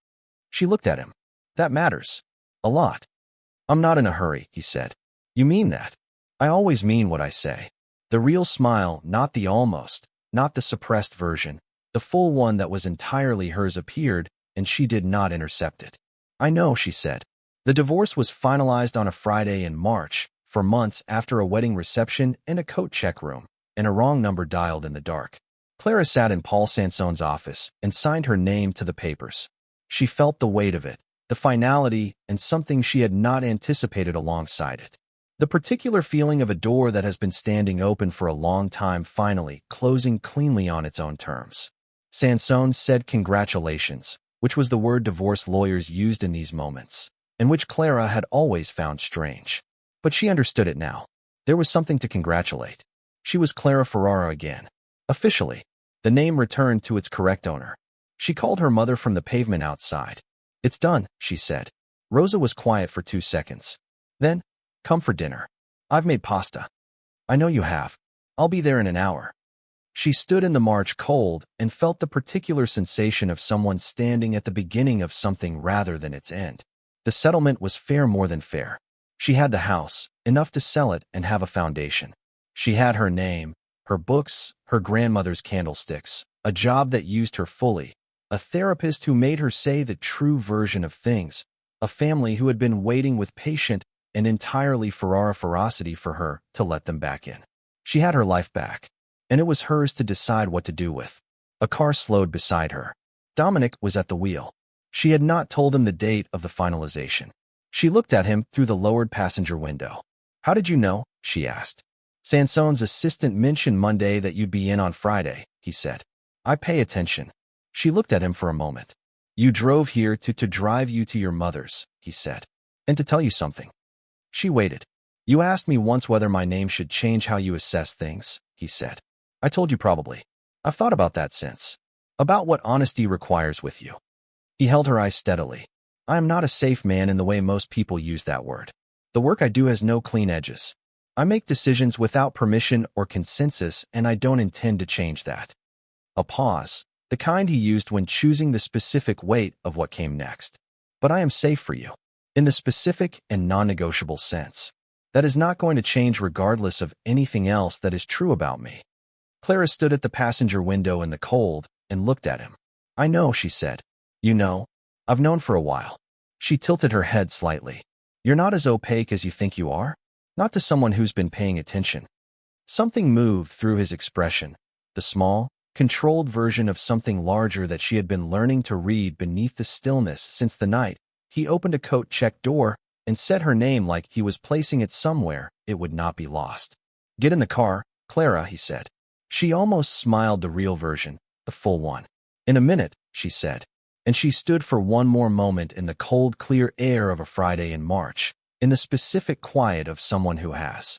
She looked at him. That matters. A lot. I'm not in a hurry, he said. You mean that? I always mean what I say. The real smile, not the almost, not the suppressed version. The full one that was entirely hers appeared, and she did not intercept it. I know, she said. The divorce was finalized on a Friday in March, for months after a wedding reception in a coat check room, and a wrong number dialed in the dark. Clara sat in Paul Sansone's office and signed her name to the papers. She felt the weight of it, the finality, and something she had not anticipated alongside it. The particular feeling of a door that has been standing open for a long time finally closing cleanly on its own terms. Sansone said congratulations, which was the word divorce lawyers used in these moments, and which Clara had always found strange. But she understood it now. There was something to congratulate. She was Clara Ferrara again. Officially, the name returned to its correct owner. She called her mother from the pavement outside. It's done, she said. Rosa was quiet for 2 seconds. Then, come for dinner. I've made pasta. I know you have. I'll be there in an hour. She stood in the March cold and felt the particular sensation of someone standing at the beginning of something rather than its end. The settlement was fair more than fair. She had the house, enough to sell it and have a foundation. She had her name, her books, her grandmother's candlesticks, a job that used her fully, a therapist who made her say the true version of things, a family who had been waiting with patient and entirely Ferrara ferocity for her to let them back in. She had her life back, and it was hers to decide what to do with. A car slowed beside her. Dominic was at the wheel. She had not told him the date of the finalization. She looked at him through the lowered passenger window. How did you know? She asked. Sansone's assistant mentioned Monday that you'd be in on Friday, he said. I pay attention. She looked at him for a moment. You drove here to drive you to your mother's, he said. And to tell you something. She waited. You asked me once whether my name should change how you assess things, he said. I told you probably. I've thought about that since. About what honesty requires with you. He held her eyes steadily. I am not a safe man in the way most people use that word. The work I do has no clean edges. I make decisions without permission or consensus, and I don't intend to change that. A pause, the kind he used when choosing the specific weight of what came next. But I am safe for you. In the specific and non-negotiable sense. That is not going to change regardless of anything else that is true about me. Clara stood at the passenger window in the cold and looked at him. I know, she said. You know, I've known for a while. She tilted her head slightly. You're not as opaque as you think you are? Not to someone who's been paying attention. Something moved through his expression, the small, controlled version of something larger that she had been learning to read beneath the stillness since the night. He opened a coat check door and said her name like he was placing it somewhere it would not be lost. Get in the car, Clara, he said. She almost smiled, the real version, the full one. In a minute, she said. And she stood for one more moment in the cold, clear air of a Friday in March, in the specific quiet of someone who has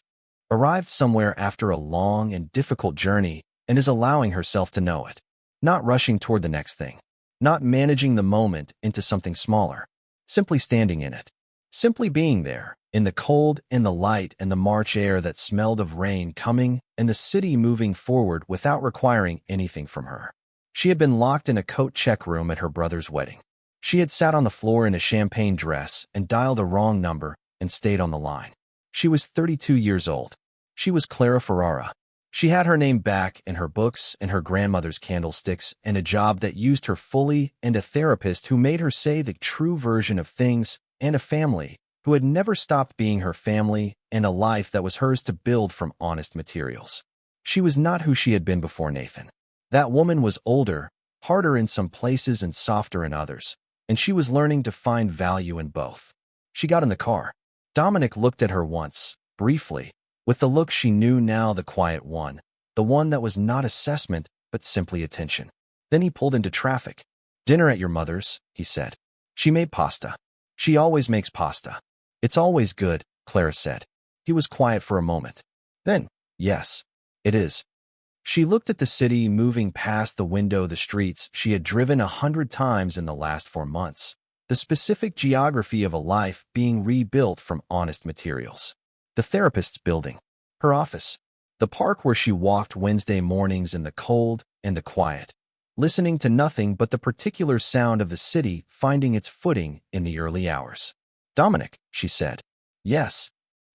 arrived somewhere after a long and difficult journey and is allowing herself to know it. Not rushing toward the next thing. Not managing the moment into something smaller. Simply standing in it. Simply being there, in the cold, in the light, and the March air that smelled of rain coming, and the city moving forward without requiring anything from her. She had been locked in a coat check room at her brother's wedding. She had sat on the floor in a champagne dress and dialed a wrong number and stayed on the line. She was 32 years old. She was Clara Ferrara. She had her name back in her books and her grandmother's candlesticks and a job that used her fully and a therapist who made her say the true version of things and a family who had never stopped being her family and a life that was hers to build from honest materials. She was not who she had been before Nathan. That woman was older, harder in some places and softer in others, and she was learning to find value in both. She got in the car. Dominic looked at her once, briefly, with the look she knew now, the quiet one, the one that was not assessment but simply attention. Then he pulled into traffic. Dinner at your mother's, he said. She made pasta. She always makes pasta. It's always good, Clara said. He was quiet for a moment. Then, yes, it is. She looked at the city moving past the window, the streets she had driven 100 times in the last 4 months, the specific geography of a life being rebuilt from honest materials. The therapist's building, her office, The park where she walked Wednesday mornings in the cold and the quiet, listening to nothing but the particular sound of the city finding its footing in the early hours. "Dominic," she said. "Yes.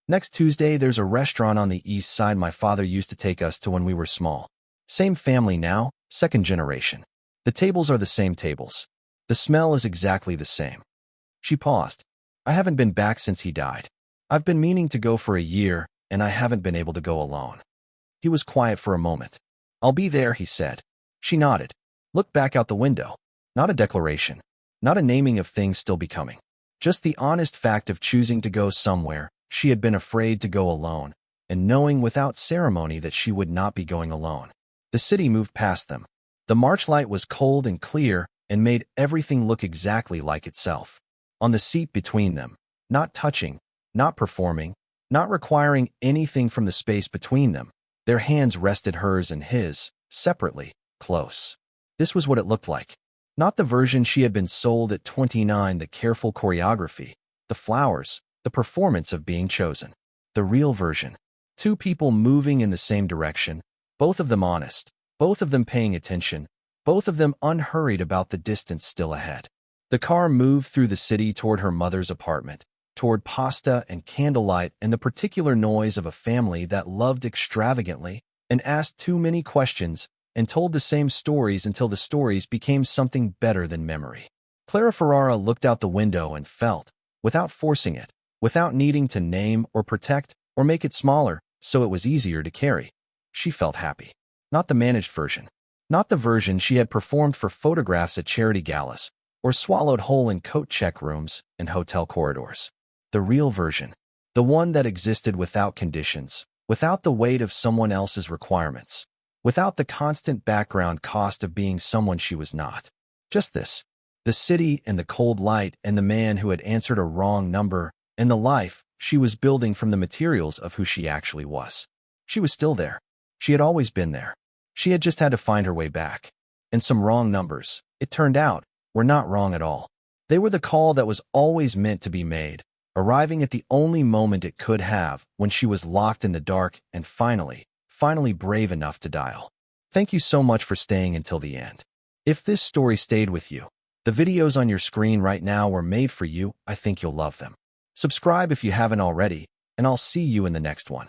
Next Tuesday there's a restaurant on the east side my father used to take us to when we were small. Same family now, second generation. The tables are the same tables. The smell is exactly the same." She paused. "I haven't been back since he died. I've been meaning to go for a year, and I haven't been able to go alone." He was quiet for a moment. "I'll be there," he said. She nodded. Looked back out the window. Not a declaration. Not a naming of things still becoming. Just the honest fact of choosing to go somewhere she had been afraid to go alone, and knowing without ceremony that she would not be going alone. The city moved past them. The March light was cold and clear and made everything look exactly like itself. On the seat between them, not touching, not performing, not requiring anything from the space between them, their hands rested hers and his, separately, close. This was what it looked like. Not the version she had been sold at 29, the careful choreography, the flowers, the performance of being chosen. The real version. Two people moving in the same direction, both of them honest, both of them paying attention, both of them unhurried about the distance still ahead. The car moved through the city toward her mother's apartment, toward pasta and candlelight and the particular noise of a family that loved extravagantly and asked too many questions and told the same stories until the stories became something better than memory. Clara Ferrara looked out the window and felt, without forcing it, without needing to name or protect or make it smaller so it was easier to carry. She felt happy. Not the managed version. Not the version she had performed for photographs at charity galas or swallowed whole in coat check rooms and hotel corridors. The real version. The one that existed without conditions, without the weight of someone else's requirements, without the constant background cost of being someone she was not. Just this. The city and the cold light and the man who had answered a wrong number and the life she was building from the materials of who she actually was. She was still there. She had always been there. She had just had to find her way back. And some wrong numbers, it turned out, were not wrong at all. They were the call that was always meant to be made, arriving at the only moment it could have when she was locked in the dark and finally brave enough to dial. Thank you so much for staying until the end. If this story stayed with you, the videos on your screen right now were made for you. I think you'll love them. Subscribe if you haven't already, and I'll see you in the next one.